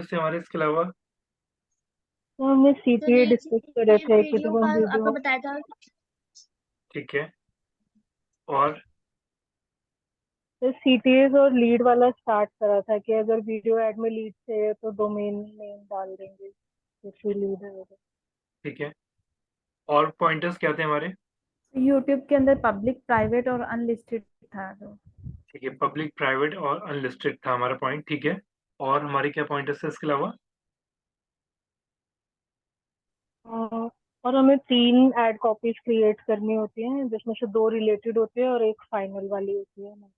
से हमारे इसके अलावा तो हमने जो सीपीए लीड डिस्कस करे थे कि वीडियो जब हम का आपको वीडियो बताया था। ठीक है। और सीटीएस और लीड वाला स्टार्ट करा था कि अगर वीडियो ऐड में लीड चाहिए तो डोमेन नेम डाल देंगे जैसे लीड है वगैरह। ठीक है, और पॉइंटर्स क्या थे हमारे? यूट्यूब के अंदर पब्लिक प्राइवेट और अनलिस्टेड था जो। ठीक है, पब्लिक प्राइवेट और अनलिस्टेड था हमारा पॉइंट। ठीक है, और हमारे क्या पॉइंटर्स थे इसके अलावा? और हमें 3 ऐड कॉपीज क्रिएट करनी होती हैं जिसमें से 2 रिलेटेड होती है और एक फाइनल वाली होती है हम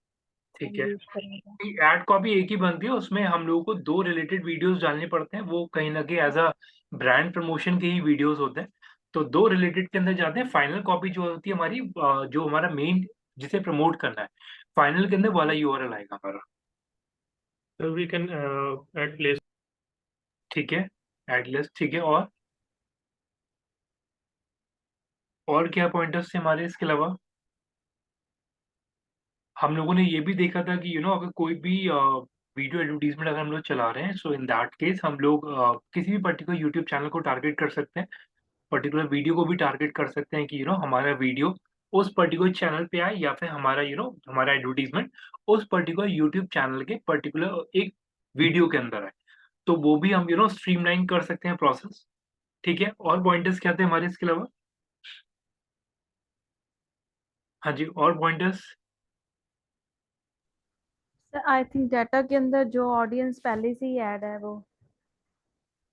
ठीक है, यूज करेंगे। ऐड कॉपी एक ही बनती है, उसमें हम लोगों को 2 रिलेटेड वीडियोस डालने पड़ते हैं। वो कहीं ना कहीं एज अ ब्रांड प्रमोशन के ही वीडियोस होते हैं। तो 2 रिलेटेड के अंदर जाते हैं। फाइनल कॉपी जो होती है हमारी, जो हमारा मेन जिसे प्रमोट करना है, फाइनल के अंदर वाला यूआरएल आएगा हमारा। So we can add place. ठीक है, एड लिस्ट। ठीक है, और क्या पॉइंटर्स थे हमारे इसके अलावा? हम लोगों ने ये भी देखा था कि अगर कोई भी वीडियो एडवर्टीजमेंट अगर हम लोग चला रहे हैं, सो इन दैट केस हम लोग किसी भी पर्टिकुलर यूट्यूब चैनल को टारगेट कर सकते हैं, पर्टिकुलर वीडियो को भी टारगेट कर सकते हैं कि हमारा वीडियो उस पर्टिकुलर चैनल पे आए, या फिर हमारा हमारा एडवर्टीजमेंट उस पर्टिकुलर यूट्यूब चैनल के पर्टिकुलर एक वीडियो के अंदर आए। तो वो भी हम स्ट्रीमलाइन कर सकते हैं प्रोसेस। ठीक है, और पॉइंटर्स क्या थे हमारे इसके अलावा? हाँ जी, और pointers? Sir I think data के अंदर जो ऑडियंस पहले से ही ऐड है वो।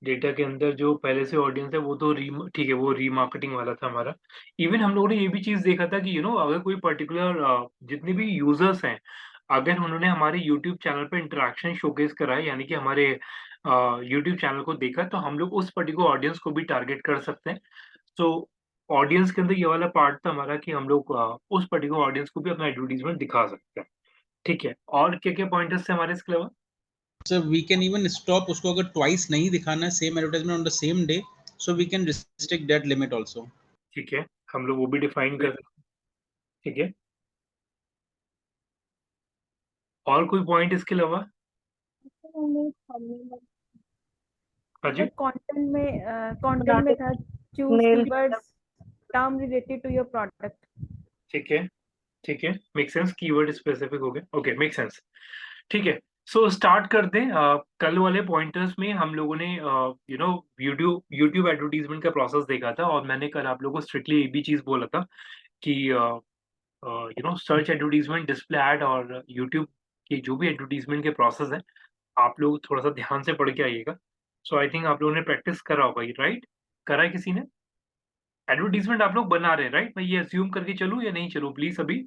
डेटा के अंदर जो पहले से ऑडियंस है वो तो ठीक है, वो रीमार्केटिंग वाला था हमारा। इवन हम लोगों ने ये भी चीज देखा था कि अगर कोई पर्टिकुलर जितने भी यूजर्स हैं, अगर उन्होंने हमारे यूट्यूब चैनल पे इंटरेक्शन शोकेस करा है, यानी कि हमारे यूट्यूब चैनल को देखा, तो हम लोग उस पर्टिकुलर ऑडियंस को भी टारगेट कर सकते हैं। तो ऑडियंस के अंदर ये वाला पार्ट था हमारा कि हम लोग उस पर्टिकुलर ऑडियंस को भी अपना एडवर्टीजमेंट दिखा सकते हैं। ठीक है, और क्या क्या पॉइंटर्स थे हमारे इसके अलावा? So we can even stop उसको अगर twice नहीं दिखाना है same advertisement on the same day, so we can restrict that limit also. ठीक है, हम लोग वो भी डिफाइन कर सकते हैं। ठीक है, और कोई पॉइंट इसके अलावा? हाँ जी। सर कंटेंट में था choose mail keywords term related to your product. ठीक है, ठीक है, मेक सेंस। कीवर्ड स्पेसिफिक हो गया। Okay, make sense. ठीक है, सो स्टार्ट करते हैं। कल वाले पॉइंटर्स में हम लोगों ने यूट्यूब यूट्यूब एडवर्टीजमेंट का प्रोसेस देखा था, और मैंने कल आप लोगों को स्ट्रिक्टली एक भी चीज बोला था कि सर्च एडवर्टीजमेंट, डिस्प्ले ऐड और यूट्यूब के जो भी एडवर्टीजमेंट के प्रोसेस है, आप लोग थोड़ा सा ध्यान से पढ़ के आइएगा। सो आई थिंक आप लोगों ने प्रैक्टिस करा होगा, राइट? करा है किसी ने? एडवर्टीजमेंट आप लोग बना रहे हैं, राइट? मैं ये अज्यूम करके चलूं या नहीं चलूं, प्लीज अभी?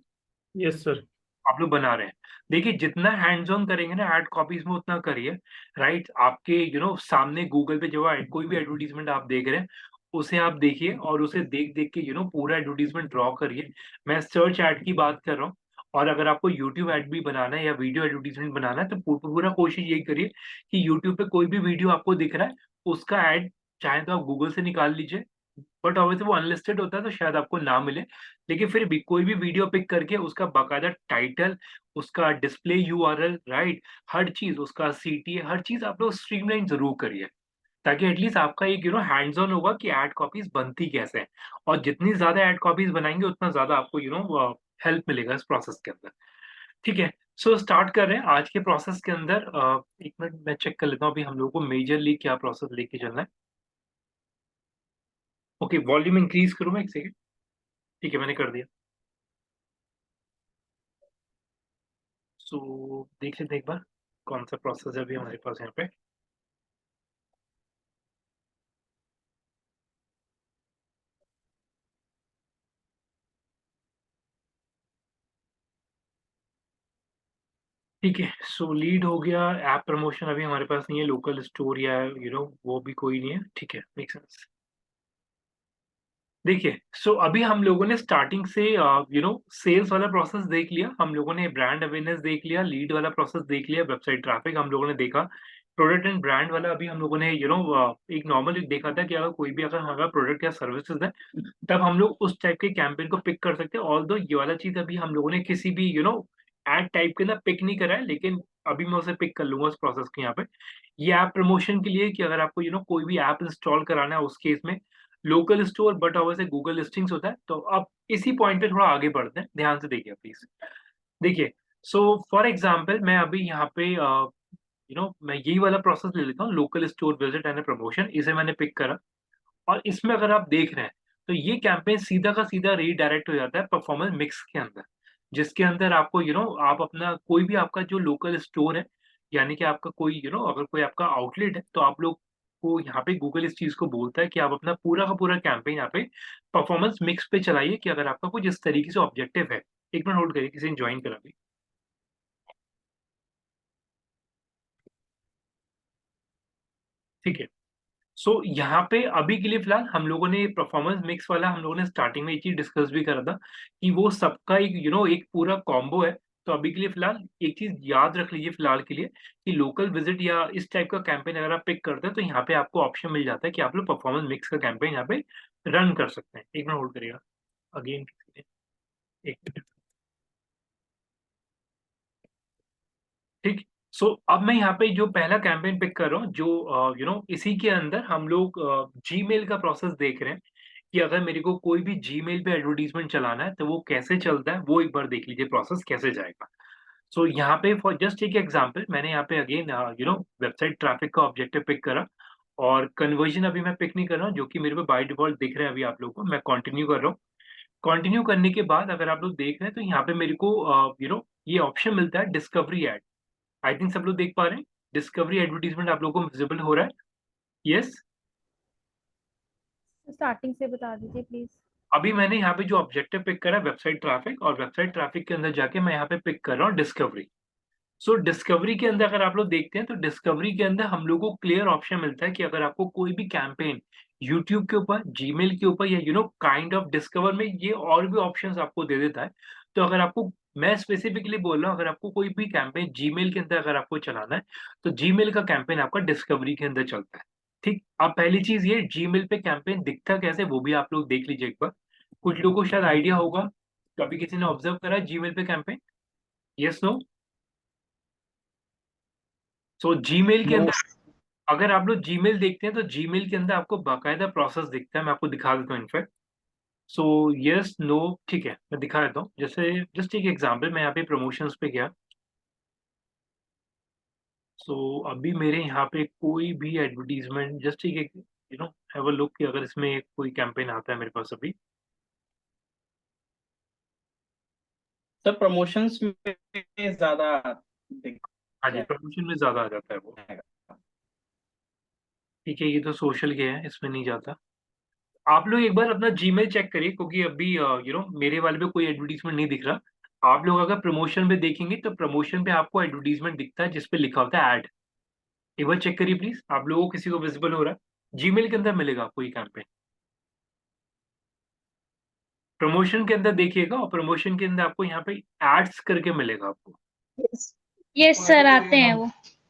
Yes, sir. आप लोग बना रहे हैं। देखिए, जितना हैंड्स ऑन करेंगे ना एड कॉपीज में, उतना करिए, राइट? आपके सामने गूगल पे जो कोई भी एडवर्टीजमेंट आप देख रहे हैं, उसे आप देखिए और उसे देख देख के पूरा एडवर्टीजमेंट ड्रॉ करिए। मैं सर्च ऐड की बात कर रहा हूँ। और अगर आपको यूट्यूब ऐड भी बनाना है या वीडियो एडवर्टीजमेंट बनाना है, तो पूरा कोशिश यही करिए कि यूट्यूब पे कोई भी वीडियो आपको दिख रहा है, उसका ऐड चाहे तो आप गूगल से निकाल लीजिए। बट ऑब्वियसली वो अनलिस्टेड होता है तो शायद आपको ना मिले। लेकिन फिर भी कोई भी वीडियो पिक करके उसका बाकायदा टाइटल, उसका डिस्प्ले यूआरएल, राइट, हर चीज, उसका सीटीए, हर चीज आप लोग स्ट्रीमलाइन जरूर करिए, ताकि एटलीस्ट आपका एक हैंड्स ऑन होगा कि एड कॉपीज बनती कैसे हैं। और जितनी ज्यादा एड कॉपीज बनाएंगे, उतना ज्यादा आपको हेल्प मिलेगा इस प्रोसेस के अंदर। ठीक है, सो स्टार्ट कर रहे हैं आज के प्रोसेस के अंदर। एक मिनट मैं चेक कर लेता हूँ अभी हम लोगों को मेजरली क्या प्रोसेस लेके चलना है। ओके, वॉल्यूम इंक्रीज करूँ मैं एक सेकेंड? ठीक है, मैंने कर दिया। सो देख लेते हैं एक बार कौन सा प्रोसेस है अभी हमारे पास यहाँ पे। ठीक है, सो लीड हो गया। ऐप प्रमोशन अभी हमारे पास नहीं है, लोकल स्टोर या वो भी कोई नहीं है। ठीक है, मेक सेंस। देखिए, सो अभी हम लोगों ने स्टार्टिंग से सेल्स वाला प्रोसेस देख लिया, हम लोगों ने ब्रांड अवेयरनेस देख लिया, लीड वाला प्रोसेस देख लिया, वेबसाइट ट्रैफिक हम लोगों ने देखा, प्रोडक्ट एंड ब्रांड वाला अभी हम लोगों ने एक नॉर्मल देखा था कि अगर कोई भी अगर हमारा प्रोडक्ट या सर्विसेज है, तब हम लोग उस टाइप के कैंपेन को पिक कर सकते हैं। ऑल्दो ये वाला चीज अभी हम लोगों ने किसी भी एड टाइप के ना पिक नहीं करा है, लेकिन अभी मैं उसे पिक कर लूंगा उस प्रोसेस के यहाँ पे। ये ऐप प्रमोशन के लिए कि अगर आपको कोई भी ऐप इंस्टॉल कराना है, उस केस में local store but obviously Google listings होता है। तो अब इसी पॉइंट पे थोड़ा आगे बढ़ते हैं, ध्यान से देखिए प्लीज। देखिए, सो फॉर एग्जाम्पल मैं अभी यहाँ पे मैं यही वाला प्रोसेस ले लेता हूँ, local store visit and promotion, इसे मैंने पिक करा। और इसमें अगर आप देख रहे हैं तो ये कैंपेन सीधा का सीधा रीडायरेक्ट हो जाता है परफॉर्मेंस मिक्स के अंदर, जिसके अंदर आपको आप अपना कोई भी आपका जो लोकल स्टोर है, यानी कि आपका कोई अगर कोई आपका आउटलेट है, तो आप लोग को यहाँ पे गूगल इस चीज को बोलता है कि आप अपना पूरा का पूरा कैंपेन यहाँ पे परफॉर्मेंस मिक्स पे चलाइए, कि अगर आपका कुछ इस तरीके से ऑब्जेक्टिव है। एक मिनट होल्ड करिए, किसी ने ज्वाइन करा भी। ठीक है, सो यहाँ पे अभी के लिए फिलहाल हम लोगों ने परफॉर्मेंस मिक्स वाला हम लोगों ने स्टार्टिंग में ये चीज डिस्कस भी करा था कि वो सबका एक एक पूरा कॉम्बो है। तो अभी के लिए फिलहाल एक चीज याद रख लीजिए फिलहाल के लिए, कि लोकल विजिट या इस टाइप का कैंपेन अगर आप पिक करते हैं तो यहाँ पे आपको ऑप्शन मिल जाता है कि आप लोग परफॉर्मेंस मिक्स का कैंपेन यहाँ पे रन कर सकते हैं। एक मिनट होल्ड करिएगा, अगेन एक मिनट। ठीक, सो अब मैं यहाँ पे जो पहला कैंपेन पिक कर रहा हूँ, जो इसी के अंदर हम लोग जीमेल का प्रोसेस देख रहे हैं कि अगर मेरे को कोई भी जीमेल पे एडवर्टीजमेंट चलाना है तो वो कैसे चलता है, वो एक बार देख लीजिए प्रोसेस कैसे जाएगा। सो यहाँ पे फॉर जस्ट एक एग्जांपल मैंने यहाँ पे अगेन वेबसाइट ट्रैफिक का ऑब्जेक्टिव पिक करा, और कन्वर्जन अभी मैं पिक नहीं कर रहा हूँ, जो कि मेरे को बाय डिफॉल्ट दिख रहा है अभी आप लोगों को। मैं कंटिन्यू कर रहा हूँ। कंटिन्यू करने के बाद अगर आप लोग देख रहे हैं तो यहाँ पे मेरे को ये ऑप्शन मिलता है डिस्कवरी एड। आई थिंक सब लोग देख पा रहे हैं, डिस्कवरी एडवर्टीजमेंट आप लोगों को विजिबल हो रहा है। यस, स्टार्टिंग से बता दीजिए प्लीज। अभी मैंने यहाँ पे जो ऑब्जेक्टिव पिक करा वेबसाइट ट्रैफिक, और वेबसाइट ट्रैफिक के अंदर जाके मैं यहाँ पे पिक कर रहा हूँ डिस्कवरी। सो डिस्कवरी के अंदर अगर आप लोग देखते हैं तो डिस्कवरी के अंदर हम लोग को क्लियर ऑप्शन मिलता है कि अगर आपको कोई भी कैंपेन यूट्यूब के ऊपर, जीमेल के ऊपर, या काइंड ऑफ डिस्कवर में ये और भी ऑप्शंस आपको दे देता है। तो अगर आपको, मैं स्पेसिफिकली बोल रहा हूँ, अगर आपको कोई भी कैंपेन जीमेल के अंदर अगर आपको चलाना है तो जीमेल का कैंपेन आपका डिस्कवरी के अंदर चलता है। ठीक, अब पहली चीज ये जीमेल पे कैंपेन दिखता कैसे वो भी आप लोग देख लीजिए एक बार। कुछ लोगों को शायद आइडिया होगा, कभी किसी ने ऑब्जर्व करा जीमेल पे campaign? Yes, no? So Gmail के अंदर अगर आप लोग जीमेल देखते हैं तो जीमेल के अंदर आपको बाकायदा प्रोसेस दिखता है। मैं आपको दिखा देता हूँ इनफैक्ट। सो यस, नो, ठीक है, मैं दिखा देता हूँ। जैसे जस्ट एक एग्जांपल, मैं यहाँ पे प्रमोशंस पे गया। सो अभी मेरे यहाँ पे कोई भी एडवर्टीजमेंट, जस्ट एक हैव अ लुक कि अगर इसमें कोई कैंपेन आता है मेरे पास अभी। सर प्रमोशंस में ज्यादा दिख हाँ जी, प्रमोशन में ज्यादा आ जाता है वो। जाएगा। ठीक है, ये तो सोशल के है, इसमें नहीं जाता। आप लोग एक बार अपना जीमेल चेक करिए, क्योंकि अभी मेरे वाले पे कोई एडवर्टीजमेंट नहीं दिख रहा। आप लोग अगर प्रमोशन पे देखेंगे तो प्रमोशन पे आपको एडवर्टीजमेंट दिखता है जिसपे लिखा होता है ऐड। एक बार चेक करिए प्लीज, आप लोगों को किसी को विजिबल हो रहा है? जीमेल के अंदर मिलेगा आपको ये कैंपेन, प्रमोशन के अंदर देखिएगा, और प्रमोशन के अंदर आपको यहाँ पे एड्स करके मिलेगा आपको। यस सर, आते हैं वो।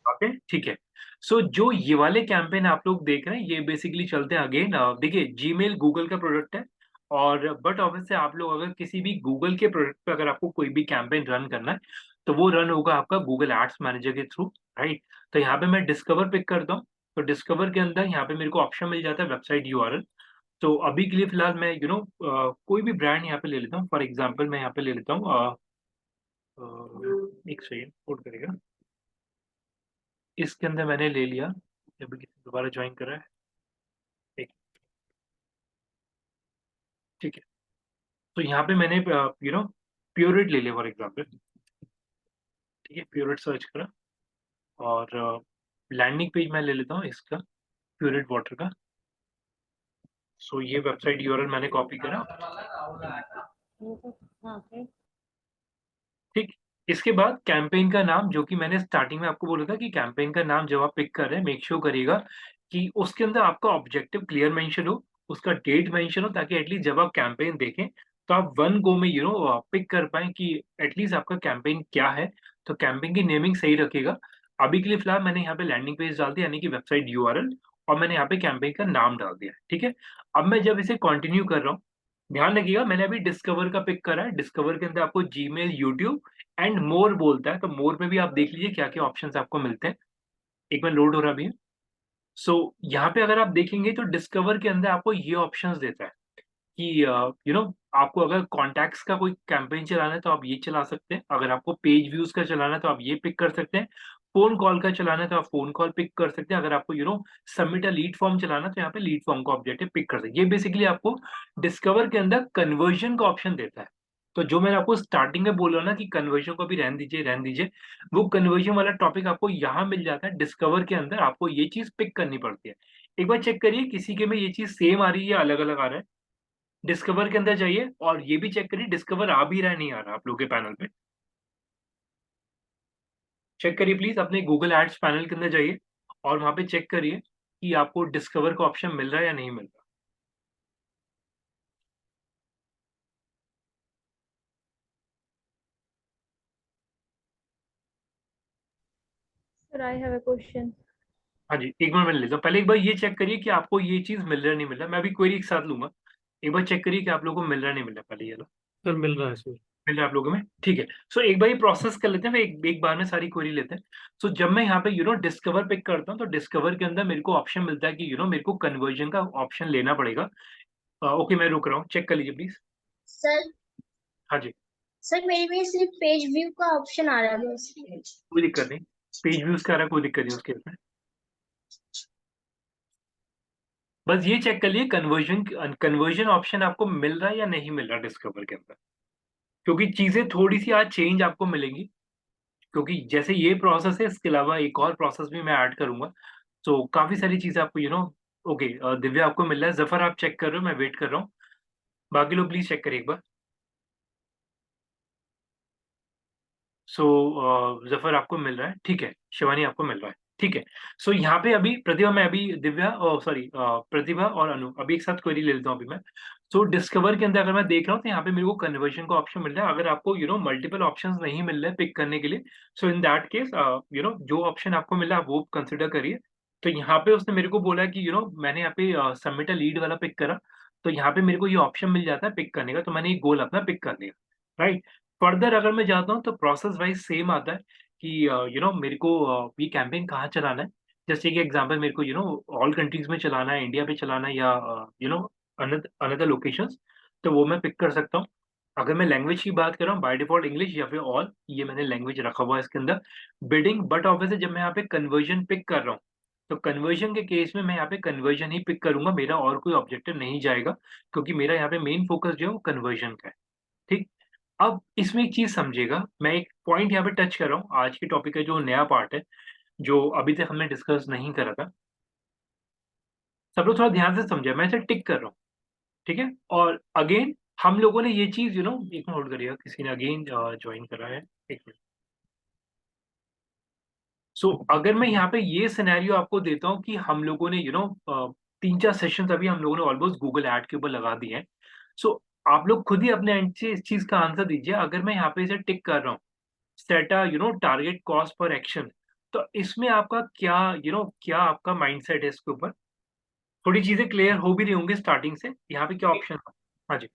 ओके, ठीक है। सो जो ये वाले कैंपेन आप लोग देख रहे हैं ये बेसिकली चलते हैं अगेन। देखिए, जीमेल गूगल का प्रोडक्ट है, और बट ऑब्वियसली आप लोग अगर किसी भी गूगल के प्रोडक्ट पे अगर आपको कोई भी कैंपेन रन करना है तो वो रन होगा आपका गूगल एड्स मैनेजर के थ्रू, राइट? तो यहाँ पे मैं डिस्कवर पिक करता हूँ। तो डिस्कवर के अंदर यहाँ पे मेरे को ऑप्शन मिल जाता है वेबसाइट यूआरएल। तो अभी के लिए फिलहाल मैं कोई भी ब्रांड यहाँ पे ले लेता हूँ। फॉर एग्जाम्पल मैं यहाँ पे ले लेता हूँ एक सेकेंड होल्ड करेगा, इसके अंदर मैंने ले लिया। अभी किसी दोबारा ज्वाइन कर रहा है, एक, ठीक है। तो यहाँ पे मैंने प्योरिट ले लिया फॉर एग्जाम्पल। ठीक है, प्योरिट सर्च करा, और लैंडिंग पेज मैं ले लेता हूँ इसका, प्योरिट वाटर का। सो ये वेबसाइट यूआरएल मैंने कॉपी करा। ठीक, इसके बाद कैंपेन का नाम, जो कि मैंने स्टार्टिंग में आपको बोला था कि कैंपेन का नाम जब आप पिक कर रहे हैं मेक श्योर करिएगा कि उसके अंदर आपका ऑब्जेक्टिव क्लियर मेंशन हो, उसका डेट मेंशन हो, ताकि एटलीस्ट जब आप कैंपेन देखें तो आप वन गो में पिक कर पाए कि एटलीस्ट आपका कैंपेन क्या है। तो कैंपेन की नेमिंग सही रखिएगा। अभी के लिए फिलहाल मैंने यहाँ पे लैंडिंग पेज डाल दिया, यानी कि वेबसाइट यूआरएल, और मैंने यहाँ पे कैंपेन का नाम डाल दिया। ठीक है, अब मैं जब इसे कंटिन्यू कर रहा हूँ ध्यान रखिएगा, मैंने अभी डिस्कवर का पिक करा है। डिस्कवर के अंदर आपको जीमेल, यूट्यूब एंड मोर बोलता है, तो मोर में भी आप देख लीजिए क्या क्या ऑप्शंस आपको मिलते हैं। एक मिनट, लोड हो रहा भी है। सो यहाँ पे अगर आप देखेंगे तो डिस्कवर के अंदर आपको ये ऑप्शंस देता है कि आपको अगर कॉन्टैक्ट्स का कोई कैंपेन चलाना है तो आप ये चला सकते हैं। अगर आपको पेज व्यूज का चलाना है तो आप ये पिक कर सकते हैं। फोन कॉल का चलाना है तो आप फोन कॉल पिक कर सकते हैं। अगर आपको सबमिट अ लीड फॉर्म चलाना है तो यहाँ पे लीड फॉर्म का ऑब्जेक्टिव पिक कर सकते हैं। ये बेसिकली आपको डिस्कवर के अंदर कन्वर्जन का ऑप्शन देता है। तो जो मैंने आपको स्टार्टिंग में बोला ना कि कन्वर्जन को भी रहने दीजिए, वो कन्वर्जन वाला टॉपिक आपको यहाँ मिल जाता है। डिस्कवर के अंदर आपको ये चीज पिक करनी पड़ती है। एक बार चेक करिए किसी के में ये चीज सेम आ रही है या अलग अलग आ रहा है। डिस्कवर के अंदर जाइए और ये भी चेक करिए डिस्कवर आ भी रहा है नहीं आ रहा आप लोगों के पैनल पे। चेक करिए प्लीज, अपने गूगल एड्स पैनल के अंदर जाइए और वहां पे चेक करिए कि आपको डिस्कवर का ऑप्शन मिल रहा है या नहीं मिल रहा। Sir, I have a question. हाँ जी, एक मिनट में ले लेता हूँ। पहले एक बार ये चेक करिए कि आपको ये चीज मिल रहा है नहीं मिल रहा। मैं अभी क्वेरी एक साथ लूंगा। एक बार चेक करिए कि आप लोगों को मिल रहा है नहीं मिल रहा। पहले ये लो, सर मिल रहा है सर। मिल रहा है आप लोगों में, ठीक है। सो एक बार ये प्रोसेस कर लेते हैं, फिर एक बार में सारी क्वेरी लेते हैं। सो जब मैं यहाँ पे डिस्कवर पिक करता हूँ तो डिस्कवर के अंदर मेरे को ऑप्शन मिलता है कि मेरे को कन्वर्जन का ऑप्शन लेना पड़ेगा। ओके, मैं रुक रहा हूँ, चेक कर लीजिए प्लीज। सर हाँ जी, सर मेरे में सिर्फ पेज व्यू का ऑप्शन आ रहा है बस। कोई दिक्कत नहीं। पेज व्यूज का आ रहा है, कोई दिक्कत नहीं उसके में। बस ये चेक कर लिए कन्वर्जन ऑप्शन आपको मिल रहा है या नहीं मिल रहा डिस्कवर के अंदर, क्योंकि चीजें थोड़ी सी आज चेंज आपको मिलेंगी। क्योंकि जैसे ये प्रोसेस है, इसके अलावा एक और प्रोसेस भी मैं ऐड करूंगा। तो काफी सारी चीजें आपको ओके, दिव्या आपको मिल रहा है, जफर आप चेक कर रहे हो, मैं वेट कर रहा हूँ। बाकी लोग प्लीज चेक करिए एक बार। सो जफर आपको मिल रहा है, ठीक है। शिवानी आपको मिल रहा है, ठीक है। सो यहाँ पे अभी प्रतिभा, मैं अभी दिव्या, सॉरी प्रतिभा और अनु अभी एक साथ क्वेरी ले लेता हूँ अभी मैं। सो डिस्कवर के अंदर अगर मैं देख रहा हूँ तो यहाँ पे मेरे को कन्वर्जन का ऑप्शन मिल रहा है। अगर आपको मल्टीपल ऑप्शंस नहीं मिल रहे पिक करने के लिए, सो इन दैट केस जो ऑप्शन आपको मिल रहा है वो कंसिडर करिए। तो यहाँ पे उसने मेरे को बोला कि मैंने यहाँ पे सबमिट अ लीड वाला पिक करा, तो यहाँ पे मेरे को ये ऑप्शन मिल जाता है पिक करने का, तो मैंने ये गोल अपना पिक कर लिया, राइट। फर्दर अगर मैं जाता हूँ तो प्रोसेस वाइज सेम आता है कि मेरे को ये कैंपेन कहाँ चलाना है। जैसे कि एग्जांपल, मेरे को ऑल कंट्रीज में चलाना है, इंडिया पे चलाना है, या अनदर लोकेशंस, तो वो मैं पिक कर सकता हूँ। अगर मैं लैंग्वेज की बात कर रहा हूँ, बाय डिफॉल्ट इंग्लिश या फिर ऑल, ये मैंने लैंग्वेज रखा हुआ है इसके अंदर। बिडिंग, बट ऑब्वियसली जब मैं यहाँ पे कन्वर्जन पिक कर रहा हूँ तो कन्वर्जन के केस में मैं यहाँ पे कन्वर्जन ही पिक करूंगा, मेरा और कोई ऑब्जेक्टिव नहीं जाएगा, क्योंकि मेरा यहाँ पे मेन फोकस जो है वो कन्वर्जन का है, ठीक। अब इसमें एक चीज समझिएगा, मैं एक पॉइंट यहाँ पे टच कर रहा हूँ आज के टॉपिक का जो नया पार्ट है, जो अभी तक हमने डिस्कस नहीं करा था। सब लोग थोड़ा ध्यान से समझे, मैं इसे टिक कर रहा हूँ, ठीक है। और अगेन हम लोगों ने ये चीज एक मिनट होल्ड करिएगा, किसी ने अगेन ज्वाइन करा है, एक मिनट। सो अगर मैं यहाँ पे ये सिनेरियो आपको देता हूँ कि हम लोगों ने 3-4 सेशन अभी हम लोगों ने ऑलमोस्ट गूगल एड के ऊपर लगा दिए हैं। सो आप लोग खुद ही अपने एंड से इस चीज का आंसर दीजिए। अगर मैं यहाँ पे इसे टिक कर रहा हूँ, set a target cost per action, तो इसमें आपका क्या क्या आपका माइंडसेट है इसके ऊपर? थोड़ी चीजें क्लियर हो भी रही होंगी स्टार्टिंग से। यहाँ पे क्या ऑप्शन है? हाँ जी,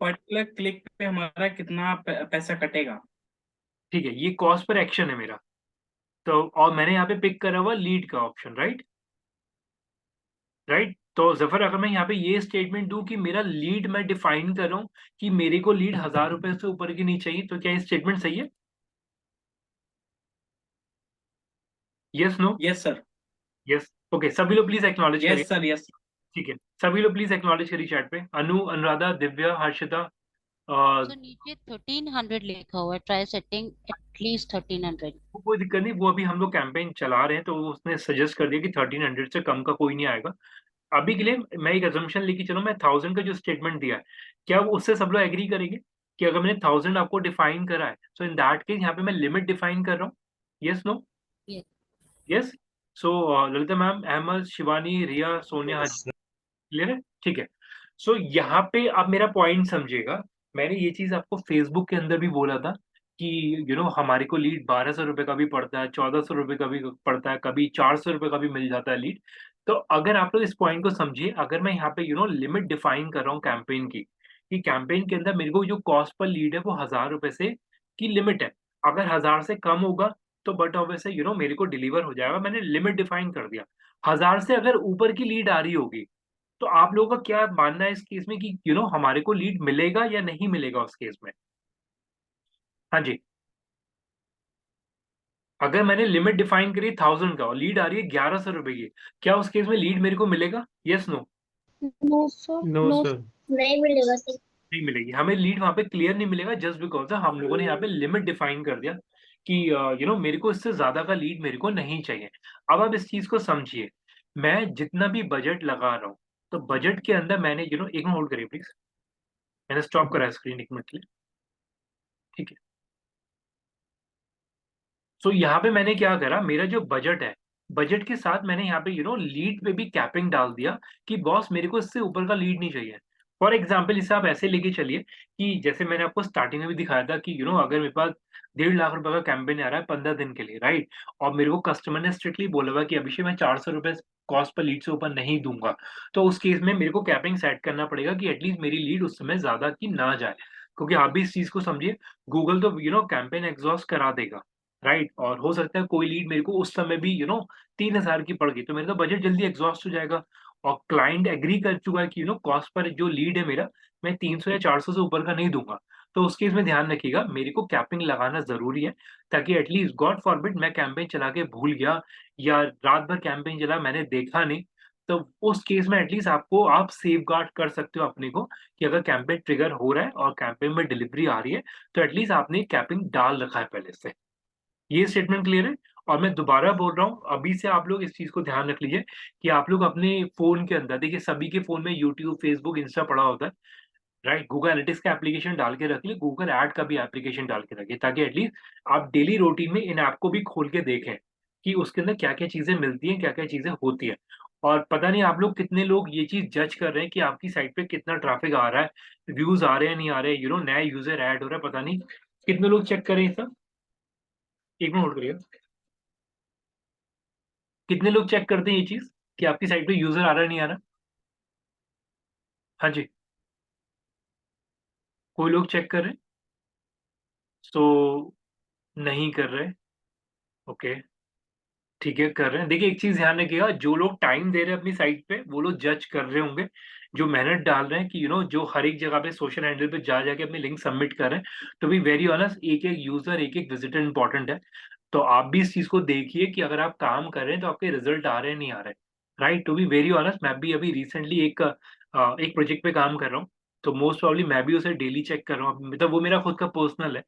पर्टिकुलर क्लिक पे हमारा कितना पैसा कटेगा। ठीक है, ये कॉस्ट पर एक्शन है मेरा। तो और मैंने यहाँ पे पिक करा हुआ लीड का ऑप्शन, राइट राइट। तो जफर, अगर मैं यहाँ पे ये स्टेटमेंट दूं कि मेरा लीड मैं डिफाइन कर रहा हूँ कि मेरे को लीड 1000 रुपए से ऊपर की नहीं चाहिए, तो क्या ये स्टेटमेंट सही है? Yes, no? Yes sir. Yes, okay. सभी लोग प्लीज एक्नॉलेज करिए, यस सर। यस। ठीक है। सभी लोग प्लीज एक्नॉलेज करिए चैट पे। अनु, अनुराधा, दिव्या, हर्षिता, तो नीचे 1300 लिखा हुआ है, ट्राई सेटिंग एटलीस्ट 1300। कोई दिक्कत नहीं, वो अभी हम लोग कैंपेन चला रहे हैं तो उसने सजेस्ट कर दिया कि 1300 से कम का कोई नहीं आएगा। अभी के लिए मैं एक अजम्पशन लेके चलो, मैं 1000 का जो स्टेटमेंट दिया है, क्या वो उससे सब लोग एग्री करेंगे कि अगर मैंने 1000 आपको डिफाइन करा है, सो इन दैट केस यहाँ पे मैं लिमिट डिफाइन कर रहा हूँ? Yes, no? Yes. Yes. So Lalita ma'am, Ahmed, Shivani, Riya, Sonia, clear है, ठीक है। सो यहाँ पे आप मेरा पॉइंट समझिएगा। मैंने ये चीज आपको फेसबुक के अंदर भी बोला था कि हमारे को लीड 1200 रुपए का भी पड़ता है, 1400 रुपए का भी पड़ता है, कभी 400 रुपए का भी मिल जाता है लीड। तो अगर आप लोग इस पॉइंट को समझिए, अगर मैं यहाँ पे लिमिट डिफाइन कर रहा हूँ कैंपेन की, कि कैंपेन के अंदर मेरे को जो कॉस्ट पर लीड है वो 1000 रुपए से की लिमिट है। अगर 1000 से कम होगा तो बट ऑब्वियसली मेरे को डिलीवर हो जाएगा, मैंने लिमिट डिफाइन कर दिया। 1000 से अगर ऊपर की लीड आ रही होगी तो आप लोगों का क्या मानना है इस केस में कि हमारे को लीड मिलेगा या नहीं मिलेगा उस केस में? हाँ जी। अगर मैंने लिमिट डिफाइन करी 1000 का और लीड आ रही है 1100 रुपए की, क्या उस केस में लीड मेरे को मिलेगा? Yes no? No sir, No, sir. नहीं मिलेगा सर। नहीं मिलेगी, हमें लीड वहां पे क्लियर नहीं मिलेगा जस्ट बिकॉज हम लोगों ने यहाँ पे लिमिट डिफाइन कर दिया कि मेरे को इससे ज्यादा का लीड मेरे को नहीं चाहिए। अब आप इस चीज को समझिए, मैं जितना भी बजट लगा रहा हूँ तो बजट के अंदर मैंने एक मिनट होल्ड करिए प्लीज, मैंने स्टॉप करा स्क्रीन एक मिनट के लिए, ठीक है। सो यहाँ पे मैंने क्या करा, मेरा जो बजट है, बजट के साथ मैंने यहाँ पे लीड पे भी कैपिंग डाल दिया कि बॉस मेरे को इससे ऊपर का लीड नहीं चाहिए। फॉर एग्जाम्पल इसे आप ऐसे लेके चलिए कि जैसे मैंने आपको स्टार्टिंग में भी दिखाया था कि अगर मेरे पास 1.5 लाख रुपए का कैंपेन आ रहा है 15 दिन के लिए, राइट, और मेरे को कस्टमर ने स्ट्रिक्टली बोला हुआ कि अभिषेक मैं 400 रुपए कॉस्ट पर लीड से ऊपर नहीं दूंगा, तो उस केस में मेरे को कैपिंग सेट करना पड़ेगा कि एटलीस्ट मेरी लीड उस समय ज्यादा की ना जाए। क्योंकि आप भी इस चीज को समझिए, गूगल तो कैंपेन एग्जॉस्ट करा देगा, राइट, और हो सकता है कोई लीड मेरे को उस समय भी 3000 की पड़ गई तो मेरा तो बजट जल्दी एग्जॉस्ट हो जाएगा। और क्लाइंट एग्री कर चुका है कि कॉस्ट पर जो लीड है मेरा, मैं 300 या 400 से ऊपर का नहीं दूंगा। तो उस केस में ध्यान रखिएगा, मेरे को कैपिंग लगाना जरूरी है, ताकि एटलीस्ट गॉड फॉरबिड मैं कैंपेन चला के भूल गया या रात भर कैंपेन चला मैंने देखा नहीं, तो उस केस में एटलीस्ट आप सेफ गार्ड कर सकते हो अपने को कि अगर कैंपेन ट्रिगर हो रहा है और कैंपेन में डिलीवरी आ रही है तो एटलीस्ट आपने कैपिंग डाल रखा है पहले से। ये स्टेटमेंट क्लियर है? और मैं दोबारा बोल रहा हूँ, अभी से आप लोग इस चीज को ध्यान रख लीजिए कि आप लोग अपने फोन के अंदर, देखिए सभी के फोन में यूट्यूब, फेसबुक, इंस्टा पड़ा होता है, राइट, गूगल एनालिटिक्स का एप्लीकेशन डाल के रखिए, गूगल ऐड का भी एप्लीकेशन डाल के रखिए, ताकि एटलीस्ट आप डेली रूटीन में इन ऐप को भी खोल के देखें कि उसके अंदर क्या क्या चीजें मिलती हैं, क्या क्या चीजें होती हैं। और पता नहीं आप लोग कितने लोग ये चीज जज कर रहे हैं कि आपकी साइट पे कितना ट्रैफिक आ रहा है, व्यूज आ रहे हैं नहीं आ रहे, नया यूजर ऐड हो रहा है, पता नहीं कितने लोग चेक करें सब। एक मिनट होल्ड करिए, कितने लोग चेक करते हैं ये चीज कि आपकी साइट पे यूजर आ रहा है नहीं आ रहा? हाँ जी, कोई लोग चेक कर रहे हैं? सो नहीं कर रहे, ओके, ठीक है, कर रहे हैं। देखिए एक चीज ध्यान रखिएगा, जो लोग टाइम दे रहे हैं अपनी साइट पे वो लोग जज कर रहे होंगे, जो मेहनत डाल रहे हैं कि जो हर एक जगह पे सोशल हैंडल पे जा जाके अपनी लिंक सबमिट कर रहे हैं, टू बी वेरी ऑनेस्ट एक एक यूजर, एक एक विजिटर इंपॉर्टेंट है। तो आप भी इस चीज को देखिए कि अगर आप काम कर रहे हैं तो आपके रिजल्ट आ रहे हैं नहीं आ रहे, right. To be very honest मैं भी अभी रिसेंटली एक प्रोजेक्ट पे काम कर रहा हूँ, तो मोस्ट प्रॉब्ली मैं भी उसे डेली चेक कर रहा हूँ, मतलब वो मेरा खुद का पर्सनल है,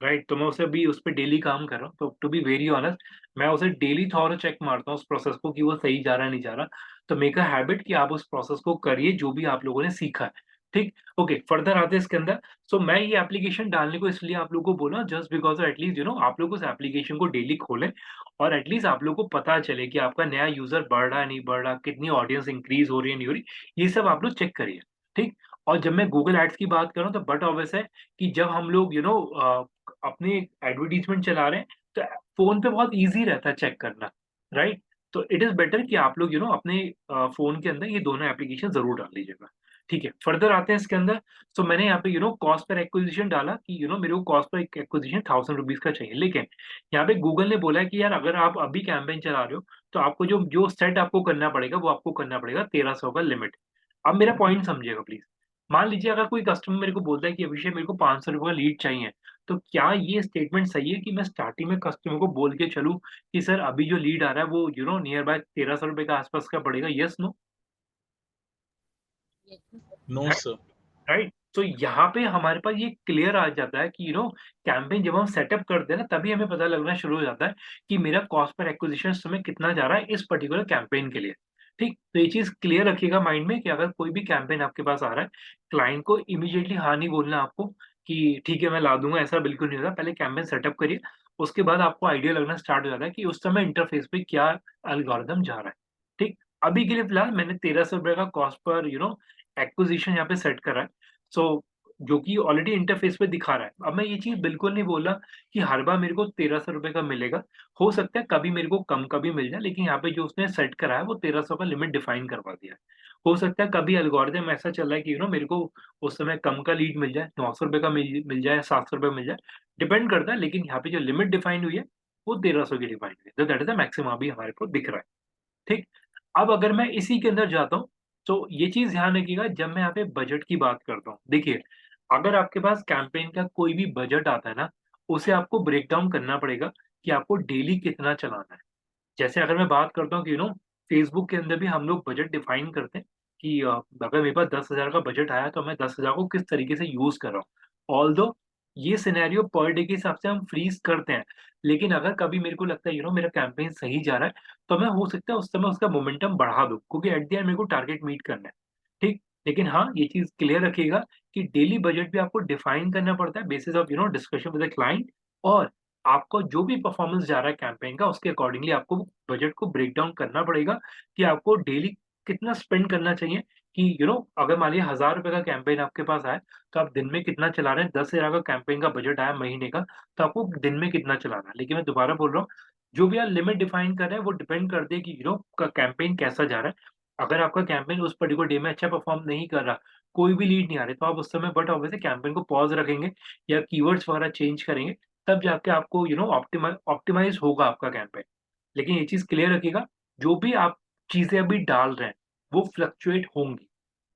राइट, तो मैं उसे भी उस पर डेली काम कर रहा हूँ। तो टू बी वेरी ऑनेस्ट मैं उसे डेली थॉरो चेक मारता हूँ उस प्रोसेस को कि वो सही जा रहा है नहीं जा रहा। तो मेक अ हैबिट कि आप उस प्रोसेस को करिए जो भी आप लोगों ने सीखा है, ठीक। ओके, फर्दर आते हैं इसके अंदर। सो मैं ये एप्लीकेशन डालने को इसलिए आप लोगों को बोला जस्ट बिकॉज एटलीस्ट आप लोग उस एप्लीकेशन को डेली खोलें और एटलीस्ट आप लोग को पता चले कि आपका नया यूजर बढ़ रहा है नहीं बढ़ रहा, कितनी ऑडियंस इंक्रीज हो रही है नहीं हो रही, ये सब आप लोग चेक करिए, ठीक। और जब मैं गूगल एड्स की बात कर रहा हूँ तो बट ऑब्वियस है कि जब हम लोग अपने एडवर्टीजमेंट चला रहे हैं तो फोन पे बहुत इजी रहता है चेक करना, राइट। तो इट इज बेटर कि आप लोग अपने फोन के अंदर ये दोनों एप्लीकेशन जरूर डाल लीजिएगा, ठीक है। फर्दर आते हैं इसके अंदर। तो मैंने यहाँ पे कॉस्ट पर एक्विजिशन डाला कि मेरे को कॉस्ट पर एक्विजिशन 1000 रुपीज का चाहिए, लेकिन यहाँ पे गूगल ने बोला है कि यार अगर आप अभी कैंपेन चला रहे हो तो आपको जो जो सेट आपको करना पड़ेगा वो आपको करना पड़ेगा 1300 का लिमिट। अब मेरा पॉइंट समझिएगा प्लीज, मान लीजिए अगर कोई कस्टमर मेरे को बोलता है कि अभिषेक मेरे को 500 रुपये का लीड चाहिए, तो क्या ये स्टेटमेंट सही है कि मैं स्टार्टिंग में कस्टमर को बोल के चलूं कि सर अभी जो लीड आ रहा है वो नियर बाय 1300 रुपये के आसपास का पड़ेगा? Yes no? No sir. Right. तो यहाँ पे हमारे पास ये क्लियर आ जाता है कि कैंपेन जब हम सेटअप करते हैं ना तभी हमें पता लगना शुरू हो जाता है कि मेरा कॉस्ट पर एक्विजिशन समय कितना जा रहा है इस पर्टिकुलर कैंपेन के लिए, ठीक। तो ये चीज क्लियर रखिएगा माइंड में कि अगर कोई भी कैंपेन आपके पास आ रहा है, क्लाइंट को इमीडिएटली हाँ नहीं बोलना आपको कि ठीक है मैं ला दूंगा, ऐसा बिल्कुल नहीं होता। पहले कैंपेन सेटअप करिए, उसके बाद आपको आइडिया लगना स्टार्ट हो जाता है कि उस समय इंटरफेस पे क्या एल्गोरिदम जा रहा है, ठीक। अभी के लिए फिलहाल मैंने 1300 रुपये का कॉस्ट पर एक्विजिशन यहाँ पे सेट करा है। सो जो कि ऑलरेडी इंटरफेस पे दिखा रहा है। अब मैं ये चीज़ बिल्कुल नहीं बोल रहा कि हर बार मेरे को 1300 रुपए का मिलेगा। हो सकता है कभी मेरे को कम का भी मिल जाए, लेकिन यहाँ पे जो उसने सेट करा है वो 1300 का लिमिट डिफाइन करवा दिया है। हो सकता है कभी एल्गोरिदम ऐसा चल रहा है कि मेरे को उस समय कम का लीड मिल जाए, 900 रुपए का मिल जाए, 700 रुपए मिल जाए, डिपेंड करता है। लेकिन यहाँ पे जो लिमिट डिफाइन हुई है वो 1300 की डिफाइन हुई है, तो दैट इज़ द मैक्सिमम अभी हमारे को दिख रहा है। ठीक? अब अगर मैं इसी के अंदर जाता हूँ, तो ये चीज़ ध्यान रखिएगा जब मैं यहाँ पे बजट की बात करता हूँ। देखिए, अगर आपके पास कैंपेन का कोई भी बजट आता है ना, उसे आपको ब्रेक डाउन करना पड़ेगा कि आपको डेली कितना चलाना है। जैसे अगर मैं बात करता हूँ कि फेसबुक के अंदर भी हम लोग बजट डिफाइन करते हैं कि अगर मेरे पास 10,000 का बजट आया तो मैं 10,000 को किस तरीके से यूज़ कर रहा हूँ। ऑल्दो ये सिनेरियो पर डे के हिसाब से हम फ्रीज़ करते हैं, लेकिन अगर कभी मेरे को लगता है मेरा कैंपेन सही जा रहा है, तो मैं हो सकता है उस समय उसका मोमेंटम बढ़ा दूँ, क्योंकि एट द एंड मेरे को टारगेट मीट करना है, ठीक? लेकिन हाँ, ये चीज़ क्लियर रखिएगा कि डेली बजट भी आपको डिफाइन करना पड़ता है basis of discussion with the client, और आपको जो भी परफॉर्मेंस जा रहा है कैंपेन का उसके अकॉर्डिंगली आपको बजट को ब्रेक डाउन करना पड़ेगा कि आपको डेली कितना स्पेंड करना चाहिए। कि अगर मान लीजिए 1000 रुपए का कैंपेन आपके पास आया, तो आप दिन में कितना चला रहे हैं। 10,000 का कैंपेन का बजट आया महीने का, तो आपको दिन में कितना चलाना है। लेकिन मैं दोबारा बोल रहा हूँ, जो भी आप लिमिट डिफाइन कर रहे हैं वो डिपेंड करते हैं कि का कैंपेन कैसा जा रहा है। अगर आपका कैंपेन उस पर्टिकुलर डे में अच्छा परफॉर्म नहीं कर रहा, कोई भी लीड नहीं आ रही, तो आप उस समय बट ऑब्वियसली कैंपेन को पॉज रखेंगे या कीवर्ड्स वगैरह चेंज करेंगे, तब जाके आपको ऑप्टिमाइज़ होगा आपका कैंपेन। लेकिन ये चीज़ क्लियर रखिएगा, जो भी आप चीज़ें अभी डाल रहे हैं, वो फ्लक्चुएट होंगी,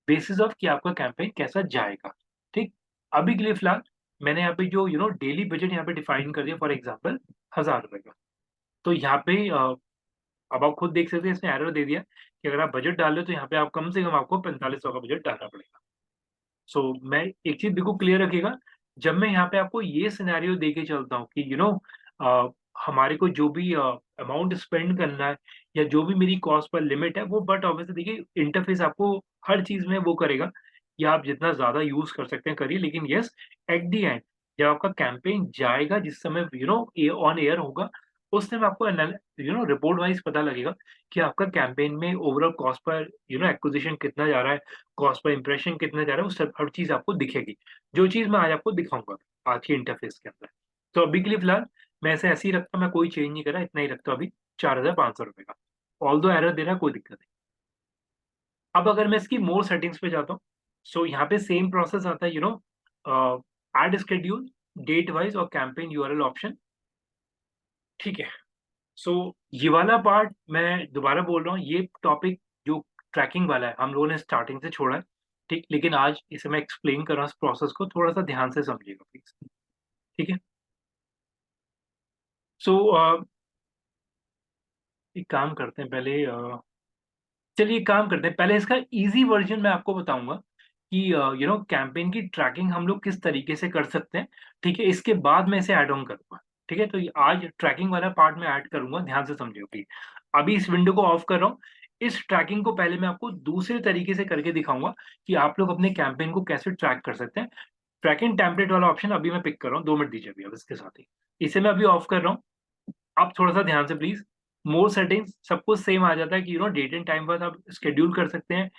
बेसिस ऑफ कि आपका कैंपेन कैसा जाएगा, ठीक? अभी के लिए फिलहाल मैंने यहाँ पे जो डेली बजट यहाँ पे डिफाइन कर दिया, फॉर एग्ज़ाम्पल 1000 रुपए का। तो यहाँ पे अब आप खुद देख सकते हैं, इसने एरर दे दिया कि अगर आप बजट डाल रहे हो तो यहाँ पे आप कम से कम आपको 4500 का बजट डालना पड़ेगा। सो मैं एक चीज़ बिल्कुल क्लियर रखिएगा, जब मैं यहाँ पे आपको ये सिनेरियो दे के चलता हूँ कि अ, हमारे को जो भी अमाउंट स्पेंड करना है या जो भी मेरी कॉस्ट पर लिमिट है, वो बट ऑब्वियसली देखिए इंटरफेस आपको हर चीज़ में वो करेगा कि आप जितना ज़्यादा यूज़ कर सकते हैं करिए। लेकिन येस, एट द एंड जब आपका कैंपेन जाएगा, जिस समय ऑन एयर होगा, उस समय आपको रिपोर्ट वाइज़ पता लगेगा कि आपका कैंपेन में ओवरऑल कॉस्ट पर एक्विजिशन कितना जा रहा है, कॉस्ट पर इंप्रेशन कितना जा रहा है, वो सब हर चीज़ आपको दिखेगी। जो चीज़ मैं आज आपको दिखाऊँगा, आज के इंटरफ़ेस के अंदर। तो अभी के लिए फ़िलहाल मैं इसे ऐसे ही रखता हूँ, मैं कोई चेंज नहीं कर रहा, इतना ही रखता हूँ अभी, 4500 रुपए का। ऑल्दो एरर दे रहा है, कोई दिक्कत नहीं। अब अगर मैं इसकी मोर सेटिंग्स पे जाता हूँ, सो यहाँ पे सेम प्रोसेस आता है, ऐड शेड्यूल, डेट वाइज़ और कैंपेन यूआरएल ऑप्शन, ठीक है। सो ये वाला पार्ट मैं दोबारा बोल रहा हूँ, ये टॉपिक जो ट्रैकिंग वाला है, हम लोगों ने स्टार्टिंग से छोड़ा है, ठीक? लेकिन आज इसे मैं एक्सप्लेन कर रहा हूँ, इस प्रोसेस को थोड़ा-सा ध्यान से समझिएगा प्लीज़, ठीक है? सो एक काम करते हैं पहले, चलिए एक काम करते हैं, पहले इसका ईज़ी वर्ज़न मैं आपको बताऊँगा कि कैंपेन की ट्रैकिंग हम लोग किस तरीके से कर सकते हैं, ठीक है? इसके बाद मैं इसे ऐड ऑन करूँगा, ठीक है? तो ये आज ट्रैकिंग वाला पार्ट मैं ऐड करूँगा, ध्यान से समझिए प्लीज़। अभी इस विंडो को ऑफ कर रहा हूँ, इस ट्रैकिंग को पहले मैं आपको दूसरे तरीके से करके दिखाऊँगा कि आप लोग अपने कैंपेन को कैसे ट्रैक कर सकते हैं। ट्रैकिंग टेम्पलेट वाला ऑप्शन अभी मैं पिक कर रहा हूँ, 2 मिनट दीजिए अभी अब इसके साथ ही। इसे मैं अभी ऑफ कर रहा हूँ, आप थोड़ा-सा ध्यान से प्लीज़। मोर सेटिंग्स सब कुछ सेम आ जाता है कि डेट एंड टाइम बाद आप शेड्यूल कर सकते हैं,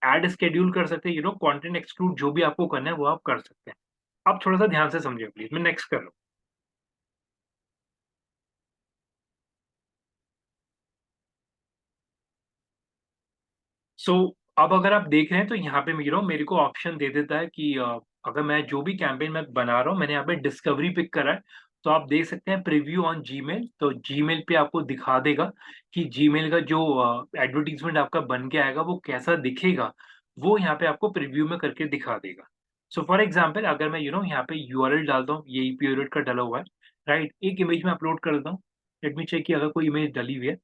ऐड शेड्यूल कर सकते हैं, कंटेंट एक्सक्लूड जो भी आपको करना है वो आप कर सकते हैं। आप थोड़ा-सा ध्यान से समझिए प्लीज़, मैं नेक्स्ट कर रहा हूँ। सो अब अगर आप देख रहे हैं तो यहाँ पे मेरे को ऑप्शन दे देता है कि अगर मैं जो भी कैंपेन मैं बना रहा हूँ, मैंने यहाँ पे डिस्कवरी पिक करा है, तो आप देख सकते हैं प्रीव्यू ऑन जीमेल, तो जीमेल पे आपको दिखा देगा कि जीमेल का जो एडवर्टाइजमेंट आपका बन के आएगा वो कैसा दिखेगा, वो यहाँ पे आपको प्रीव्यू में करके दिखा देगा। सो फॉर एग्जाम्पल अगर मैं यहाँ पे यूआरएल डालता हूँ, ये पीरियड का डला हुआ है, राइट? एक इमेज में अपलोड कर देता हूँ, लेट मी चेक कि अगर कोई इमेज डली हुई है,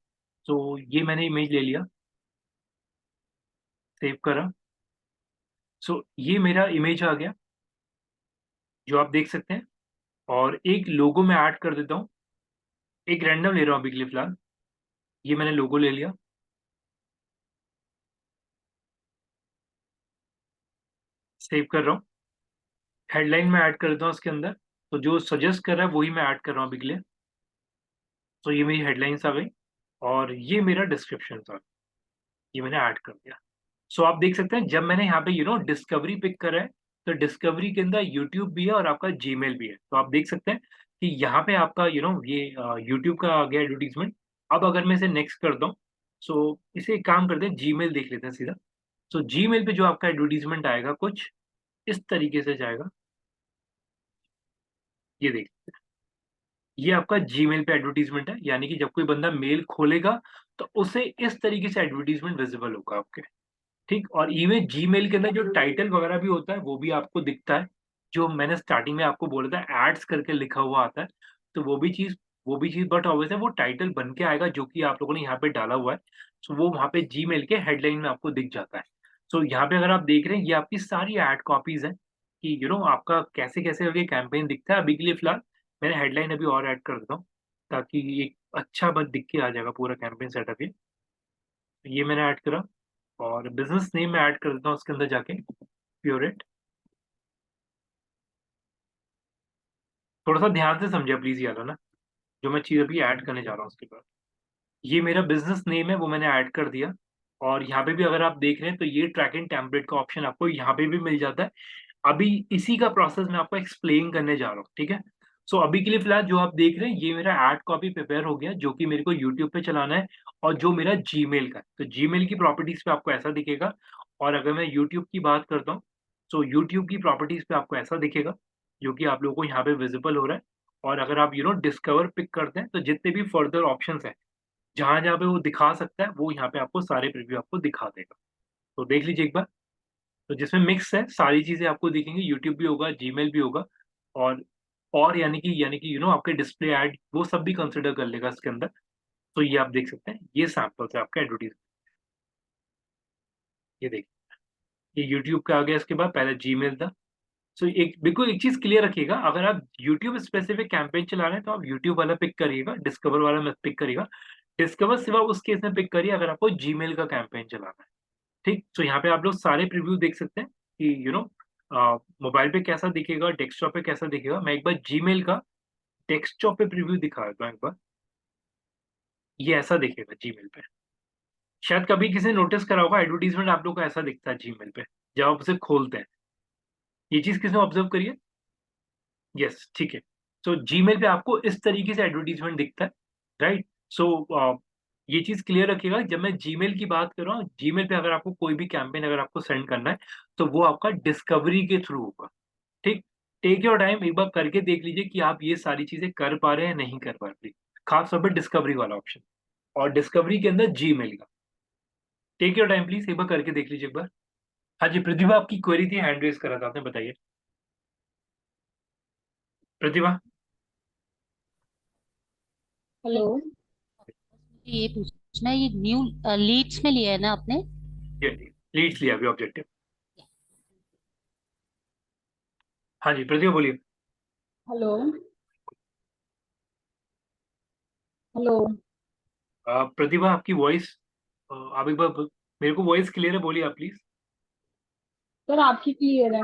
तो ये मैंने इमेज ले लिया, सेव करा। सो ये मेरा इमेज आ गया, जो आप देख सकते हैं, और एक लोगो मैं ऐड कर देता हूँ। एक रैंडम ले रहा हूँ अभी के लिए फिलहाल, ये मैंने लोगो ले लिया, सेव कर रहा हूँ। हेडलाइन में ऐड कर देता हूँ इसके अंदर, तो जो सजेस्ट कर रहा है वही मैं ऐड कर रहा हूँ अभी के लिए। तो ये मेरी हेडलाइंस आ गई और ये मेरा डिस्क्रिप्शन था, ये मैंने ऐड कर दिया। सो आप देख सकते हैं जब मैंने यहाँ पे डिस्कवरी पिक करा है, तो डिस्कवरी के अंदर यूट्यूब भी है और आपका जीमेल भी है। तो आप देख सकते हैं कि यहाँ पे आपका ये यूट्यूब का आ गया एडवर्टीजमेंट। अब अगर मैं इसे नेक्स्ट करता हूँ, सो इसे एक काम करते हैं, जीमेल देख लेते हैं सीधा। सो जीमेल पे जो आपका एडवर्टीजमेंट आएगा कुछ इस तरीके से जाएगा, ये देख, ये आपका जीमेल पे एडवर्टीजमेंट है, यानी कि जब कोई बंदा मेल खोलेगा तो उसे इस तरीके से एडवर्टीजमेंट विजिबल होगा आपके। ठीक, और इवन जीमेल के अंदर जो टाइटल वगैरह भी होता है वो भी आपको दिखता है, जो मैंने स्टार्टिंग में आपको बोला था एड्स करके लिखा हुआ आता है। तो वो भी चीज बट ऑब्वियस है वो टाइटल बन के आएगा जो कि आप लोगों ने यहाँ पे डाला हुआ है। सो वो वहाँ पे जीमेल के हेडलाइन में आपको दिख जाता है। सो यहाँ पे अगर आप देख रहे हैं ये आपकी सारी एड कॉपीज हैं कि आपका कैसे कैसे करके कैंपेन दिखता है। अभी के लिए फिलहाल मैंने हेडलाइन अभी और ऐड कर देता हूँ ताकि एक अच्छा बस दिख के आ जाएगा पूरा कैंपेन सेटअप। ये मैंने ऐड करा और बिजनेस नेम में ऐड कर देता हूँ उसके अंदर जाके, प्योरेट। थोड़ा सा ध्यान से समझिए प्लीज यार, है ना, जो मैं चीज अभी ऐड करने जा रहा हूँ उसके बाद। ये मेरा बिजनेस नेम है वो मैंने ऐड कर दिया। और यहाँ पे भी अगर आप देख रहे हैं तो ये ट्रैकिंग टेम्पलेट का ऑप्शन आपको यहाँ पे भी मिल जाता है। अभी इसी का प्रोसेस मैं आपको एक्सप्लेन करने जा रहा हूँ, ठीक है। सो अभी के लिए फिलहाल जो आप देख रहे हैं ये मेरा ऐड कॉपी प्रिपेयर हो गया जो कि मेरे को यूट्यूब पे चलाना है और जो मेरा जीमेल का है। तो जीमेल की प्रॉपर्टीज पे आपको ऐसा दिखेगा। और अगर मैं यूट्यूब की बात करता हूँ तो यूट्यूब की प्रॉपर्टीज पे आपको ऐसा दिखेगा जो कि आप लोगों को यहाँ पे विजिबल हो रहा है। और अगर आप डिस्कवर पिक करते हैं तो जितने भी फर्दर ऑप्शंस हैं जहां जहां पे वो दिखा सकता है वो यहाँ पे आपको सारे प्रीव्यू आपको दिखा देगा। तो देख लीजिए एक बार। तो जिसमें मिक्स है सारी चीजें आपको दिखेंगी, यूट्यूब भी होगा, जीमेल भी होगा और यानी कि आपके डिस्प्ले ऐड वो सब भी कंसिडर कर लेगा इसके अंदर। तो ये आप देख सकते हैं, ये सैंपल है आपका एडवर्टीजमेंट। ये देखिए, ये यूट्यूब का आ गया, इसके बाद पहले जीमेल था। सो एक बिल्कुल एक चीज क्लियर रखिएगा, अगर आप यूट्यूब स्पेसिफिक कैंपेन चला रहे हैं तो आप यूट्यूब वाला पिक करिएगा, डिस्कवर वाला मत पिक करिएगा। डिस्कवर सिवा उस केस में पिक करिए अगर आपको जीमेल का कैंपेन चलाना है। ठीक, तो यहाँ पे आप लोग सारे प्रीव्यू देख सकते हैं कि मोबाइल पे कैसा दिखेगा, डेस्कटॉप पे कैसा दिखेगा। मैं एक बार जीमेल का डेस्कटॉप पे प्रीव्यू दिखा देता हूँ एक बार। ये ऐसा दिखेगा जीमेल पे। शायद कभी किसी ने नोटिस करा होगा एडवर्टीजमेंट आप लोग को ऐसा दिखता है जीमेल पे जब आप उसे खोलते हैं। ये चीज किसने ऑब्जर्व करी है? यस, ठीक है। सो जीमेल पे आपको इस तरीके से एडवर्टीजमेंट दिखता है, राइट। सो ये चीज क्लियर रखिएगा, जब मैं जीमेल की बात कर रहा हूँ, जीमेल पे अगर आपको कोई भी कैंपेन अगर आपको सेंड करना है तो वो आपका डिस्कवरी के थ्रू होगा। ठीक, टेक योर टाइम, एक बार करके देख लीजिए कि आप ये सारी चीजें कर पा रहे हैं नहीं कर पा रहे, खास तौर पर डिस्कवरी वाला ऑप्शन और डिस्कवरी के अंदर जीमेल का। टेक योर टाइम प्लीज, एक बार करके देख लीजिए एक बार। हाँ जी प्रतिभा, आपकी क्वेरी थी, हैंड रेज करा था आपने, बताइए प्रतिभा। हेलो। मुझे ये पूछना है, ये न्यू लीड्स में लिया है ना आपने? लीड्स लिया अभी ऑब्जेक्टिव। हाँ जी प्रतिभा बोलिए। हेलो। हेलो। प्रतिभा आपकी वॉइस, आप एक बार मेरे को वॉइस क्लियर है, बोलिए आप प्लीज। सर आपकी क्लियर है।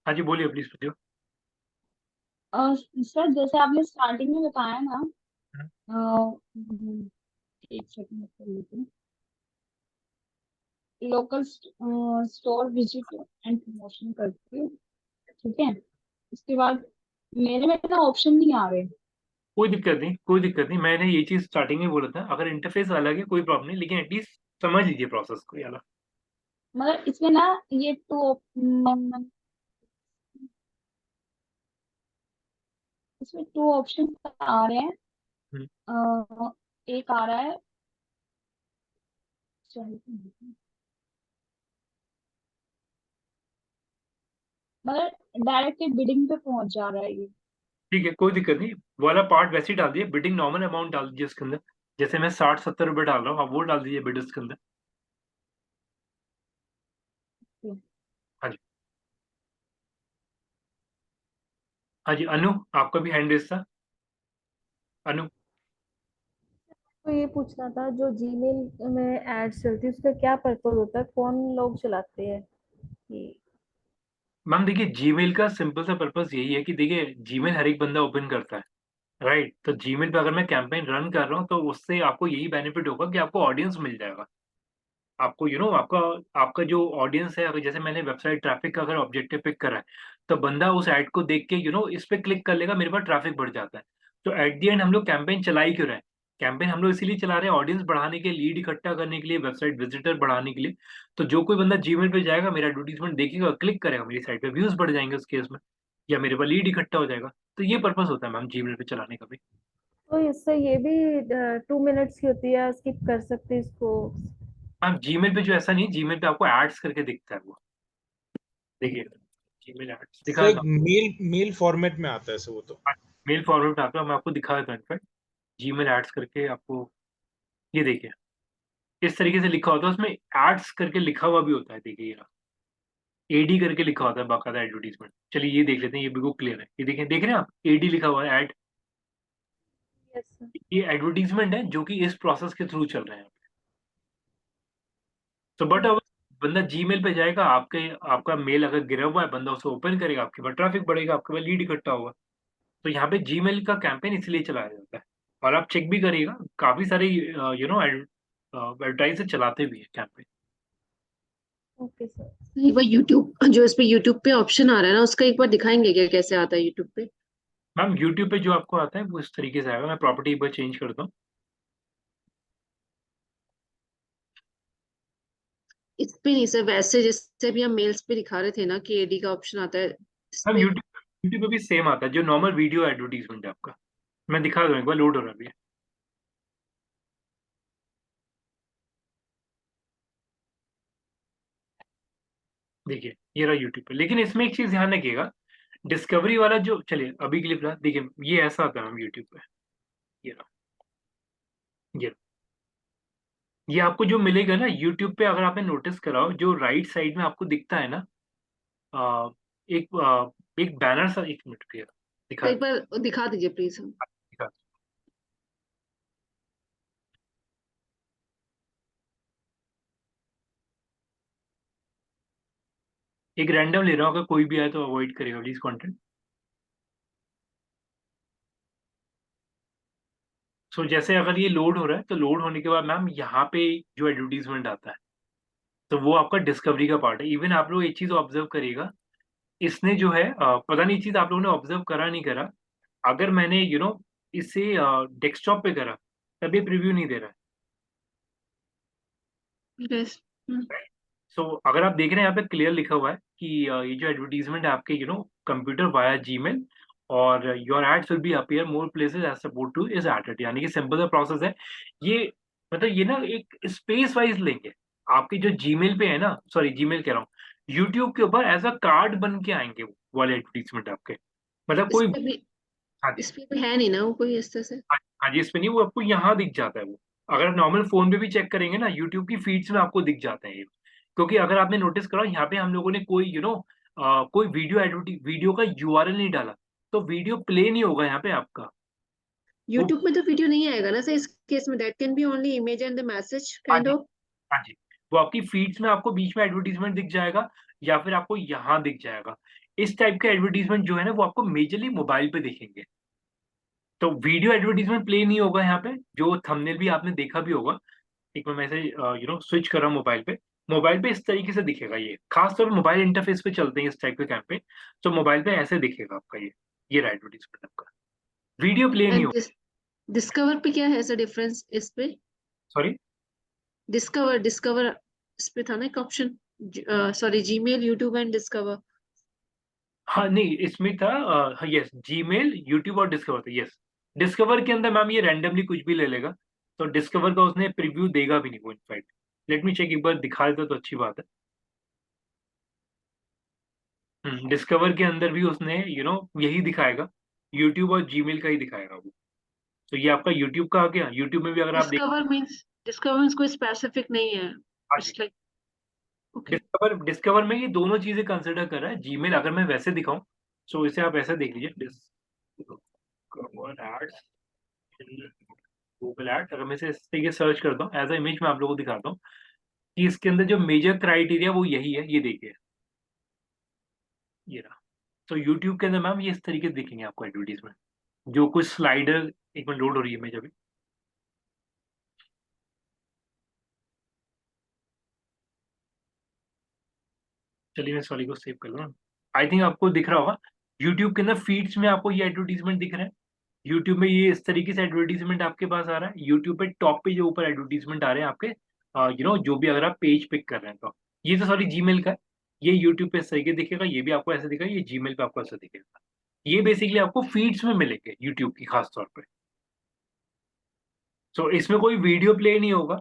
हाँ जी बोलिए प्लीज प्रतिभा। सर जैसे आपने स्टार्टिंग में बताया ना, एक सेकंड कर लेते हैं। Local store visit and promotion करते हैं, ठीक है। उसके बाद मेरे में ना ऑप्शन नहीं आ रहे। कोई दिक्कत नहीं, कोई दिक्कत नहीं, मैंने ये चीज स्टार्टिंग में बोला था, अगर इंटरफेस अलग है कोई प्रॉब्लम नहीं, लेकिन एटलीस्ट समझ लीजिए प्रोसेस को यार। मगर इसमें ना ये इसमें टू ऑप्शन आ रहे हैं। हम्म। एक आ रहा है, मगर डायरेक्टली बिडिंग पे पहुंच जा रहा है ये। ठीक है, कोई दिक्कत नहीं, वो वाला पार्ट वैसे ही डाल दिए, बिडिंग नॉर्मल अमाउंट डाल दीजिए इसके अंदर। जैसे मैं 60-70 रुपए डाल रहा हूँ, आप वो डाल दीजिए बिड इसके अंदर। हाँ जी, हाँ जी अनु, आपका भी हैंड रेस था, अनु। तो ये पूछना था, जो जीमेल में एड्स चलती है उसका क्या पर्पज होता है, कौन लोग चलाते हैं कि? मैम देखिए, जीमेल का सिंपल सा पर्पस यही है कि देखिए जीमेल हर एक बंदा ओपन करता है, राइट। तो जीमेल पे अगर मैं कैंपेन रन कर रहा हूँ तो उससे आपको यही बेनिफिट होगा कि आपको ऑडियंस मिल जाएगा, आपको आपका आपका जो ऑडियंस है, अगर जैसे मैंने वेबसाइट ट्रैफिक का अगर ऑब्जेक्टिव पिक करा है, तो बंदा उस ऐड को देख के इस पे क्लिक कर लेगा, मेरे पास ट्रैफिक बढ़ जाता है। तो एट द एंड हम लोग कैंपेन चला ही क्यों रहे हैं? कैंपेन हम लोग इसीलिए चला रहे हैं, ऑडियंस बढ़ाने के, लीड इकट्ठा करने के लिए, वेबसाइट विजिटर बढ़ाने के लिए। तो जो कोई बंदा जीमेल पे जाएगा, मेरा एडवर्टीजमेंट देखेगा, क्लिक करेगा, मेरी साइट पे व्यूज बढ़ जाएंगे उस केस में, या मेरे पास लीड इकट्ठा हो जाएगा। तो ये पर्पस होता है मैम जीमेल पे चलाने का भी। तो इससे ये भी 2 मिनट्स की होती है, स्किप कर सकते हैं इसको? मैम जीमेल पे जो ऐसा नहीं, जीमेल पे आपको एड्स करके दिखता है वो, देखिए जीमेल एड्स दिखा तो एक देता हूँ। मेल फॉर्मेट में आता है सर वो तो। मेल फॉरवर्ड पे आता हूँ, मैं आपको दिखा देता हूँ इनफैक्ट, जीमेल एड्स करके आपको, ये देखिए इस तरीके से लिखा होता है, उसमें एड्स करके लिखा हुआ भी होता है, देखिए ये एडी करके लिखा होता है बाकायदा एडवर्टीजमेंट। चलिए ये देख लेते हैं, ये बिल्कुल क्लियर है, ये देखें, देख रहे हैं आप, एडी लिखा हुआ है, एड। Yes sir. ये एडवर्टीजमेंट है जो कि इस प्रोसेस के थ्रू चल रहे हैं। तो बट अब बंदा जीमेल पे जाएगा, आपका मेल अगर गिरा हुआ है, बंदा उसे ओपन करेगा, आपके पास ट्रैफिक बढ़ेगा, आपके पास लीड इकट्ठा होगा। तो यहाँ पे जीमेल का कैंपेन इसलिए चलाया जाता है। और आप चेक भी करिएगा, काफी सारे एडवर्टाइजर चलाते भी है कैंपेन। Okay sir. एक बार यूट्यूब, जो इस पे यूट्यूब पे ऑप्शन आ रहा है ना, उसका एक बार दिखाएंगे क्या, कैसे आता है यूट्यूब पे? मैम यूट्यूब पे जो आपको आता है वो इस तरीके से आएगा, मैं प्रॉपर्टी एक बार चेंज करता हूँ। इस पे नहीं सर, वैसे जैसे भी हम मेल्स पे दिखा रहे थे ना कि एडी का ऑप्शन आता है इस मैम पे। यूट्यूब पे भी सेम आता है, जो नॉर्मल वीडियो एडवर्टीजमेंट है आपका। मैं दिखा दूँ, एक बार लोड हो रहा है अभी। देखिए ये रहा यूट्यूब पे, लेकिन इसमें एक चीज ध्यान रखिएगा, डिस्कवरी वाला जो, चलिए अभी के लिए फिलहाल देखिए, ये ऐसा आता है मैम यूट्यूब पे, ये रहा, ये रहा। ये आपको जो मिलेगा ना यूट्यूब पे, अगर आपने नोटिस करा हो, जो राइट साइड में आपको दिखता है ना, आ, एक बैनर सा, एक मिनट रुकिए, तो दिखा एक बार दिखा दीजिए प्लीज। दिखा एक रैंडम ले रहा हूँ, अगर कोई भी आए तो अवॉइड करेगा प्लीज कंटेंट। सो जैसे अगर ये लोड हो रहा है, तो लोड होने के बाद मैम यहाँ पे जो एडवर्टीजमेंट आता है, तो वो आपका डिस्कवरी का पार्ट है। इवन आप लोग एक चीज ऑब्जर्व करिएगा, इसने जो है पता नहीं चीज आप लोगों ने ऑब्जर्व करा नहीं करा, अगर मैंने इसे डेस्कटॉप पे करा, तभी प्रीव्यू नहीं दे रहा है। यस। सो अगर आप देख रहे हैं, यहाँ पे क्लियर लिखा हुआ है कि ये जो एडवर्टीजमेंट है आपके कंप्यूटर वाया जीमेल, और your ads will be appear more places as support to is added, यानी कि सिंपल सा प्रोसेस है ये। मतलब ये ना एक स्पेस वाइज लेंगे, आपके जो जीमेल पे है ना, सॉरी जीमेल कह रहा हूँ, यूट्यूब के ऊपर एज अ कार्ड बन के आएंगे वो वाले एडवर्टीजमेंट आपके, मतलब इस कोई। पे भी, हाँ जी, इस पे भी है नहीं ना वो कोई इस तरह से? हाँ जी, इस पे नहीं, वो आपको यहाँ दिख जाता है वो। अगर आप नॉर्मल फोन पे भी चेक करेंगे ना, यूट्यूब की फीड्स में आपको दिख जाते हैं ये। क्योंकि अगर आपने नोटिस करा, यहाँ पे हम लोगों ने कोई कोई वीडियो का यूआरएल नहीं डाला, तो वीडियो प्ले नहीं होगा यहाँ पे आपका। वो, यूट्यूब में तो वीडियो नहीं आएगा ना सर इस केस में? That can be only image and the message हाँ काइंड जी, ऑफ। हाँ जी, वो आपकी फीड्स में आपको बीच में एडवर्टीजमेंट दिख जाएगा, या फिर आपको यहाँ दिख जाएगा। इस टाइप के एडवर्टीजमेंट जो है ना, वो आपको मेजरली मोबाइल पे दिखेंगे। तो वीडियो एडवर्टीजमेंट प्ले नहीं होगा यहाँ पे, जो थंबनेल भी आपने देखा भी होगा। एक मैं से स्विच कर रहा हूँ मोबाइल पे, मोबाइल पे इस तरीके से दिखेगा, ये खासतौर पर मोबाइल इंटरफेस पे चलते हैं इस टाइप के कैंपेन। तो मोबाइल पे ऐसे दिखेगा आपका ये रहा एडवर्टीजमेंट आपका, वीडियो प्ले नहीं एंड होगा। डिस्कवर पे क्या है सर डिफरेंस इस पे? सॉरी, डिस्कवर इस पे था ना एक option, sorry Gmail, YouTube and discover. हाँ नहीं, इसमें था, हाँ यस, जीमेल, यूट्यूब और डिस्कवर था, यस। डिस्कवर के अंदर मैम ये रैंडमली कुछ भी ले लेगा, तो डिस्कवर का उसने प्रीव्यू देगा भी नहीं वो, इनफैक्ट। लेट मी चेक, एक बार दिखा देता तो अच्छी बात है। डिस्कवर के अंदर भी उसने यही दिखाएगा, यूट्यूब और जीमेल का ही दिखाएगा वो। तो ये आपका यूट्यूब का आ गया, यूट्यूब में भी अगर आप देख, डिस्कवर मीन्स कोई स्पेसिफिक नहीं है, हाँ जी, इट्स लाइक ओके। डिस्कवर में ये दोनों चीजें कंसिडर कर रहा है। जीमेल अगर मैं वैसे दिखाऊं, सो इसे आप ऐसे देख लीजिए, डिस्कवर एड्स, गूगल एड्स, अगर मैं इसे इस तरीके सर्च करता हूँ एज अ इमेज, मैं आप लोगों को दिखाता हूँ कि इसके अंदर जो मेजर क्राइटेरिया वो यही है, ये देखिए, ये रहा। तो यूट्यूब के अंदर मैम ये इस तरीके से दिखेंगे आपको एडवर्टीजमेंट, जो कुछ स्लाइडर, एक मिनट लोड हो रही है इमेज अभी। चलिए मैं सॉरी को सेव कर लूँ। आई थिंक आपको दिख रहा होगा यूट्यूब के अंदर फीड्स में आपको ये एडवर्टीजमेंट दिख रहा है। यूट्यूब में ये इस तरीके से एडवर्टीजमेंट आपके पास आ रहा है। यूट्यूब पे टॉप पे जो ऊपर एडवर्टीजमेंट आ रहे हैं आपके जो भी अगर आप पेज पिक कर रहे हैं तो ये तो सॉरी जीमेल का है। ये यूट्यूब पे इस तरीके दिखेगा, ये भी आपको ऐसे दिखेगा, ये जीमेल पे आपको ऐसा दिखेगा। ये बेसिकली आपको फीड्स में मिलेंगे यूट्यूब की खास तौर पे। सो इसमें कोई वीडियो प्ले नहीं होगा।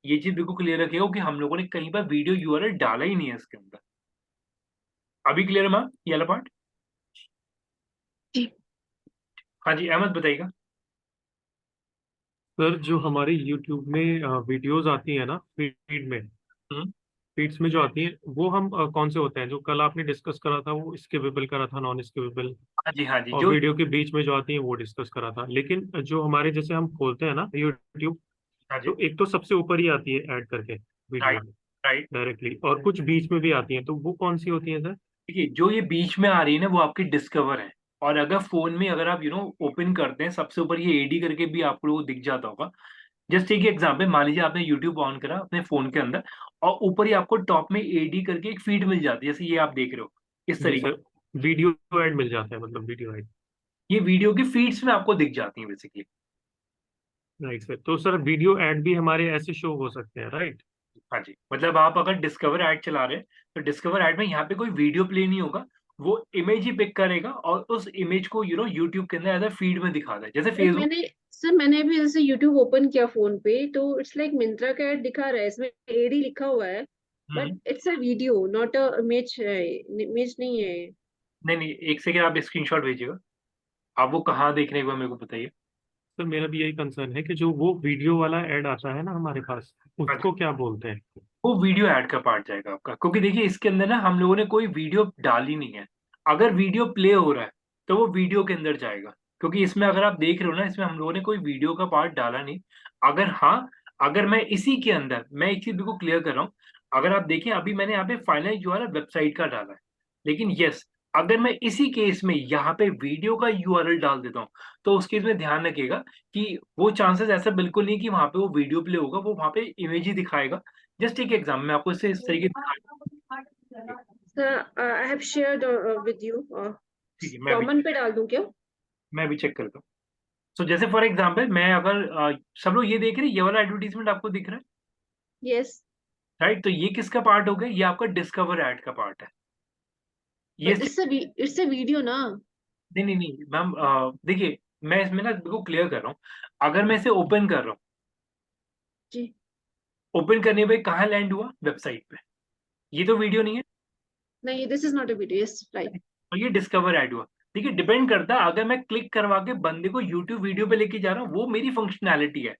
ये चीज बिल्कुल क्लियर रखिएगा कि हम लोगों ने कहीं पर वीडियो यूआरएल डाला ही नहीं है इसके अंदर। अभी क्लियर है मैम ये वाला पार्ट? जी। हाँ जी अहमद बताइएगा। सर जो हमारी यूट्यूब में वीडियोस आती है ना फीड में, हम्म, फीड्स में जो आती है वो हम कौन से होते हैं? जो कल आपने डिस्कस करा था वो स्किपेबल करा था, नॉन स्किपेबल, हाँ जी और जो वीडियो के बीच में जो आती है वो डिस्कस करा था। लेकिन जो हमारे जैसे हम खोलते हैं ना यूट्यूब, हाँ जी तो एक तो सबसे ऊपर ही आती है ऐड करके वीडियो राइट में राइट। डायरेक्टली, और कुछ बीच में भी आती है, तो वो कौन सी होती है सर? देखिए जो ये बीच में आ रही है ना वो आपकी डिस्कवर है। और अगर फोन में अगर आप ओपन करते हैं सबसे ऊपर ये एडी करके भी आप लोगों को दिख जाता होगा। जस्ट एक एग्जांपल मान लीजिए आपने यूट्यूब ऑन करा अपने फोन के अंदर और ऊपर ही आपको टॉप में एडी करके एक फीड मिल जाती है, जैसे ये आप देख रहे हो इस जी तरीके। सर, वीडियो ऐड मिल जाता है, मतलब वीडियो ऐड। ये वीडियो की फीड्स में आपको दिख जाती है बेसिकली। राइट सर, तो सर वीडियो ऐड भी हमारे ऐसे शो हो सकते हैं, राइट? हाँ जी मतलब आप अगर डिस्कवर ऐड चला रहे हैं तो डिस्कवर ऐड में यहाँ पे कोई वीडियो प्ले नहीं होगा। वो इमेज ही पिक करेगा और उस इमेज को यूट्यूब के अंदर एज फीड में दिखाता है, जैसे फेसबुक। मैंने अभी जैसे यूट्यूब ओपन किया फोन पे तो इट्स लाइक मिंत्रा का एड दिखा रहा है, इसमें एडी लिखा हुआ है but it's a video not a image. Image नहीं है। नहीं नहीं एक सेकेंड आप स्क्रीनशॉट भेजिएगा। आप वो कहाँ देखने को मेरे को बताइए। सर मेरा भी यही कंसर्न है कि जो वो वीडियो वाला ऐड आता है ना हमारे पास, हाँ जी उसको क्या बोलते हैं? वो वीडियो ऐड का पार्ट जाएगा आपका, क्योंकि देखिए इसके अंदर ना हम लोगों ने कोई वीडियो डाली नहीं है। अगर वीडियो प्ले हो रहा है तो वो वीडियो के अंदर जाएगा, क्योंकि इसमें अगर आप देख रहे हो ना इसमें हम लोगों ने कोई वीडियो का पार्ट डाला नहीं। अगर हाँ अगर मैं इसी के अंदर मैं एक चीज बिल्कुल क्लियर कर रहा हूँ। अगर आप देखें अभी मैंने यहाँ पे फाइनल जो है ना वेबसाइट का डाला है, लेकिन यस अगर मैं इसी केस में यहाँ पे वीडियो का यूआरएल डाल देता हूँ तो उस केस में ध्यान रखिएगा कि वो चांसेस ऐसा बिल्कुल नहीं कि वहां पे वो वीडियो प्ले होगा, वो वहां पे इमेज ही दिखाएगा। जस्ट एक एग्जाम में आपको इससे इस तरीके sir I have shared with you. ठीक है मैं भी कॉमन पे डाल दूं क्या? चेक करता हूँ। सो जैसे फॉर एग्जाम्पल मैं अगर सब लोग ये देख रहे हैं ये वाला एडवर्टीजमेंट आपको दिख रहा है यस राइट, तो ये किसका पार्ट हो गया? ये आपका डिस्कवर ऐड का पार्ट है। ये बट इट्स अ वीडियो ना। नहीं नहीं नहीं मैम देखिए मैं इसमें ना बिल्कुल क्लियर कर रहा हूँ। अगर मैं इसे ओपन कर रहा हूँ, जी ओपन करने पे कहाँ लैंड हुआ? वेबसाइट पे। ये तो वीडियो नहीं है नहीं, this is not a video. Yes right. और ये डिस्कवर ऐड हुआ। देखिए डिपेंड करता है, अगर मैं क्लिक करवा के बंदे को यूट्यूब वीडियो पे लेके जा रहा हूँ वो मेरी फंक्शनैलिटी है।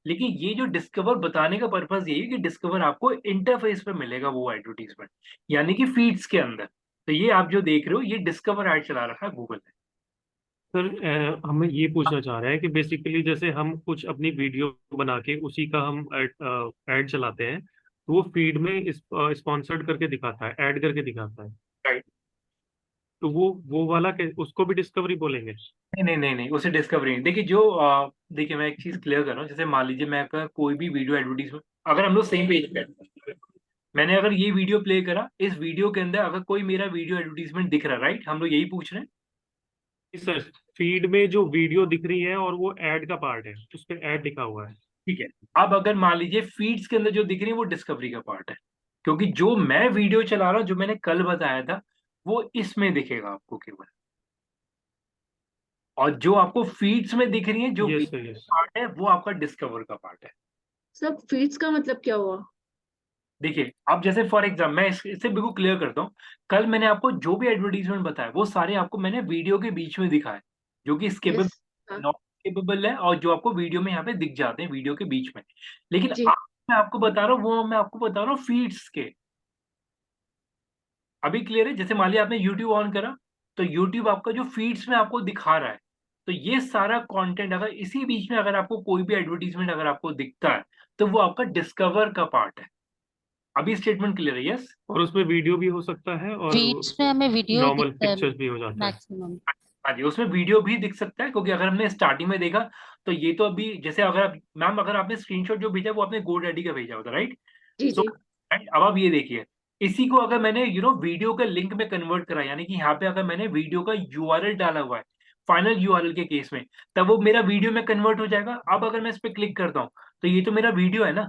लेकिन ये जो डिस्कवर बताने का पर्पस यही है कि डिस्कवर आपको इंटरफेस पे मिलेगा वो एडवर्टीजमेंट, यानी कि फीड्स के अंदर। तो ये आप जो देख रहे हो ये डिस्कवर ऐड चला रखा है गूगल ने। सर हमें ये पूछना चाह रहे हैं कि बेसिकली जैसे हम कुछ अपनी वीडियो बना के उसी का हम ऐड चलाते हैं, तो वो फीड में स्पॉन्सर्ड करके दिखाता है, ऐड करके दिखाता है, राइट। तो वो वाला उसको भी डिस्कवरी बोलेंगे? नहीं नहीं नहीं नहीं उसे डिस्कवरी नहीं। देखिए देखिए मैं एक चीज क्लियर कर रहा हूँ। जैसे मान लीजिए मैं अगर कोई भी वीडियो एडवर्टीजमेंट, अगर हम लोग सेम पेज पे हैं, मैंने अगर ये वीडियो प्ले करा, इस वीडियो के अंदर अगर कोई मेरा वीडियो एडवर्टीजमेंट दिख रहा है, राइट, हम लोग यही पूछ रहे हैं। सर फीड में जो वीडियो दिख रही है और वो ऐड का पार्ट है, उस पर ऐड लिखा हुआ है। ठीक है। अब अगर मान लीजिए फीड्स के अंदर जो दिख रही है वो डिस्कवरी का पार्ट है, क्योंकि जो मैं वीडियो चला रहा हूँ जो मैंने कल बताया था वो इसमें दिखेगा आपको केवल। और जो आपको फीड्स में दिख रही है जो यस सर, यस। पार्ट है वो आपका डिस्कवर का पार्ट है। सब फीड्स का मतलब क्या हुआ? देखिए अब जैसे फॉर एग्जाम्पल मैं इससे बिल्कुल क्लियर करता हूँ। कल मैंने आपको जो भी एडवर्टीजमेंट बताया वो सारे आपको मैंने वीडियो के बीच में दिखाए, जो कि स्केपेबल यस हाँ नॉट स्केपेबल है और जो आपको वीडियो में यहाँ पे दिख जाते हैं वीडियो के बीच में। लेकिन जी। अब मैं आपको बता रहा हूँ वो मैं आपको बता रहा हूँ फीड्स के। अभी क्लियर है? जैसे मान लिया आपने यूट्यूब ऑन करा तो यूट्यूब आपका जो फीड्स में आपको दिखा रहा है, तो ये सारा कंटेंट अगर इसी बीच में अगर आपको कोई भी एडवर्टीजमेंट अगर आपको दिखता है तो वो आपका डिस्कवर का पार्ट है। अभी स्टेटमेंट क्लियर है? यस। और उसमें वीडियो भी हो सकता है और फीड्स में हमें वीडियो नॉर्मल दिखता है पिक्चर्स भी हो जाता है। मैक्सिमम। हाँ जी उसमें वीडियो भी दिख सकता है, क्योंकि अगर हमने स्टार्टिंग में देखा तो ये तो अभी जैसे अगर आप मैम अगर आपने स्क्रीनशॉट जो भेजा वो आपने GoDaddy का भेजा होता, राइट? जी सो जी। राइट अब आप ये देखिए इसी को अगर मैंने वीडियो के लिंक में कन्वर्ट करा, यानी कि यहाँ पे अगर मैंने वीडियो का यूआरएल डाला हुआ है फाइनल यूआरएल के केस में, तब वो मेरा वीडियो में कन्वर्ट हो जाएगा। अब अगर मैं इस पे क्लिक करता हूँ तो ये तो मेरा वीडियो है ना,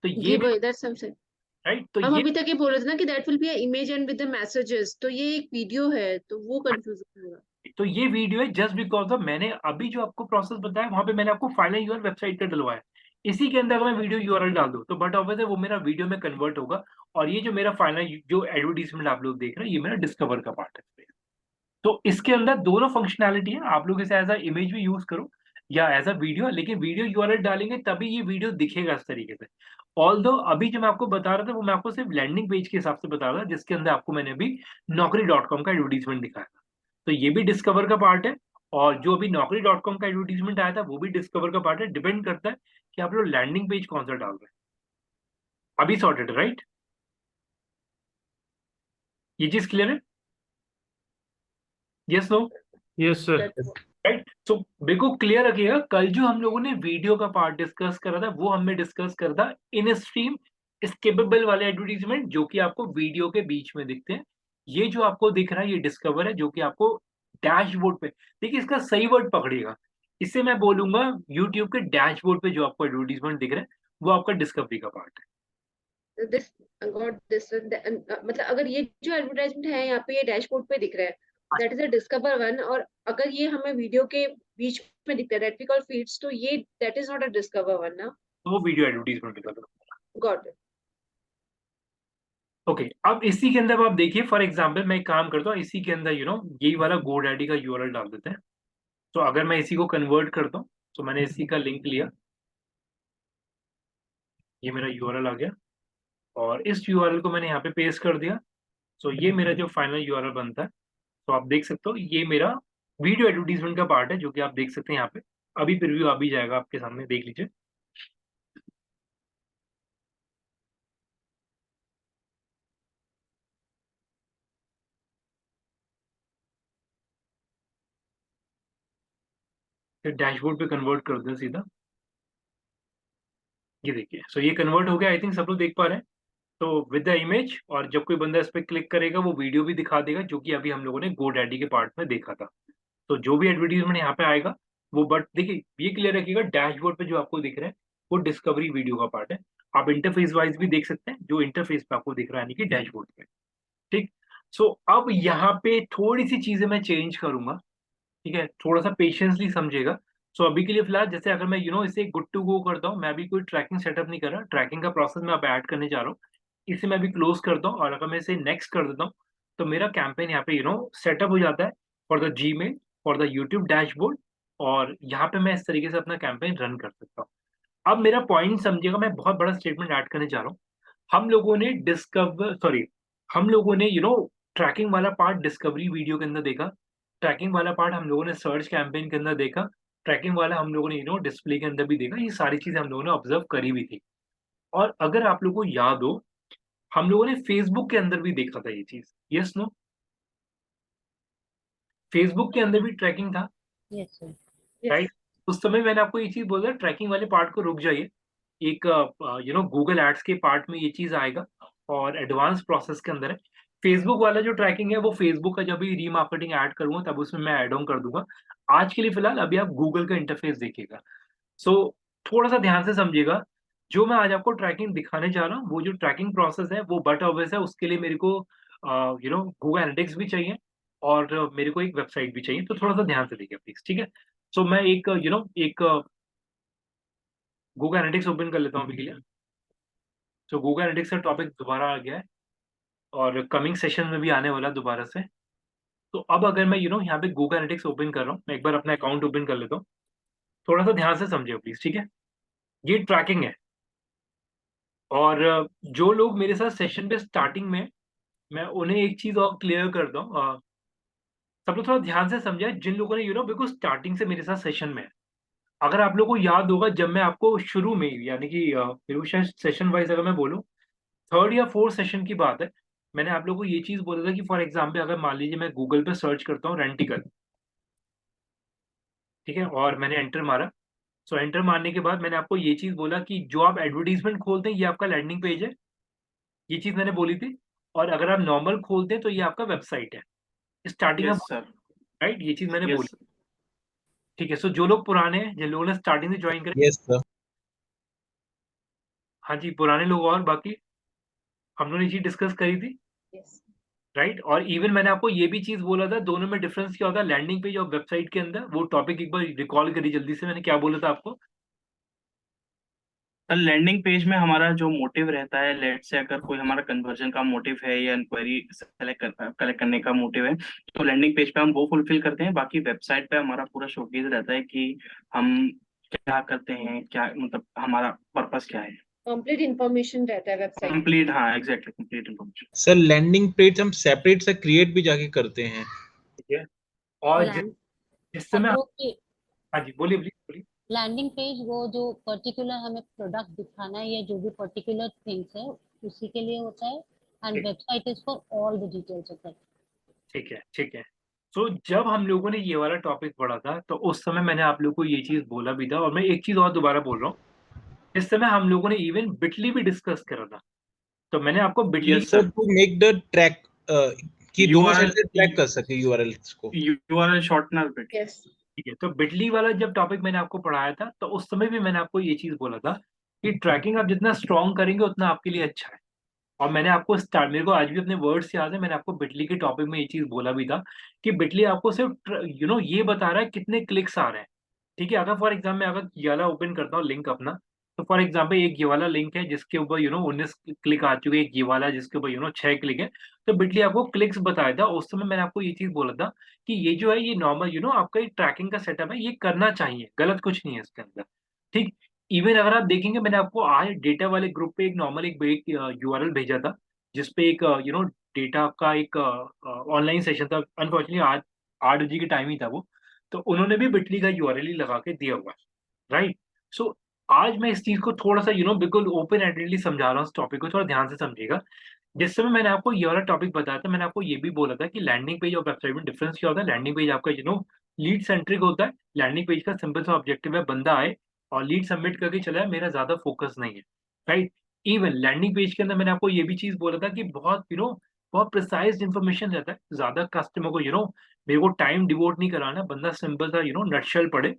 तो ये जी भी भाई, दैट्स समथिंग राइट। तो हम ये अभी तक ये बोल रहे थे ना कि that will be a image and with the messages, तो ये एक वीडियो है, तो वो कंफ्यूजन हो रहा। तो ये वीडियो है जस्ट बिकॉज ऑफ मैंने अभी जो आपको प्रोसेस बताया वहां पे मैंने आपको फाइनल यूआरएल वेबसाइट का डलवाया। इसी के अंदर अगर मैं वीडियो यूआरएल डाल दूं तो बट ऑब्वियसली वो मेरा वीडियो में कन्वर्ट होगा, और ये जो मेरा फाइनल जो एडवर्टीजमेंट आप लोग देख रहे हैं ये मेरा डिस्कवर का पार्ट है। तो इसके अंदर दोनों फंक्शनैलिटी है, आप लोग इसे एज अ इमेज भी यूज करो या एज अ वीडियो, लेकिन वीडियो यूआरएल डालेंगे तभी ये वीडियो दिखेगा इस तरीके से। ऑल्दो अभी जो मैं आपको बता रहा था वो मैं आपको सिर्फ लैंडिंग पेज के हिसाब से बता रहा था, जिसके अंदर आपको मैंने अभी naukri.com का एडवर्टीजमेंट दिखाया था। तो ये भी डिस्कवर का पार्ट है, और जो अभी naukri.com का एडवर्टीजमेंट आया था वो भी डिस्कवर का पार्ट है। डिपेंड करता है कि आप लोग लैंडिंग पेज कौन सा डाल रहे हैं। अभी सॉर्टेड राइट, ये चीज क्लियर है? Yes no? Yes sir. Right. So बिल्कुल क्लियर रखिएगा, कल जो हम लोगों ने वीडियो का पार्ट डिस्कस करा था वो हमने डिस्कस करा था इन स्ट्रीम स्किपेबल वाले एडवर्टीजमेंट जो कि आपको वीडियो के बीच में दिखते हैं। ये जो आपको दिख रहा है ये डिस्कवर है, जो कि आपको डैशबोर्ड पे, देखिए इसका सही वर्ड पकड़िएगा, इससे मैं बोलूंगा यूट्यूब के डैशबोर्ड पे जो आपको एडवर्टीजमेंट दिख रहा है वो आपका डिस्कवरी का पार्ट है। दिस गॉट दिस, मतलब अगर ये जो एडवर्टाइजमेंट है यहाँ पे ये डैशबोर्ड पे दिख रहा है, that is a discover one, और अगर ये हमें वीडियो के बीच में दिखता है दैट वी कॉल फीड्स, तो ये that is not a discover one ना। तो वो वीडियो एडवर्टीजमेंट दिखा दो। Got it. ओके, अब इसी के अंदर आप देखिए, फॉर एग्जाम्पल मैं एक काम करता हूँ, इसी के अंदर यही वाला GoDaddy का यूआरएल डाल देते हैं। तो अगर मैं इसी को कन्वर्ट करता हूँ तो मैंने इसी का लिंक लिया, ये मेरा यूआरएल आ गया, और इस यूआरएल को मैंने यहाँ पे पेस्ट कर दिया। तो ये मेरा जो फाइनल यूआरएल बनता है, तो आप देख सकते हो ये मेरा वीडियो एडवर्टीजमेंट का पार्ट है, जो कि आप देख सकते हैं यहाँ पे। अभी प्रीव्यू आ भी जाएगा आपके सामने, देख लीजिए। फिर डैशबोर्ड पे कन्वर्ट कर दो सीधा, ये देखिए। सो ये कन्वर्ट हो गया, आई थिंक सब लोग देख पा रहे हैं। तो विद द इमेज, और जब कोई बंदा इस पर क्लिक करेगा वो वीडियो भी दिखा देगा, जो कि अभी हम लोगों ने GoDaddy के पार्ट में देखा था। तो जो भी एडवर्टीजमेंट यहाँ पे आएगा वो, बट देखिए ये क्लियर रखिएगा, डैशबोर्ड पे जो आपको दिख रहा है वो डिस्कवरी वीडियो का पार्ट है। आप इंटरफेस वाइज भी देख सकते हैं, जो इंटरफेस पे आपको दिख रहा है यानी कि डैशबोर्ड पे। ठीक। सो अब यहाँ पे थोड़ी सी चीजें मैं चेंज करूंगा, ठीक है, थोड़ा सा पेशेंसली समझेगा। सो अभी के लिए फिलहाल जैसे अगर मैं इसे गुड टू गो करता हूँ, मैं अभी कोई ट्रैकिंग सेटअप नहीं कर रहा, ट्रैकिंग का प्रोसेस मैं अब ऐड करने जा रहा हूँ। इसे मैं अभी क्लोज करता हूँ, और अगर मैं इसे नेक्स्ट कर देता हूँ तो मेरा कैंपेन यहाँ पे सेटअप हो जाता है for the Gmail, for the YouTube dashboard, और यहाँ पे मैं इस तरीके से अपना कैंपेन रन कर सकता हूँ। अब मेरा पॉइंट समझिएगा, मैं बहुत बड़ा स्टेटमेंट ऐड करने जा रहा हूँ। हम लोगों ने हम लोगों ने ट्रैकिंग वाला पार्ट डिस्कवरी वीडियो के अंदर देखा, ट्रैकिंग वाला पार्ट हम लोगों ने सर्च कैंपेन के अंदर देखा, ट्रैकिंग वाला हम लोगों ने डिस्प्ले के अंदर भी देखा, ये सारी चीजें हम लोगों ने ऑब्जर्व करी भी थी। और अगर आप लोगों को याद हो, हम लोगों ने फेसबुक के अंदर भी देखा था ये चीज, यस नो? फेसबुक के अंदर भी ट्रैकिंग था, यस सर। राइट? उस समय मैंने आपको ये चीज बोला, ट्रैकिंग वाले पार्ट को रुक जाइए, एक गूगल एड्स के पार्ट में ये चीज आएगा, और एडवांस प्रोसेस के अंदर है। फेसबुक वाला जो ट्रैकिंग है वो फेसबुक का जब भी रीमार्केटिंग ऐड करूंगा तब उसमें मैं ऐड ऑन कर दूंगा। आज के लिए फिलहाल अभी आप गूगल का इंटरफेस देखिएगा। सो थोड़ा सा ध्यान से समझिएगा, जो मैं आज आपको ट्रैकिंग दिखाने जा रहा हूँ वो जो ट्रैकिंग प्रोसेस है वो बट ऑब्वियस है, उसके लिए मेरे को गूगल एनालिटिक्स भी चाहिए, और मेरे को एक वेबसाइट भी चाहिए। तो थोड़ा सा ध्यान से देखिए प्लीज, ठीक है? सो मैं एक एक गूगल एनालिटिक्स ओपन कर लेता हूँ अभी के लिए। तो गूगल एनालिटिक्स का टॉपिक दोबारा आ गया है, और कमिंग सेशन में भी आने वाला है दोबारा से। तो अब अगर मैं यहाँ पे गूगल एनालिटिक्स ओपन कर रहा हूँ, मैं एक बार अपना अकाउंट ओपन कर लेता हूँ। थोड़ा सा ध्यान से समझिए प्लीज, ठीक है? ये ट्रैकिंग है, और जो लोग मेरे साथ सेशन पे स्टार्टिंग में, मैं उन्हें एक चीज और क्लियर करता हूँ। सब लोग थोड़ा ध्यान से समझे, जिन लोगों ने बिल्कुल स्टार्टिंग से मेरे साथ सेशन में है। अगर आप लोगों को याद होगा, जब मैं आपको शुरू में यानी कि मेरे को शायद सेशन वाइज अगर मैं बोलूँ, थर्ड या फोर्थ सेशन की बात है, मैंने आप लोगों को ये चीज बोला था कि फॉर एग्जाम्पल अगर मान लीजिए मैं गूगल पे सर्च करता हूँ रेंटिकल, ठीक है, और मैंने एंटर मारा। सो एंटर मारने के बाद मैंने आपको ये चीज बोला कि जो आप एडवर्टीजमेंट खोलते हैं ये आपका लैंडिंग पेज है, ये चीज मैंने बोली थी। और अगर आप नॉर्मल खोलते हैं तो ये आपका वेबसाइट है स्टार्टिंग में, यस सर, राइट? ये चीज मैंने यस बोली, ठीक है। सो जो लोग पुराने हैं, जिन लोगों ने स्टार्टिंग से ज्वाइन करें, यस सर। हाँ जी, पुराने लोग और बाकी हम लोगों ने ये चीज डिस्कस करी थी, Yes. राइट? और इवन मैंने आपको ये भी चीज बोला था, दोनों में डिफरेंस क्या होता है लैंडिंग पेज और वेबसाइट के अंदर। वो टॉपिक एक बार रिकॉल करिए जल्दी से, मैंने क्या बोला था आपको? सर लैंडिंग पेज में हमारा जो मोटिव रहता है, लेट से अगर कोई हमारा कन्वर्जन का मोटिव है या इंक्वायरी कलेक्ट करने का मोटिव है, तो लैंडिंग पेज पे हम वो फुलफिल करते हैं। बाकी वेबसाइट पे हमारा पूरा शोकेस रहता है कि हम क्या करते हैं, क्या मतलब हमारा पर्पस क्या है। कंप्लीट इंफॉर्मेशन रहता है वेबसाइट पे। कंप्लीट, हाँ exactly, complete information. Sir landing page हम सेपरेट से क्रिएट भी जाके करते हैं। ठीक है। और लैंड जिस समय, अप्रोच के हाँ जी बोलिए प्लीज बोलिए। लैंडिंग पेज वो जो पर्टिकुलर हमें प्रोडक्ट दिखाना है या जो भी पर्टिकुलर थिंग्स है उसी के लिए होता है, एंड ठीक। Website is for all the details of that. ठीक है, ठीक है। तो जब हम लोगों ने ये वाला टॉपिक पढ़ा था तो उस समय मैंने आप लोगों को ये चीज बोला भी था, और मैं एक चीज और दोबारा बोल रहा हूँ, इस समय हम लोगों ने इवन बिटली भी डिस्कस करा था। तो मैंने आपको Bitly yes sir sir, to make the track कि दोनों साइड यूआरएल से ट्रैक कर सके यूआरएल्स को। URL shortener bit. यस। ठीक है। तो बिटली वाला जब टॉपिक मैंने आपको पढ़ाया था तो उस समय भी मैंने आपको ये चीज बोला था कि ट्रैकिंग आप जितना स्ट्रॉन्ग करेंगे उतना आपके लिए अच्छा है। और मैंने आपको स्टार्ट, मेरे को आज भी अपने वर्ड्स याद है, मैंने आपको बिटली के टॉपिक में ये चीज बोला भी था कि बिटली आपको सिर्फ ये बता रहा है कितने क्लिक्स आ रहे हैं। ठीक है। अगर फॉर एग्जाम्पल मैं अगर ये वाला ओपन करता हूँ लिंक अपना, तो फॉर एग्जाम्पल एक ये वाला लिंक है जिसके ऊपर 19 क्लिक आ चुके हैं, एक ये वाला जिसके ऊपर 6 क्लिक है। तो बिटली आपको क्लिक्स बताया था। उस समय मैंने आपको ये चीज बोला था कि ये जो है ये नॉर्मल आपका एक ट्रैकिंग का सेटअप है, ये करना चाहिए, गलत कुछ नहीं है इसके अंदर। ठीक। इवन अगर आप देखेंगे मैंने आपको आज डेटा वाले ग्रुप पे एक नॉर्मल एक यूआरएल भेजा था जिसपे एक डेटा का एक ऑनलाइन सेशन था। अनफॉर्चुनेटली आज 8 बजे के टाइम ही था वो, तो उन्होंने भी बिटली का यूआरएल ही लगा के दिया हुआ है, राइट? सो आज मैं इस चीज को थोड़ा सा बिल्कुल ओपन एंडेडली समझा रहा हूँ, इस टॉपिक को थोड़ा ध्यान से समझिएगा। जिस समय मैंने आपको ये वाला टॉपिक बताया था मैंने आपको ये भी बोला था कि लैंडिंग पेज और वेबसाइट में डिफरेंस क्या होता है। लैंडिंग पेज आपका लीड सेंट्रिक होता है। लैंडिंग पेज का सिंपल सा ऑब्जेक्टिव है बंदा आए और लीड सबमिट करके चला है, मेरा ज्यादा फोकस नहीं है, राइट? इवन लैंडिंग पेज के अंदर मैंने आपको ये भी चीज बोला था कि बहुत बहुत प्रिसाइज इन्फॉर्मेशन रहता है, ज्यादा कस्टमर को मेरे को टाइम डिवोट नहीं कराना, बंदा सिंपल सा नटशेल पढ़े,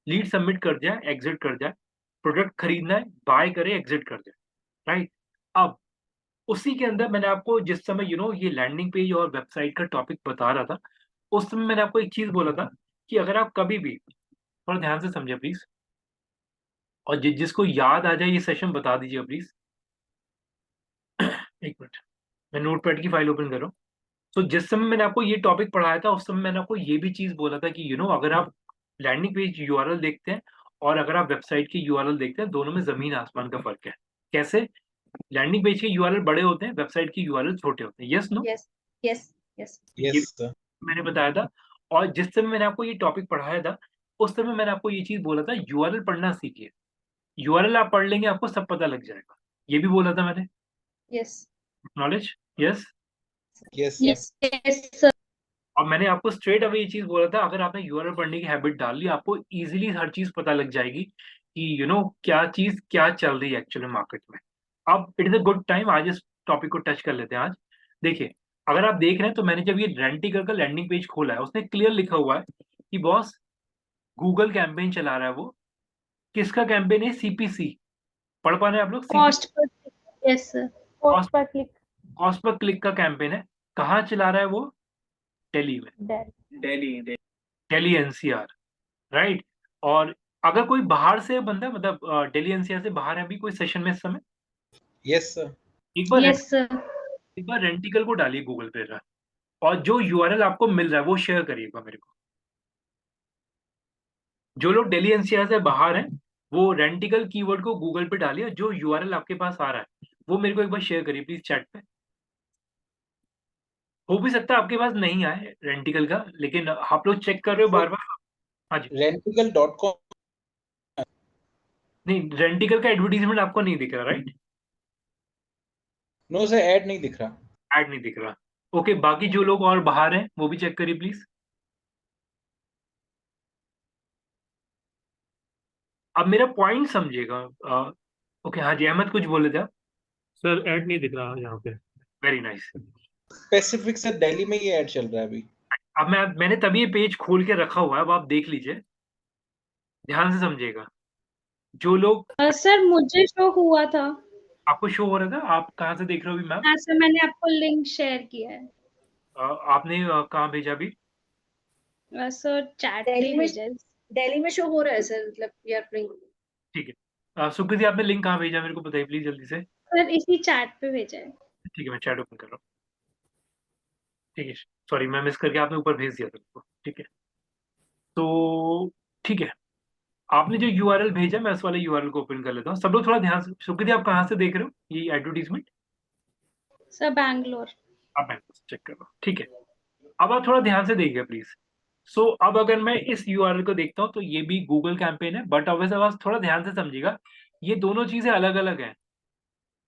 लीड सबमिट कर जाए, एग्जिट कर जाए, प्रोडक्ट खरीदना है, बाय करे, एग्जिट कर जाए, राइट? अब उसी के अंदर मैंने आपको जिस समय ये लैंडिंग पेज और वेबसाइट का टॉपिक बता रहा था, उस समय मैंने आपको एक चीज बोला था कि अगर आप कभी भी, थोड़ा ध्यान से समझे प्लीज, और जिसको याद आ जाए ये सेशन बता दीजिए प्लीज। एक मिनट, मैं नोटपैड की फाइल ओपन कर रहा हूँ। तो जिस समय मैंने आपको ये टॉपिक पढ़ाया था उस समय मैंने आपको ये भी चीज बोला था कि अगर आप लैंडिंग पेज यूआरएल देखते हैं और अगर आप वेबसाइट की यूआरएल देखते हैं, दोनों में जमीन आसमान का फर्क है। कैसे? लैंडिंग पेज के यूआरएल बड़े होते हैं, वेबसाइट की यूआरएल छोटे होते हैं। Yes no? Yes yes yes. ये यस सर। मैंने बताया था। और जिस समय मैंने आपको ये टॉपिक पढ़ाया था उस समय मैंने आपको ये चीज बोला था यूआरएल पढ़ना सीखिए, यूआरएल आप पढ़ लेंगे आपको सब पता लग जाएगा, ये भी बोला था मैंने। Yes knowledge? Yes. Yes yes. Yes sir. और मैंने आपको स्ट्रेट अवे ये चीज बोला था अगर आपने यूआरएल पढ़ने की हैबिट डाल ली आपको इजीली हर चीज पता लग जाएगी कि क्या चीज क्या चल रही है एक्चुअली मार्केट में। अब it is a good time, आज इस टॉपिक को टच कर लेते हैं। आज देखिए, अगर आप देख रहे हैं तो मैंने जब ये रेंटिकर का लैंडिंग पेज खोला है उसने क्लियर लिखा हुआ है कि बॉस गूगल कैंपेन चला रहा है। वो किसका कैंपेन है? सीपीसी। पढ़ पा रहे हैं आप लोग? Cost per, yes sir. Cost per click. Cost per click का कैंपेन है। कहाँ चला रहा है वो? दिल्ली में, दिल्ली। Delhi NCR, right? और अगर कोई बाहर से बंदा मतलब दिल्ली एनसीआर से बाहर है अभी कोई सेशन में इस समय, यस सर। एक बार यस सर। एक बार रेंटिकल को डालिए गूगल पे जरा, और जो यूआरएल आपको मिल रहा है वो शेयर करिएगा मेरे को। जो लोग दिल्ली एनसीआर से बाहर हैं वो रेंटिकल कीवर्ड को गूगल पे डालिए, जो यूआरएल आपके पास आ रहा है वो मेरे को एक बार शेयर करिए प्लीज चैट पे। हो भी सकता है आपके पास नहीं आए रेंटिकल का, लेकिन आप लोग चेक कर रहे हो बार बार। हाँ जी। रेंटिकल.com। नहीं, रेंटिकल का एडवर्टीजमेंट आपको नहीं दिख रहा, राइट? नो सर, ऐड नहीं दिख रहा। ऐड नहीं दिख रहा। ओके, बाकी जो लोग और बाहर हैं वो भी चेक करिए प्लीज। अब मेरा पॉइंट समझिएगा। ओके, हाँ जी, अहमद कुछ बोले थे आप? सर ऐड नहीं दिख रहा यहाँ पे। Very nice. Specific sir Delhi में ये ऐड चल रहा है अभी। अब मैंने तभी ये पेज खोल के रखा हुआ है, अब आप देख लीजिए, ध्यान से समझिएगा। जो लोग, सर मुझे शो हुआ था। आपको शो हो रहा था, आप कहाँ से देख रहे हो अभी मैम? हाँ सर, मैंने आपको लिंक शेयर किया है। आपने कहाँ भेजा अभी? सर चैट पे दिल्ली में भेजा है। दिल्ली में शो हो रहा है सर, मतलब यार ठीक है, सुकृति आपने लिंक कहाँ भेजा मेरे को बताइए प्लीज जल्दी से। सर इसी चैट पे भेजा है। ठीक है, मैं चैट ओपन कर रहा हूँ। ठीक है, सॉरी मैं मिस करके आपने ऊपर भेज दिया था मेरे को। ठीक है, तो ठीक है, आपने जो यूआरएल भेजा मैं उस वाले यूआरएल को ओपन कर लेता हूँ। सब लोग थोड़ा ध्यान से, सुकृति आप कहाँ से देख रहे हो ये एडवर्टीजमेंट? सर बैंगलोर। आप चेक कर लो, ठीक है। अब आप थोड़ा ध्यान से देखिए प्लीज। सो अब अगर मैं इस यूआरएल को देखता हूँ तो ये भी गूगल कैंपेन है, बट ऑब्वियसली आप थोड़ा ध्यान से समझिएगा, ये दोनों चीजें अलग अलग हैं।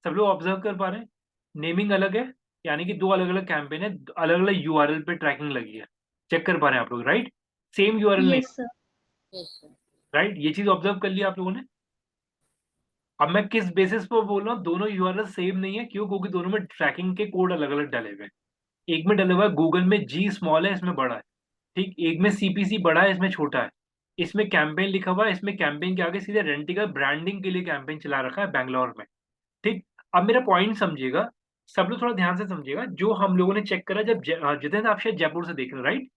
सब लोग ऑब्जर्व कर पा रहे हैं? नेमिंग अलग है, यानी कि दो अलग अलग कैंपेन है, अलग अलग यूआरएल पे ट्रैकिंग लगी है। चेक कर पा रहे हैं आप लोग, राइट? सेम यूआरएल नहीं, yes sir. Yes sir. Right? ये चीज ऑब्जर्व कर लिया आप लोगों ने? अब मैं किस बेसिस पर बोल रहा हूँ दोनों यूआरएल सेम नहीं है, क्यों? क्योंकि दोनों में ट्रैकिंग के कोड अलग अलग डले हुए हैं। एक में डला हुआ है गूगल में जी स्मॉल है, इसमें बड़ा है। ठीक, एक में सीपीसी बड़ा है, इसमें छोटा है। इसमें कैंपेन लिखा हुआ है, इसमें कैंपेन के आगे सीधे रेंटिका ब्रांडिंग के लिए कैंपेन चला रखा है बैंगलोर में। ठीक, अब मेरा पॉइंट समझिएगा, सब लोग थोड़ा ध्यान से समझिएगा। जो हम लोगों ने चेक करा, जब जितेंद्र आप शायद जयपुर से देख रहे हो, राइट?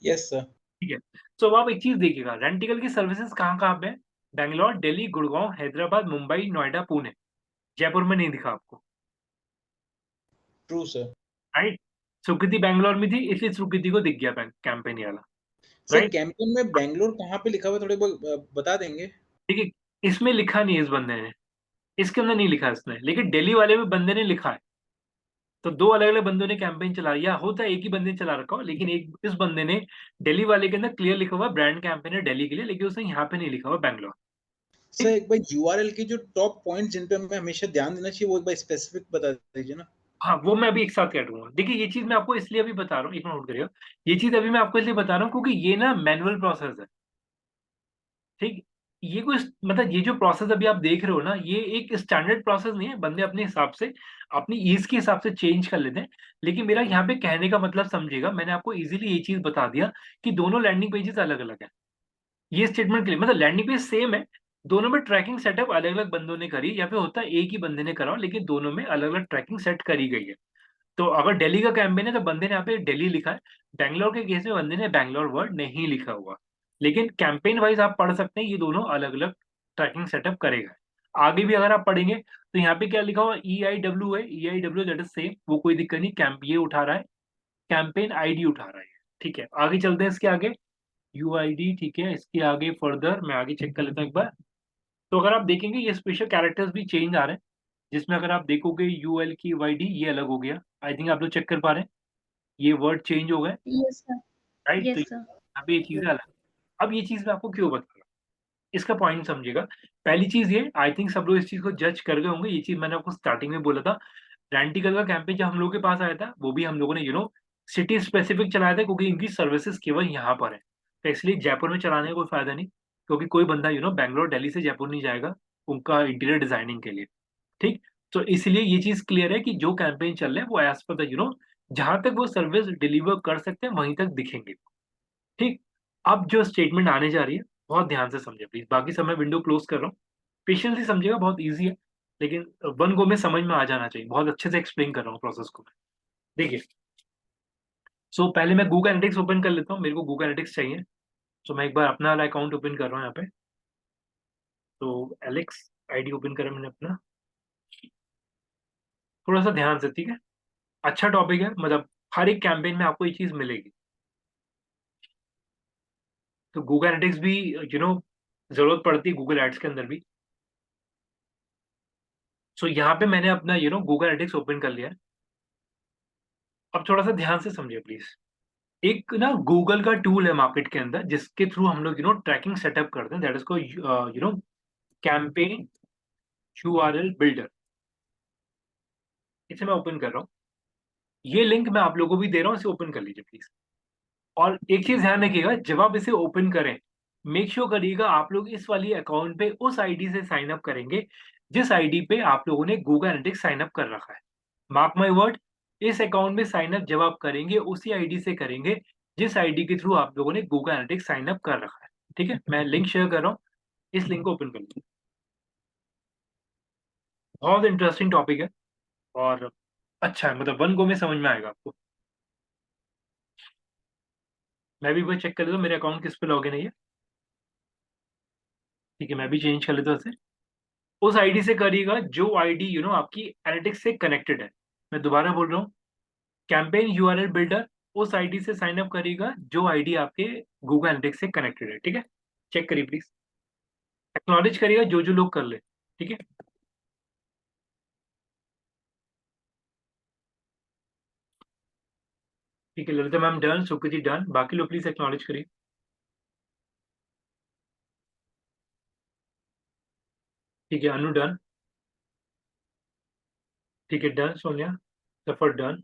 Yes sir. ठीक है, तो अब आप एक चीज देखिएगा, रेंटिकल की सर्विसेज कहाँ कहाँ पे है? बैंगलोर, दिल्ली, गुड़गांव, हैदराबाद, मुंबई, नोएडा, पुणे। जयपुर में नहीं दिखा आपको, ट्रू सर। राइट? सुकृति बैंगलोर में थी, इसलिए सुकृति को दिख गया कैंपेन वाला, सर राइट? कैंपेन में बैंगलोर कहाँ पे लिखा हुआ है, थोड़े बहुत बता देंगे? ठीक है, इसमें लिखा नहीं है इस बंदे ने, इसके अंदर नहीं लिखा है इसने, लेकिन दिल्ली वाले में बंदे ने लिखा है। तो दो अलग अलग बंदों ने कैंपेन चला, या होता है एक ही बंदे ने चला रखा हो, लेकिन एक इस बंदे ने दिल्ली वाले के अंदर क्लियर लिखा हुआ ब्रांड कैंपेन है दिल्ली के लिए, लेकिन उसने यहाँ पे नहीं लिखा हुआ बैंगलोर। सर एक बार यूआरएल के जो टॉप पॉइंट जिन पे हमें हमेशा ध्यान देना चाहिए वो एक बार स्पेसिफिक बता दीजिए ना। हाँ, वो मैं अभी एक साथ कह दूंगा। देखिए ये चीज मैं आपको इसलिए अभी बता रहा हूँ, एक मिनट नोट करिएगा। ये चीज अभी मैं आपको इसलिए बता रहा हूँ क्योंकि ये ना मैनुअल प्रोसेस है। ठीक, ये कोई मतलब ये जो प्रोसेस अभी आप देख रहे हो ना, ये एक स्टैंडर्ड प्रोसेस नहीं है, बंदे अपने हिसाब से अपनी ईज के हिसाब से चेंज कर लेते हैं। लेकिन मेरा यहाँ पे कहने का मतलब समझिएगा, मैंने आपको इजीली ये चीज बता दिया कि दोनों लैंडिंग पेजेस अलग अलग है। ये स्टेटमेंट क्लियर, मतलब लैंडिंग पेज सेम है, दोनों में ट्रैकिंग सेटअप अलग अलग बंदों ने करी, या फिर होता है एक ही बंदे ने करा हो, लेकिन दोनों में अलग अलग ट्रैकिंग सेट करी गई है। तो अगर दिल्ली का कैंपेन है तो बंदे ने यहाँ पे दिल्ली लिखा है, बैंगलोर के केस में बंदे ने बैंगलोर वर्ड नहीं लिखा हुआ। लेकिन कैंपेन वाइज आप पढ़ सकते हैं, ये दोनों अलग अलग ट्रैकिंग सेटअप करेगा। आगे भी अगर आप पढ़ेंगे तो यहाँ पे क्या लिखा हुआ EIW है, EIW दैट इज सेम, वो कोई दिक्कत नहीं, कैंप ये उठा रहा है, कैंपेन ID उठा रहा है। ठीक है, आगे चलते हैं इसके आगे, UID। ठीक है, इसके आगे फर्दर मैं आगे चेक कर लेता हूँ एक बार। तो अगर आप देखेंगे ये स्पेशल कैरेक्टर्स भी चेंज आ रहे हैं, जिसमें अगर आप देखोगे ULKYD ये अलग हो गया। आई थिंक आप लोग चेक कर पा रहे हैं, ये वर्ड चेंज हो गए, यस सर। राइट? तो यस सर। यहाँ पे ये चीजें अलग। अब ये चीज मैं आपको क्यों बता रहा हूँ, इसका पॉइंट समझिएगा। पहली चीज ये, आई थिंक सब लोग इस चीज को जज कर गए होंगे, ये चीज मैंने आपको स्टार्टिंग में बोला था। रेंटिकल का कैंपेन जब हम लोगों के पास आया था, वो भी हम लोगों ने सिटी स्पेसिफिक चलाया था, क्योंकि इनकी सर्विसेज केवल यहाँ पर है। तो इसलिए जयपुर में चलाने का कोई फायदा नहीं, क्योंकि कोई बंदा बैंगलोर दिल्ली से जयपुर नहीं जाएगा उनका इंटीरियर डिजाइनिंग के लिए। ठीक, तो इसलिए ये चीज क्लियर है कि जो कैंपेन चल रहे हैं वो एज पर द जहां तक वो सर्विस डिलीवर कर सकते हैं वहीं तक दिखेंगे। ठीक, अब जो स्टेटमेंट आने जा रही है बहुत ध्यान से समझे प्लीज, बाकी समय विंडो क्लोज कर रहा हूँ, पेशेंसली समझिएगा, बहुत ईजी है, लेकिन वन गो में समझ में आ जाना चाहिए। बहुत अच्छे से एक्सप्लेन कर रहा हूँ प्रोसेस को। देखिए, सो पहले मैं गूगल एनालिटिक्स ओपन कर लेता हूँ, मेरे को गूगल एनालिटिक्स चाहिए। तो मैं एक बार अपना वाला अकाउंट ओपन कर रहा हूँ यहाँ पे। तो एलेक्स ID ओपन करा मैंने अपना, थोड़ा सा ध्यान से, ठीक है? अच्छा टॉपिक है, मतलब हर एक कैंपेन में आपको ये चीज मिलेगी। तो गूगल एनालिटिक्स भी जरूरत पड़ती है गूगल एड्स के अंदर भी। सो यहाँ पे मैंने अपना गूगल एनालिटिक्स ओपन कर लिया है। अब थोड़ा सा ध्यान से समझिए प्लीज। एक ना गूगल का टूल है मार्केट के अंदर, जिसके थ्रू हम लोग ट्रैकिंग सेटअप करते हैं, दैट इज को कैंपेन URL बिल्डर। इसे मैं ओपन कर रहा हूँ, ये लिंक मैं आप लोगों को भी दे रहा हूँ, इसे ओपन कर लीजिए प्लीज। और एक चीज ध्यान रखिएगा, जब आप इसे ओपन करें मेक श्योर करिएगा आप लोग इस वाली अकाउंट पे उस आईडी से साइन अप करेंगे जिस आईडी पे आप लोगों ने गूगल एनालिटिक्स साइन अप कर रखा है। मार्क माय वर्ड, इस अकाउंट में साइन अप जब आप करेंगे उसी आईडी से करेंगे जिस आईडी के थ्रू आप लोगों ने गूगल एनालिटिक्स साइन अप कर रखा है। ठीक है, मैं लिंक शेयर कर रहा हूँ, इस लिंक को ओपन कर लीजिए। बहुत इंटरेस्टिंग टॉपिक है और अच्छा है, मतलब वन गो में समझ में आएगा आपको। मैं भी वो चेक कर लेता हूँ मेरे अकाउंट किस पे लॉगिन है ये। ठीक है, मैं भी चेंज कर लेता हूँ इसे। उस आईडी से करिएगा जो आईडी आपकी एनालिटिक्स से कनेक्टेड है। मैं दोबारा बोल रहा हूँ, कैंपेन यूआरएल बिल्डर उस आईडी से साइन अप करिएगा जो आईडी आपके गूगल एनालिटिक्स से कनेक्टेड है। ठीक है, चेक करिए प्लीज, एक्नॉलेज करिएगा जो जो लोग कर ले। ठीक है, ठीक है, ललिता मैम डन, सुकृति डन, बाकी लोग प्लीज एक्नॉलेज करिए। ठीक है, अनु डन। ठीक है, डन सोनिया, सफर डन।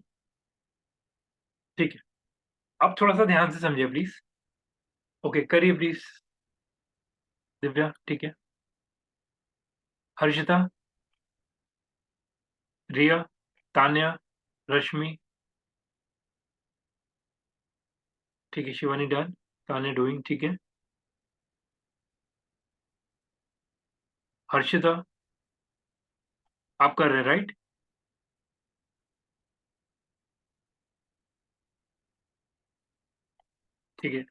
ठीक है, अब थोड़ा सा ध्यान से समझिए प्लीज। ओके, करिए प्लीज दिव्या। ठीक है, हर्षिता, रिया, तान्या, रश्मि। ठीक है, शिवानी डन, तान्या डूइंग। ठीक है, हर्षिता आप कर रहे हैं राइट? ठीक है, एक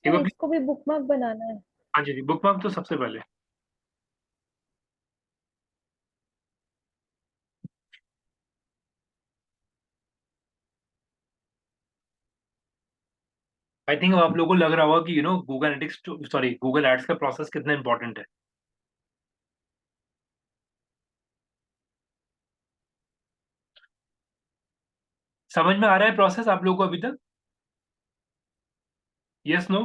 सर बार प्लीज। इसको भी बुकमार्क बनाना है। हाँ जी, बुक मार्क तो सबसे पहले। आई थिंक आप लोगों को लग रहा होगा कि Google Analytics sorry Google ads का प्रोसेस कितना इंपॉर्टेंट है। समझ में आ रहा है प्रोसेस आप लोगों को अभी तक? Yes no?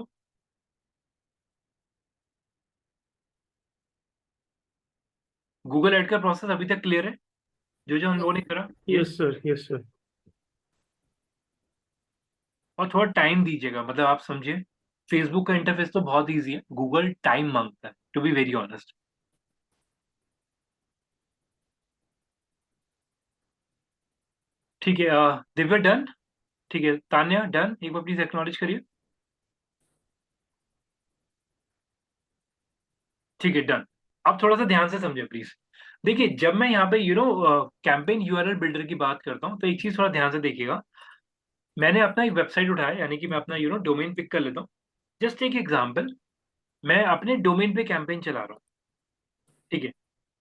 गूगल एड का प्रोसेस अभी तक क्लियर है जो जो हम लोगों ने करा? Yes sir, yes sir. और थोड़ा टाइम दीजिएगा, मतलब आप समझिए फेसबुक का इंटरफेस तो बहुत ईजी है, गूगल टाइम मांगता है, टू बी वेरी ऑनेस्ट। ठीक है, दिव्या डन। ठीक है, तान्या डन, एक बार प्लीज एक्नॉलेज करिए। ठीक है, डन। अब थोड़ा सा ध्यान से समझिए प्लीज। देखिए, जब मैं यहाँ पे कैंपेन यूआरएल बिल्डर की बात करता हूँ तो एक चीज थोड़ा ध्यान से देखिएगा। मैंने अपना एक वेबसाइट उठाया, यानी कि मैं अपना डोमेन पिक कर लेता हूँ। जस्ट एक एग्जांपल, मैं अपने डोमेन पे कैंपेन चला रहा हूँ। ठीक है,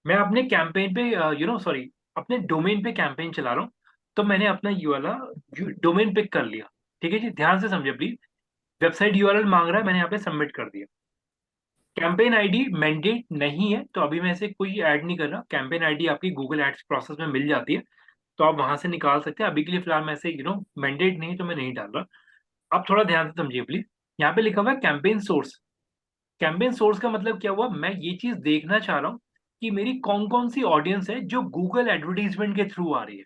मैं अपने कैंपेन पे सॉरी अपने डोमेन पे कैंपेन चला रहा हूँ, तो मैंने अपना यूआरएल डोमेन पिक कर लिया। ठीक है जी, ध्यान से समझिए प्लीज। वेबसाइट यूआरएल मांग रहा है, मैंने यहाँ पे सबमिट कर दिया। कैंपेन आईडी मैंडेट नहीं है तो अभी मैं इसे कोई ऐड नहीं कर रहा। कैंपेन आईडी आपकी गूगल एड्स प्रोसेस में मिल जाती है, तो आप वहां से निकाल सकते हैं। अभी के लिए फिलहाल मैं ऐसे मैंडेट नहीं है तो मैं नहीं डाल रहा। अब थोड़ा ध्यान से समझिए प्लीज, यहाँ पे लिखा हुआ है कैंपेन सोर्स। कैंपेन सोर्स का मतलब क्या हुआ, मैं ये चीज देखना चाह रहा हूँ कि मेरी कौन कौन सी ऑडियंस है जो गूगल एडवर्टीजमेंट के थ्रू आ रही है,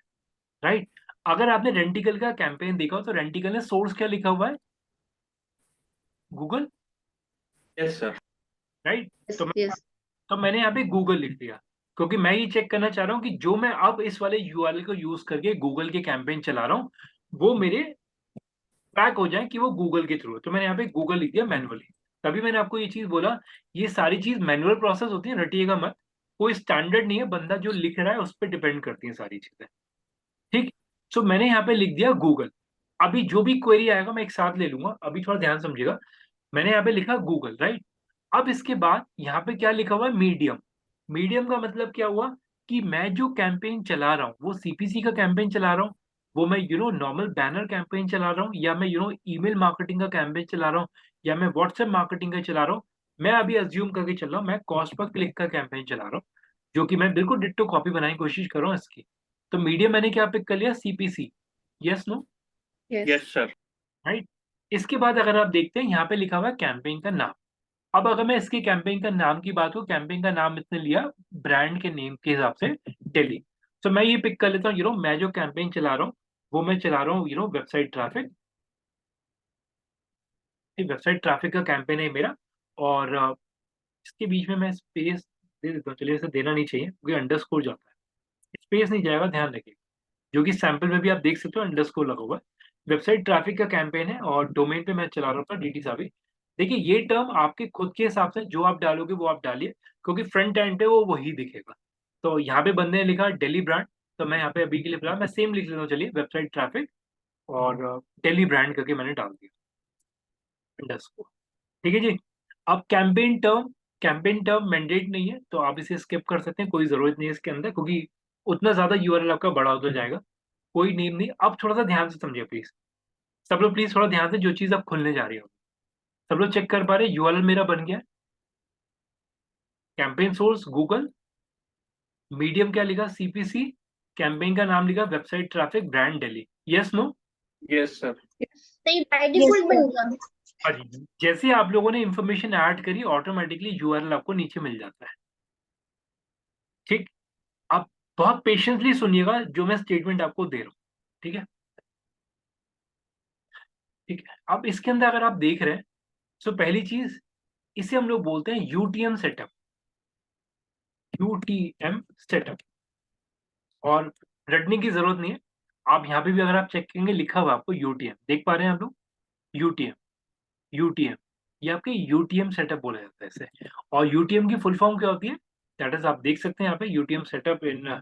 राइट? अगर आपने रेंटिकल का कैंपेन देखा हो तो रेंटिकल ने सोर्स क्या लिखा हुआ है? Google, yes sir. राइट? तो यस मैंने यहाँ पे गूगल लिख दिया, क्योंकि मैं ये चेक करना चाह रहा हूँ कि जो मैं अब इस वाले यूआरएल को यूज करके गूगल के कैंपेन चला रहा हूँ वो मेरे ट्रैक हो जाए कि वो गूगल के थ्रू है। तो मैंने यहाँ पे गूगल लिख दिया मैनुअली। तभी मैंने आपको ये चीज बोला, ये सारी चीज मैनुअल प्रोसेस होती है, रटिएगा मत। कोई स्टैंडर्ड नहीं है, बंदा जो लिख रहा है उस पर डिपेंड करती है सारी चीजें। ठीक, सो मैंने यहाँ पे लिख दिया गूगल। अभी जो भी क्वेरी आएगा मैं एक साथ ले लूंगा, अभी थोड़ा ध्यान समझिएगा। मैंने यहाँ पे लिखा गूगल, राइट? अब इसके बाद यहाँ पे क्या लिखा हुआ है? मीडियम। मीडियम का मतलब क्या हुआ कि मैं जो कैंपेन चला रहा हूँ वो सीपीसी का कैंपेन चला रहा हूँ, वो मैं नॉर्मल बैनर कैंपेन चला रहा हूँ, या मैं ईमेल मार्केटिंग का कैंपेन चला रहा हूँ, या मैं व्हाट्सएप मार्केटिंग का चला रहा हूँ। मैं अभी अज्यूम करके चल रहा हूँ मैं कॉस्ट पर क्लिक का कैंपेन चला रहा हूँ, जो कि मैं बिल्कुल डिट्टो कॉपी बनाने की कोशिश कर रहा हूँ इसकी। तो मीडियम मैंने क्या पिक कर लिया? CPC. Yes no? Yes sir. Right. इसके बाद अगर आप देखते हैं यहाँ पे लिखा हुआ है कैंपेन का नाम। अब अगर मैं इसके कैंपेन का नाम की बात करूँ, कैंपेन का नाम इसने लिया ब्रांड के नेम के हिसाब से डेली। तो मैं ये पिक कर लेता हूँ, मैं जो कैंपेन चला रहा हूँ वो मैं चला रहा हूँ वेबसाइट ट्रैफिक। वेबसाइट ट्रैफिक का कैंपेन है मेरा। और इसके बीच में मैं स्पेस दे देता हूँ। चलिए, इसे देना नहीं चाहिए क्योंकि अंडरस्कोर जाता है, स्पेस नहीं जाएगा, ध्यान रखिए। जो कि सैंपल में भी आप देख सकते हो अंडरस्कोर लगा हुआ है। वेबसाइट ट्रैफिक का कैंपेन है और डोमेन पे मैं चला रहा था DT सावी। देखिए ये टर्म आपके खुद के हिसाब से जो आप डालोगे वो आप डालिए, क्योंकि फ्रंट एंड पे वो वही दिखेगा। तो यहाँ पे बंदे ने लिखा दिल्ली ब्रांड, तो मैं यहाँ पे अभी के लिए फिलहाल मैं सेम लिख लेता हूँ, चलिए वेबसाइट ट्रैफिक और दिल्ली ब्रांड करके मैंने डाल दिया अंडरस्कोर। ठीक है जी। अब कैंपेन टर्म मैंडेट नहीं है, तो आप इसे स्किप कर सकते हैं, कोई जरूरत नहीं है इसके अंदर, क्योंकि उतना ज्यादा यूआरएल आपका बड़ा होता जाएगा। कोई नेम नहीं। अब थोड़ा सा ध्यान से समझिए प्लीज, सब लोग प्लीज थोड़ा ध्यान से, जो चीज आप खुलने जा रही हो सब लोग चेक कर पा रहे हैं। यूआरएल मेरा बन गया, कैंपेन सोर्स गूगल, मीडियम क्या लिखा CPC, कैंपेन का नाम लिखा website traffic brand Delhi. Yes no? Yes sir. नहीं बाय डिफॉल्ट बन गया। हाँ जी, जैसे आप लोगों ने इंफॉर्मेशन ऐड करी ऑटोमेटिकली यूआरएल आपको नीचे मिल जाता है। ठीक, आप बहुत पेशेंसली सुनिएगा जो मैं स्टेटमेंट आपको दे रहा हूँ। ठीक है, ठीक है। अब इसके अंदर अगर आप देख रहे हैं, तो पहली चीज इसे हम लोग बोलते हैं UTM सेटअप, UTM सेटअप, और रटने की जरूरत नहीं है। आप यहाँ पे भी अगर आप चेक करेंगे लिखा हुआ आपको UTM, देख पा रहे हैं आप लोग? UTM, UTM, ये आपके UTM सेटअप बोला जाता है इसे। और UTM की फुल फॉर्म क्या होती है? दैट इज आप देख सकते हैं यहाँ पे UTM setup in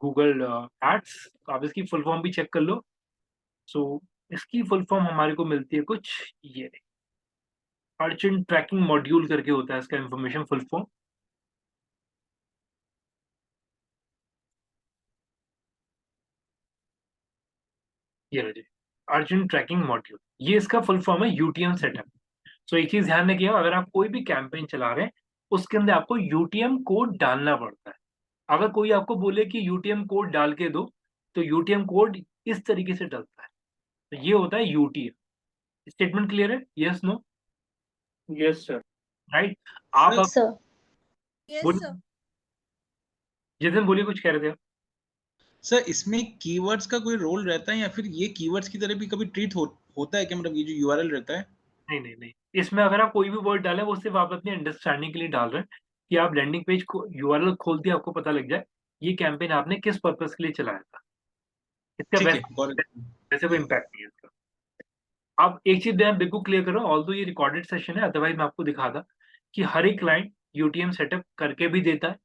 Google ads. आप इसकी फुल फॉर्म भी चेक कर लो। सो इसकी फुल फॉर्म हमारे को मिलती है कुछ ये, अर्जेंट ट्रैकिंग मॉड्यूल करके होता है इसका इंफॉर्मेशन फुल फॉर्म। ये रहे अर्जेंट ट्रैकिंग मॉड्यूल, ये इसका फुल फॉर्म है UTM सेटअप। सो एक चीज ध्यान रखिएगा, अगर आप कोई भी कैंपेन चला रहे हैं उसके अंदर आपको UTM कोड डालना पड़ता है। अगर कोई आपको बोले कि UTM कोड डाल के दो, तो UTM कोड इस तरीके से डलता है। तो ये होता है UTM। स्टेटमेंट क्लियर है? Yes no? Yes sir. Right. आप यस सर। बोलिए जितिन, बोलिए, कुछ कह रहे थे आप? सर इसमें कीवर्ड्स का कोई रोल रहता है या फिर ये कीवर्ड्स की तरह भी कभी ट्रीट होता है क्या, मतलब ये जो यूआरएल रहता है? नहीं नहीं नहीं, इसमें अगर आप कोई भी वर्ड डालें वो सिर्फ आप अपनी अंडरस्टैंडिंग के लिए डाल रहे हैं, कि आप लैंडिंग पेज को यूआरएल खोलते आपको पता लग जाए ये कैंपेन आपने किस पर्पस के लिए चलाया था। इसका ठीक है, वैसे कोई इम्पैक्ट नहीं है इसका। अब एक चीज मैं बिल्कुल क्लियर करो, ऑल्दो ये रिकॉर्डेड सेशन है, अदरवाइज मैं आपको दिखा था कि हर एक क्लाइंट UTM सेटअप करके भी देता है,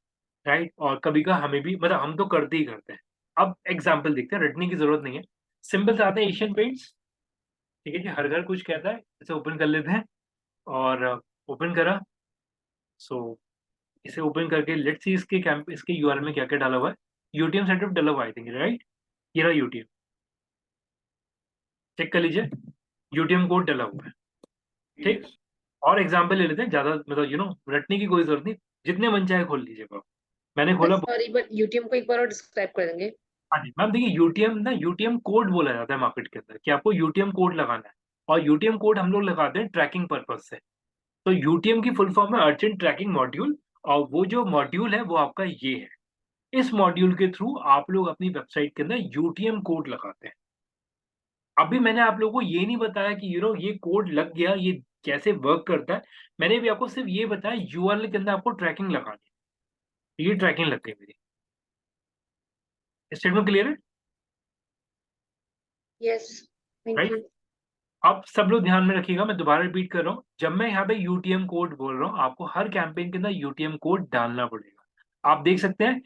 राइट, और कभी का हमें भी, मतलब हम तो करते ही करते हैं। अब एग्जाम्पल देखते हैं, रटने की जरूरत नहीं है, सिंपल से आते हैं एशियन पेंट्स। ठीक है जी, हर घर कुछ कहता है, इसे ओपन कर लेते हैं और ओपन करा। सो इसे ओपन करके लेट्स सी इसके यूआरएल में क्या क्या डाला हुआ है। UTM सेटअप डाला हुआ, आई थिंक, राइट, ये रहा UTM, चेक कर लीजिए, UTM कोड डाला हुआ है। ठीक, और एग्जाम्पल ले लेते हैं, ज्यादा मतलब रटने की कोई जरूरत नहीं, जितने मन चाहे खोल लीजिए आप। मैंने खोला। सॉरी बट UTM को एक बार और डिस्क्राइब कर देंगे। हाँ जी मैम, देखिए UTM कोड बोला जाता है मार्केट के अंदर, कि आपको UTM कोड लगाना है, और UTM कोड हम लोग लगाते हैं ट्रैकिंग पर्पज से। तो UTM की फुल फॉर्म है अर्जेंट ट्रैकिंग मॉड्यूल, और वो जो मॉड्यूल है वो आपका ये है। इस मॉड्यूल के थ्रू आप लोग अपनी वेबसाइट के अंदर UTM कोड लगाते हैं। अभी मैंने आप लोगों को ये नहीं बताया कि ये कोड लग गया, ये कैसे वर्क करता है। मैंने भी आपको सिर्फ ये बताया यूआरएल के अंदर आपको ट्रैकिंग लगानी है। ये ट्रैकिंग लग गई मेरी। स्टेटमेंट क्लियर है? Yes, thank right. यू। अब सब लोग ध्यान में रखिएगा, मैं दोबारा रिपीट कर रहा हूँ, जब मैं यहाँ पे UTM कोड बोल रहा हूँ आपको हर कैंपेन के अंदर UTM कोड डालना पड़ेगा। आप देख सकते हैं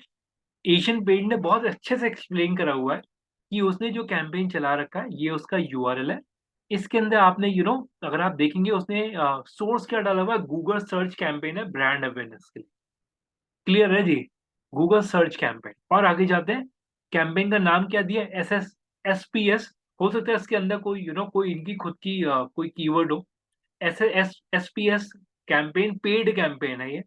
एशियन पेंट ने बहुत अच्छे से एक्सप्लेन करा हुआ है कि उसने जो कैंपेन चला रखा है ये उसका यूआरएल है। इसके अंदर आपने अगर आप देखेंगे उसने सोर्स क्या डाला हुआ है, गूगल सर्च कैंपेन है ब्रांड अवेयरनेस के लिए। क्लियर है जी? Google search campaign. और आगे जाते हैं, कैंपेन का नाम क्या दिया? SPS। हो सकता है इसके अंदर कोई कोई इनकी खुद की कोई कीवर्ड हो। SPS कैंपेन पेड कैंपेन है ये।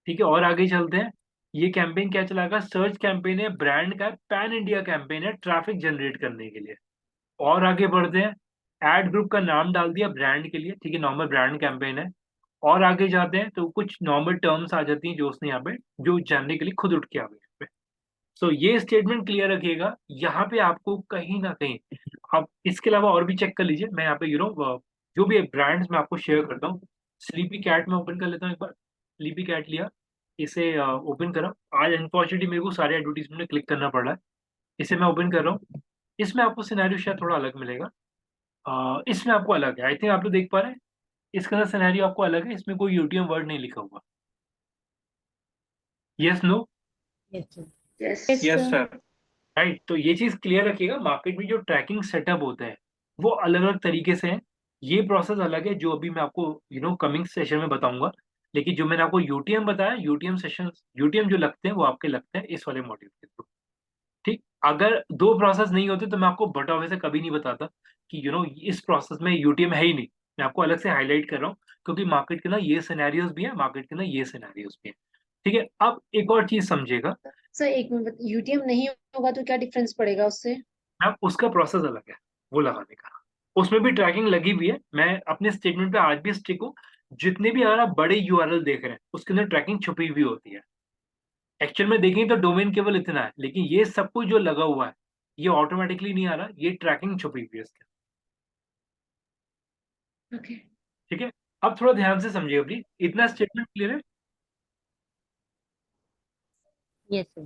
ठीक है, और आगे चलते हैं, ये कैंपेन क्या चलाएगा? सर्च कैंपेन है, ब्रांड का पैन इंडिया कैंपेन है ट्रैफिक जनरेट करने के लिए। और आगे बढ़ते हैं, एड ग्रुप का नाम डाल दिया ब्रांड के लिए। ठीक है, नॉर्मल ब्रांड कैंपेन है। और आगे जाते हैं तो कुछ नॉर्मल टर्म्स आ जाती हैं जो उसने यहाँ पे जो जानने के लिए खुद उठ के आ गए यहाँ पे। सो ये स्टेटमेंट क्लियर रखिएगा, यहाँ पे आपको कहीं ना कहीं, आप इसके अलावा और भी चेक कर लीजिए। मैं यहाँ पे जो भी ब्रांड्स मैं आपको शेयर करता हूँ। स्लीपी कैट में ओपन कर लेता हूँ एक बार। स्लीपी कैट लिया, इसे ओपन करा। आज अनफॉर्चुनेटली मेरे को सारे एडवर्टीजमेंट में क्लिक करना पड़ रहा है, इसे मैं ओपन कर रहा हूँ। इसमें आपको सिनेरियो शायद थोड़ा अलग मिलेगा। इसमें आपको अलग है, आई थिंक आप लोग देख पा रहे हैं। इसका ना सिनेरियो आपको अलग है, इसमें कोई यूटीएम वर्ड नहीं लिखा हुआ। Yes no? Yes sir. Yes yes sir. Right, तो ये चीज क्लियर रखिएगा। मार्केट में जो ट्रैकिंग सेटअप होते हैं वो अलग अलग तरीके से हैं। ये प्रोसेस अलग है जो अभी मैं आपको कमिंग सेशन में बताऊंगा। लेकिन जो मैंने आपको यूटीएम बताया, यूटीएम सेशन, यूटीएम जो लगते हैं वो आपके लगते हैं इस वाले मॉड्यूल के थ्रू। ठीक, अगर दो प्रोसेस नहीं होते तो मैं आपको बटोवे से कभी नहीं बताता कि इस प्रोसेस में यूटीएम है ही नहीं। मैं आपको अलग से हाईलाइट कर रहा हूँ क्योंकि मार्केट के ना ये सिनेरियोज भी है, मार्केट के ना ये सिनेरियोज भी है। ठीक है, अब एक और चीज समझिएगा। सर एक मिनट, यूटीएम नहीं होगा तो क्या डिफरेंस पड़ेगा उससे? अब उसका प्रोसेस अलग है वो लगाने का, उसमें भी ट्रैकिंग लगी हुई है। मैं अपने स्टेटमेंट पे आज भी स्टिक हूँ। जितने भी अगर आप बड़े यूआरएल देख रहे हैं उसके अंदर ट्रैकिंग छुपी हुई होती है। एक्चुअल में देखेंगे तो डोमेन केवल इतना है, लेकिन ये सब कुछ जो लगा हुआ है ये ऑटोमेटिकली नहीं आ रहा, ये ट्रैकिंग छुपी हुई है इसके। ओके ठीक है, अब थोड़ा ध्यान से समझिएगा प्लीज। इतना स्टेटमेंट क्लियर है? Yes sir.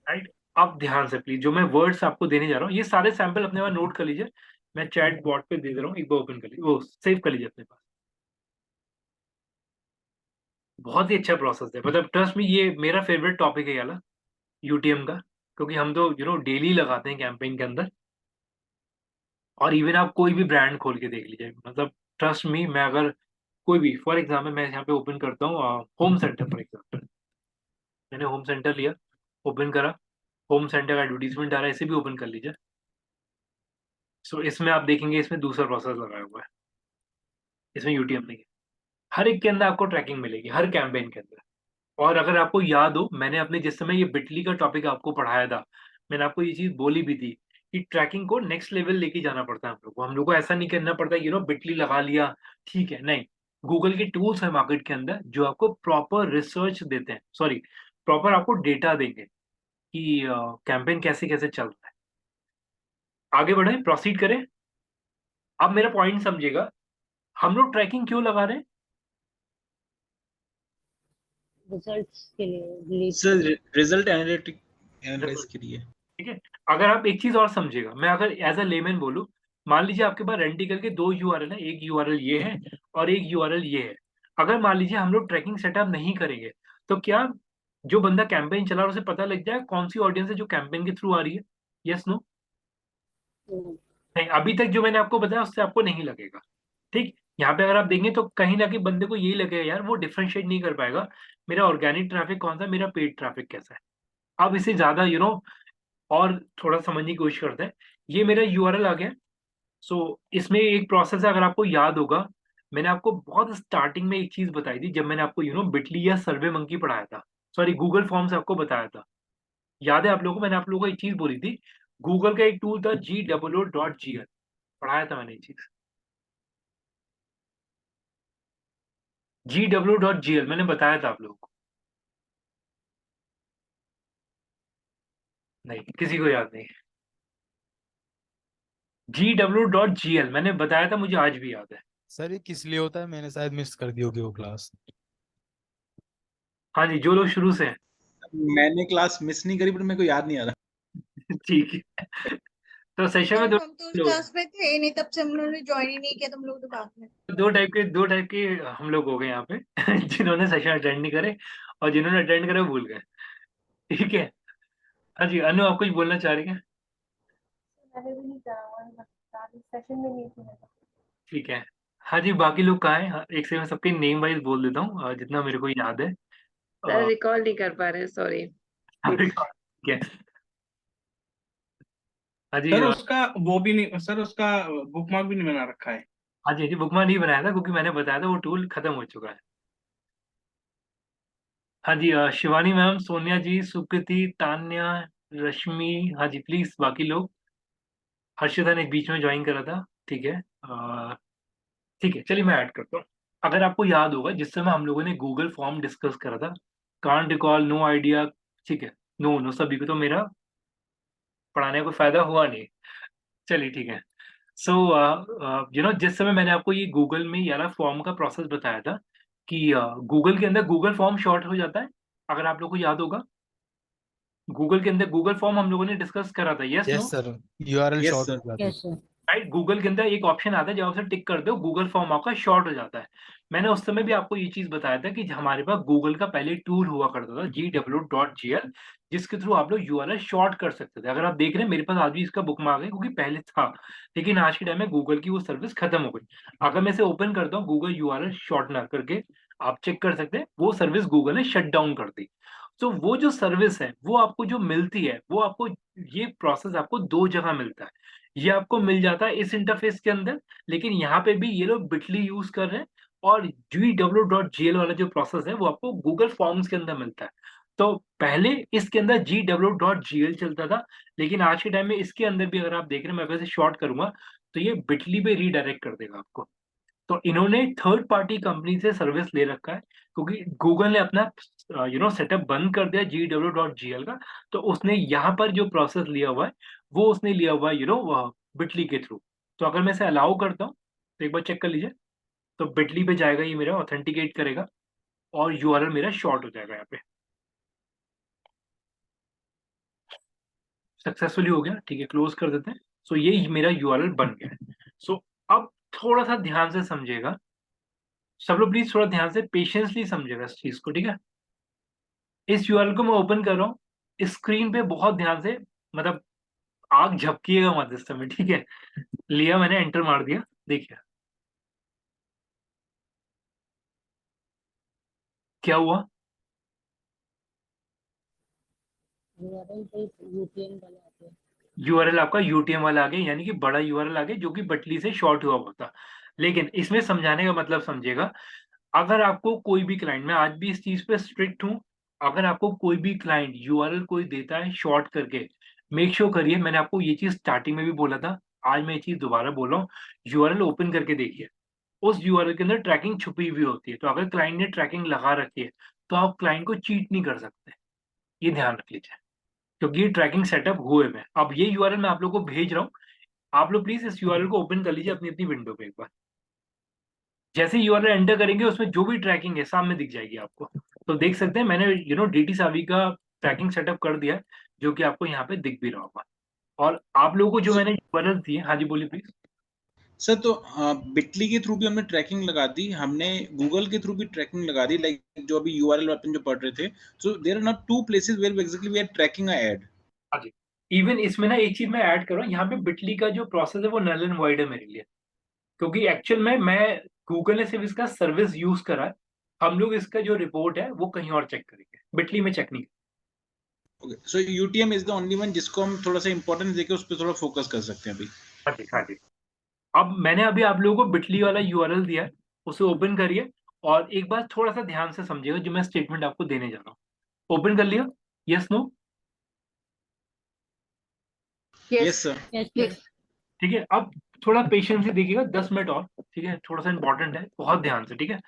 राइट, अब ध्यान से प्लीज, जो मैं वर्ड्स आपको देने जा रहा हूँ ये सारे सैंपल अपने पास नोट कर लीजिए। मैं चैट बॉट पे दे दे रहा हूँ, एक बार ओपन कर लीजिए, वो सेव कर लीजिए अपने पास। बहुत ही अच्छा प्रोसेस है, मतलब ट्रस्ट में ये मेरा फेवरेट टॉपिक है ये वाला यूटीएम का, क्योंकि हम तो डेली लगाते हैं कैंपेन के अंदर। और इवन आप कोई भी ब्रांड खोल के देख लीजिए, मतलब ट्रस्ट मी, मैं अगर कोई भी फॉर एग्जाम्पल मैं यहाँ पे ओपन करता हूँ होम सेंटर फॉर एग्जाम्पल। मैंने होम सेंटर लिया, ओपन करा, होम सेंटर का एडवर्टीजमेंट आ रहा है, इसे भी ओपन कर लीजिए। सो इसमें आप देखेंगे इसमें दूसरा प्रोसेस लगाया हुआ है, इसमें यूटीएम नहीं है। हर एक के अंदर आपको ट्रैकिंग मिलेगी, हर कैंपेन के अंदर। और अगर आपको याद हो, मैंने अपने जिस समय ये बिटली का टॉपिक आपको पढ़ाया था, मैंने आपको ये चीज बोली भी थी कि ट्रैकिंग को नेक्स्ट लेवल लेके जाना पड़ता है हम लोग को ऐसा नहीं करना पड़ता बिटली लगा लिया ठीक है, नहीं। गूगल के टूल्स है मार्केट के अंदर जो आपको प्रॉपर रिसर्च देते हैं, सॉरी प्रॉपर आपको डेटा देंगे कि कैंपेन कैसे कैसे चल रहा है। आगे बढ़े, प्रोसीड करें। अब मेरा पॉइंट समझिएगा, हम लोग ट्रैकिंग क्यों लगा रहे हैं? रिजल्ट्स के लिए, सर रिजल्ट एनालिटिक्स के लिए। ठीक है, अगर आप एक चीज और समझिएगा, मैं अगर एज अ लेमैन बोलूं, मान लीजिए आपके पास रेंटिकल के दो यूआरएल है, एक यूआरएल ये है और एक यूआरएल ये है। अगर मान लीजिए हम लोग ट्रैकिंग सेटअप नहीं करेंगे तो क्या जो बंदा कैंपेन चला रहा है उसे पता लग जाए कौन सी ऑडियंस है जो कैंपेन के थ्रू आ रही है? Yes no? नहीं, अभी तक जो मैंने आपको बताया उससे आपको नहीं लगेगा। ठीक, यहाँ पे अगर आप देंगे तो कहीं ना कहीं बंदे को यही लगेगा यार वो डिफरेंशिएट नहीं कर पाएगा मेरा ऑर्गेनिक ट्रैफिक कौन सा, मेरा पेड ट्रैफिक कैसा है। अब इसे ज्यादा और थोड़ा समझने की कोशिश करते हैं। ये मेरा यूआरएल आ गया। सो इसमें एक प्रोसेस है, अगर आपको याद होगा मैंने आपको बहुत स्टार्टिंग में एक चीज बताई थी जब मैंने आपको बिटली या सर्वे मंकी पढ़ाया था, सॉरी गूगल फॉर्म्स आपको बताया था। याद है आप लोगों को? मैंने आप लोगों को एक चीज बोली थी, गूगल का एक टूल था GWO.GL, पढ़ाया था मैंने ये चीज। GWO.GL मैंने बताया था आप लोगों को? नहीं, किसी को याद नहीं? GWO.GL मैंने बताया था, मुझे आज भी याद है। सर ये किस लिए होता है? मैंने शायद मिस कर दी होगी वो क्लास। हाँ जी, जो लोग शुरू से हैं। मैंने क्लास मिस नहीं करी पर मेरे को याद नहीं आ रहा। ठीक है, तो सेशन में हम तो उस क्लास में थे ही नहीं, तब से हम लोगों ने ज्वाइन ही नहीं किया, तुम लोग तो बाद में। दो टाइप के हम लोग हो गए यहाँ पे जिन्होंने सेशन अटेंड नहीं करे और जिन्होंने अटेंड करे वो भूल गए। ठीक है, हाँ जी अनु, आप कुछ बोलना चाह रही हैं? मैंने भी नहीं करा हुआ है, सेशन में नहीं सुना था। ठीक है, हाँ जी बाकी लोग कहाँ हैं? हाँ, एक से मैं सबके नेम वाइज बोल देता हूँ जितना मेरे को याद है। सर रिकॉल नहीं कर पा रहे हैं, सॉरी। ठीक है, हाँ जी सर उसका वो भी नहीं, सर उसका बुकमार्क भी नहीं बना रखा है। हाँ जी बुकमार्क नहीं बनाया था क्योंकि मैंने बताया था वो टूल खत्म हो चुका है। हाँ जी शिवानी मैम, सोनिया जी, सुकृति, तान्या, रश्मि, हाँ जी प्लीज बाकी लोग। हर्षिता ने बीच में ज्वाइन करा था, ठीक है। ठीक है, चलिए मैं ऐड करता हूँ। अगर आपको याद होगा जिस समय हम लोगों ने गूगल फॉर्म डिस्कस करा था, कांट रिकॉल, नो आइडिया, ठीक है, नो नो सभी को तो मेरा पढ़ाने का कोई फायदा हुआ नहीं। चलिए ठीक है। सो जिस समय मैंने आपको ये गूगल में यारा फॉर्म का प्रोसेस बताया था कि गूगल के अंदर गूगल फॉर्म शॉर्ट हो जाता है, अगर आप लोग को याद होगा। गूगल के अंदर गूगल फॉर्म हम लोगों ने डिस्कस करा था, yes no? Yes sir, URL Yes, short sir. हो जाती है। Yes sir. राइट, गूगल के अंदर एक ऑप्शन आता है जब आप उसे टिक करते हो गूगल फॉर्म आपका शॉर्ट हो जाता है। मैंने उस समय भी आपको ये चीज बताया था कि हमारे पास गूगल का पहले टूल हुआ करता था GW.gl, जिसके थ्रू आप लोग यूआरएल शॉर्ट कर सकते थे। अगर आप देख रहे हैं मेरे पास आज भी इसका बुकमार्क है क्योंकि पहले था, लेकिन आज के टाइम में गूगल की वो सर्विस खत्म हो गई। अगर मैं इसे ओपन करता हूँ गूगल यूआरएल शॉर्टनर करके, आप चेक कर सकते हैं वो सर्विस गूगल ने शट डाउन कर दी। तो वो जो सर्विस है वो आपको जो मिलती है वो आपको, ये प्रोसेस आपको दो जगह मिलता है। ये आपको मिल जाता है इस इंटरफेस के अंदर, लेकिन यहाँ पे भी ये लोग बिटली यूज कर रहे हैं, और GW.gl वाला जो प्रोसेस है वो आपको गूगल फॉर्म्स के अंदर मिलता है। तो पहले इसके अंदर GW.gl चलता था, लेकिन आज के टाइम में इसके अंदर भी अगर आप देख रहे हैं, मैं वैसे शॉर्ट करूंगा तो ये बिटली पे रीडायरेक्ट कर देगा आपको। तो इन्होंने थर्ड पार्टी कंपनी से सर्विस ले रखा है, क्योंकि गूगल ने अपना सेटअप बंद कर दिया GW.gl का, तो उसने यहाँ पर जो प्रोसेस लिया हुआ है वो उसने लिया हुआ है बिटली के थ्रू। तो अगर मैं इसे अलाउ करता हूँ तो एक बार चेक कर लीजिए, तो बिटली पे जाएगा, ये मेरा ऑथेंटिकेट करेगा और यूआरएल मेरा शॉर्ट हो जाएगा। यहाँ पे सक्सेसफुली हो गया, ठीक है, क्लोज कर देते हैं। सो ये मेरा यूआरएल बन गया है। सो अब थोड़ा सा ध्यान से समझिएगा सब लोग, प्लीज थोड़ा ध्यान से पेशेंसली समझिएगा इस चीज को, ठीक है? इस यूआरएल को मैं ओपन कर रहा हूँ, स्क्रीन पे बहुत ध्यान से, मतलब आग झपकिएगा मत इस समय, ठीक है? लिया मैंने, एंटर मार दिया, देखिए क्या हुआ। यूआरएल पे यूटीएम वाला आ गया। यूआरएल आपका यूटीएम वाला आ गया, यानी कि बड़ा यूआरएल आ गया जो कि बटली से शॉर्ट हुआ हुआ था। लेकिन इसमें समझाने का मतलब समझिएगा, अगर आपको कोई भी क्लाइंट, मैं आज भी इस चीज पे स्ट्रिक्ट हूँ, अगर आपको कोई भी क्लाइंट यूआरएल कोई देता है शॉर्ट करके, मेक श्योर करिए, मैंने आपको ये चीज स्टार्टिंग में भी बोला था, आज मैं ये चीज दोबारा बोल रहा हूँ, यूआरएल ओपन करके देखिए, उस यूआरएल के अंदर ट्रैकिंग छुपी हुई होती है। तो अगर क्लाइंट ने ट्रैकिंग लगा रखी है तो आप क्लाइंट को चीट नहीं कर सकते, ये ध्यान रख लीजिए, क्योंकि ये ट्रैकिंग सेटअप हुए में। अब ये यूआरएल मैं आप लोग को भेज रहा हूँ, आप लोग प्लीज इस यूआरएल को ओपन कर लीजिए अपनी अपनी विंडो पे एक बार। जैसे यूआरएल एंटर करेंगे उसमें जो भी ट्रैकिंग है सामने दिख जाएगी आपको। तो देख सकते हैं मैंने डीटी सावी का ट्रैकिंग सेटअप कर दिया है, जो कि आपको यहाँ पे दिख भी रहा होगा। और आप लोगों को जो मैंने यूआरएल दिए, हाँ जी बोलिए प्लीज। सर तो बिटली के थ्रू भी हमने ट्रैकिंग लगा दी, हमने गूगल के थ्रू भी ट्रैकिंग लगा दी, लाइक जो अभी यूआरएल अपन जो पढ़ रहे थे, so there are not two places where exactly we are tracking a ad. हाँ जी, इवन इसमें ना एक चीज मैं ऐड कर रहा हूँ, यहाँ पे बिटली का जो प्रोसेस है वो नल एंड वॉइड है मेरे लिए, क्योंकि एक्चुअल में मैं गूगल ने सिर्फ इसका सर्विस यूज करा है, हम लोग इसका जो रिपोर्ट है वो कहीं और चेक करेंगे, बिटली में चेक नहीं। Okay, so UTM is the only one जिसको हम थोड़ा सा इंपॉर्टेंस देके उस पर थोड़ा फोकस कर सकते हैं अभी। हाँ जी, हाँ जी। अब मैंने अभी आप लोगों को बिटली वाला यूआरएल दिया है, उसे ओपन करिए और एक बार थोड़ा सा ध्यान से समझिएगा जो मैं स्टेटमेंट आपको देने जा रहा हूँ। ओपन कर लिया, yes no? Yes sir. Yes. ठीक है, अब थोड़ा पेशेंस से देखिएगा, 10 मिनट और, ठीक है? थोड़ा सा इंपॉर्टेंट है, बहुत ध्यान से, ठीक है?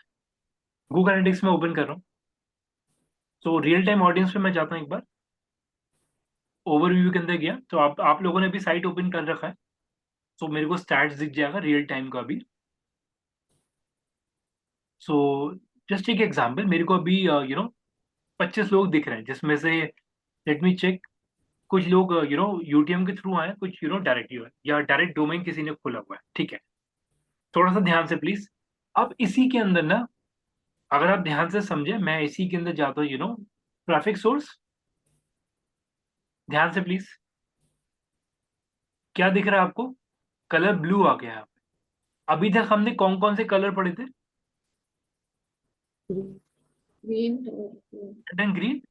गूगल एनालिटिक्स में ओपन कर रहा हूँ, तो रियल टाइम ऑडियंस पे मैं जाता हूँ एक बार, ओवरव्यू के अंदर गया, तो आप लोगों ने भी साइट ओपन कर रखा है, तो मेरे को स्टैट्स दिख जाएगा रियल टाइम का भी। सो जस्ट एक एग्जांपल, मेरे को अभी 25 लोग दिख रहे हैं, जिसमें से लेट मी चेक, कुछ लोग यूटीएम के थ्रू आए, कुछ डायरेक्ट या डायरेक्ट डोमेन किसी ने खोला हुआ है, ठीक है? थोड़ा सा ध्यान से प्लीज। अब इसी के अंदर ना, अगर आप ध्यान से समझे, मैं इसी के अंदर जाता हूँ, ट्रैफिक सोर्स, ध्यान से प्लीज, क्या दिख रहा है आपको? कलर ब्लू आ गया है। अभी तक हमने कौन कौन से कलर पढ़े थे? ग्रीन। Red and green.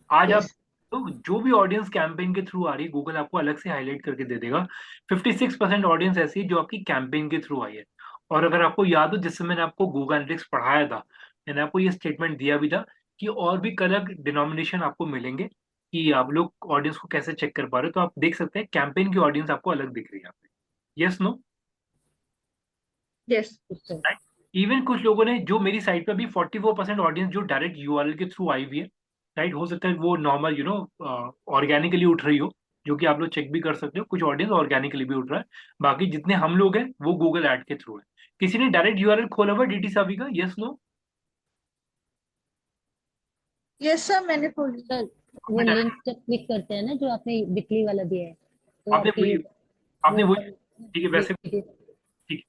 आज आप तो जो भी ऑडियंस कैंपेन के थ्रू आ रही है, गूगल आपको अलग से हाईलाइट करके दे देगा। 56% ऑडियंस ऐसी है जो आपकी कैंपेन के थ्रू आई है। और अगर आपको याद हो, जिससे मैंने आपको गूगल एनालिटिक्स पढ़ाया था, मैंने आपको ये स्टेटमेंट दिया भी था कि और भी कलर डिनोमिनेशन आपको मिलेंगे कि आप लोग ऑडियंस को कैसे चेक कर पा रहे हो। तो आप देख सकते हैं कैंपेन की ऑडियंस आपको अलग दिख रही है यहाँ पे, यस नो? यस। इवन कुछ लोगों ने, जो मेरी साइट पे भी 44% ऑडियंस जो डायरेक्ट यूआरएल के थ्रू आई हुई है, राइट, हो सकता है वो नॉर्मल ऑर्गेनिकली उठ रही हो, जो कि आप लोग चेक भी कर सकते हो, कुछ ऑडियंस ऑर्गेनिकली भी उठ रहा है। बाकी जितने हम लोग हैं वो गूगल ऐड के थ्रू है। किसी ने डायरेक्ट यूआरएल खोला हुआ डीटी सावी का, यस नो? यस सर, मैंने खोली। सर वो लिंक जब क्लिक करते हैं ना जो आपने बिटली वाला दिया है तो आपने आपकी वही आपने वो वही ठीक है, वैसे वीडियो ठीक है।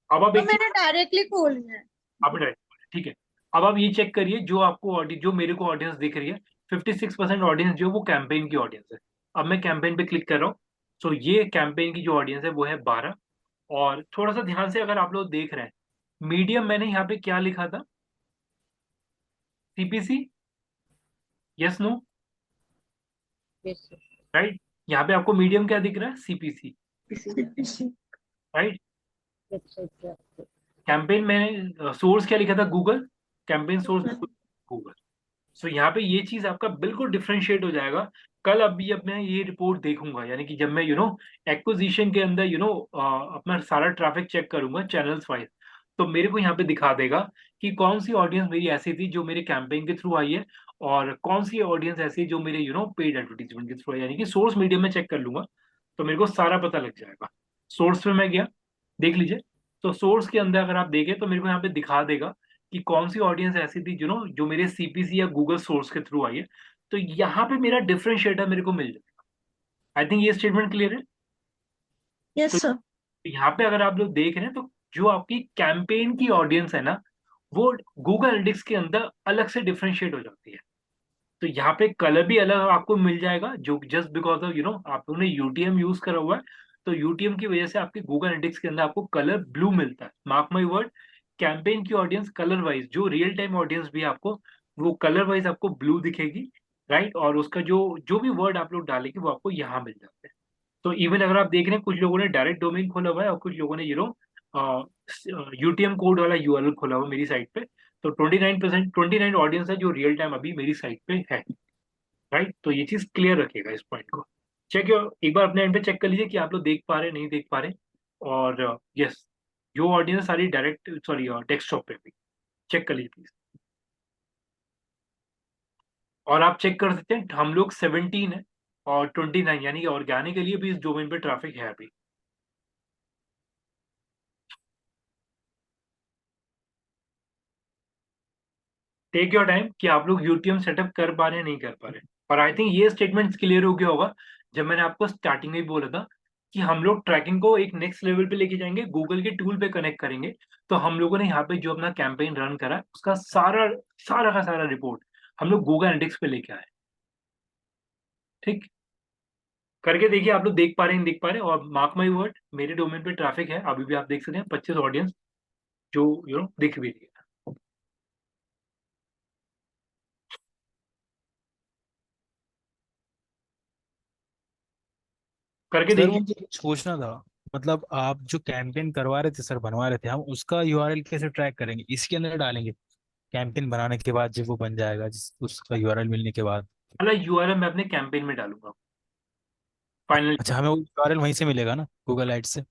अब आप तो एक चीज मैंने डायरेक्टली खोल लिया है। आपने डायरेक्ट ठीक है। अब आप ये चेक करिए जो आपको ऑडियंस, जो मेरे को ऑडियंस दिख रही है, 56% ऑडियंस जो वो कैंपेन की ऑडियंस है। अब मैं कैंपेन पे क्लिक कर रहा हूँ। सो ये कैंपेन की जो ऑडियंस है वो है 12। और थोड़ा सा ध्यान से अगर आप लोग देख रहे हैं, मीडियम मैंने यहाँ पे क्या लिखा था, सीपीसी, यस नो, राइट। यहाँ पे आपको मीडियम क्या दिख रहा है, सीपीसी, राइट। वेबसाइट पे आपको कैंपेन में सोर्स क्या लिखा था, गूगल, कैंपेन सोर्स गूगल। सो यहाँ पे ये चीज आपका बिल्कुल डिफरेंशिएट हो जाएगा। कल अभी अब मैं ये रिपोर्ट देखूंगा, यानी कि जब मैं एक्विजिशन के अंदर अपना सारा ट्रैफिक चेक करूंगा चैनल्स वाइज, तो मेरे को यहाँ पे दिखा देगा कि कौन सी ऑडियंस मेरी ऐसी थी जो मेरे कैंपेन के थ्रू आई है, और कौन सी ऑडियंस ऐसी जो मेरे पेड एडवर्टीजमेंट के थ्रू आई, यानी कि सोर्स मीडियम में चेक कर लूंगा तो मेरे को सारा पता लग जाएगा। सोर्स पे मैं गया, देख लीजिए। तो सोर्स के अंदर अगर आप देखें तो मेरे को यहाँ पे दिखा देगा कि कौन सी ऑडियंस ऐसी थी जो मेरे सीपीसी या गूगल सोर्स के थ्रू आई है। तो यहाँ पे मेरा डिफरेंशिएटर मेरे को मिल जाएगा। आई थिंक ये स्टेटमेंट क्लियर है। Yes sir. तो यहाँ पे अगर आप लोग देख रहे हैं तो जो आपकी कैंपेन की ऑडियंस है ना, वो गूगल एनालिटिक्स के अंदर अलग से डिफरेंशिएट हो जाती है। तो यहाँ पे कलर भी अलग आपको मिल जाएगा, जो जस्ट बिकॉज ऑफ आप लोगों ने यूटीएम यूज करा हुआ है, तो यूटीएम की वजह से आपके गूगल एनालिटिक्स के अंदर आपको कलर ब्लू मिलता है। मार्क माई वर्ड, कैंपेन की ऑडियंस कलर वाइज, जो रियल टाइम ऑडियंस भी आपको वो कलर वाइज आपको ब्लू दिखेगी, राइट। और उसका जो जो भी वर्ड आप लोग डालेंगे वो आपको यहाँ मिल जाते हैं। तो इवन अगर आप देख रहे हैं, कुछ लोगों ने डायरेक्ट डोमेन खोला हुआ है और कुछ लोगों ने यूटीएम कोड वाला यूआरएल खोला हुआ है मेरी साइट पे। तो 29% ऑडियंस है जो रियल टाइम अभी मेरी साइट पे है, राइट। तो ये चीज क्लियर रखिएगा, इस पॉइंट को चेक, एक बार अपने एंड पे चेक कर लीजिए कि आप लोग देख पा रहे नहीं देख पा रहे। और यस, जो ऑडियंस सारी डायरेक्ट सॉरी डेस्कटॉप पे भी चेक कर लीजिए प्लीज। और आप चेक कर सकते हैं हम लोग 17 है और 29, यानी कि ऑर्गेनिक के लिए भी इस डोमेन पे ट्रैफिक है अभी। टेक योर टाइम कि आप लोग यूटीएम सेटअप कर पा रहे हैं नहीं कर पा रहे। और आई थिंक ये स्टेटमेंट क्लियर हो गया होगा जब मैंने आपको स्टार्टिंग में ही बोला था कि हम लोग ट्रैकिंग को एक नेक्स्ट लेवल पे लेके जाएंगे, गूगल के टूल पे कनेक्ट करेंगे। तो हम लोगों ने यहाँ पे जो अपना कैंपेन रन करा है उसका सारा सारा का सारा रिपोर्ट हम लोग गूगल एनालिटिक्स पे लेके आए। ठीक, करके देखिए आप लोग देख पा रहे हैं देख पा रहे हैं। और मार्क माई वर्ड, मेरे डोमेन पे ट्रैफिक है अभी भी, आप देख सकते हैं 25 ऑडियंस जो दिख भी रही है। करके सर देखिए। मुझे कुछ पूछना था, मतलब आप जो कैंपेन करवा रहे थे सर, बनवा रहे थे, हम उसका यूआरएल कैसे ट्रैक करेंगे? इसके अंदर डालेंगे कैंपेन बनाने के बाद जब वो बन जाएगा, जिस उसका यूआरएल मिलने के बाद? वाला यूआरएल मैं अपने कैंपेन में डालूंगा फाइनल। अच्छा, हमें वो यूआरएल वहीं से मिलेगा ना, गूगल एड से?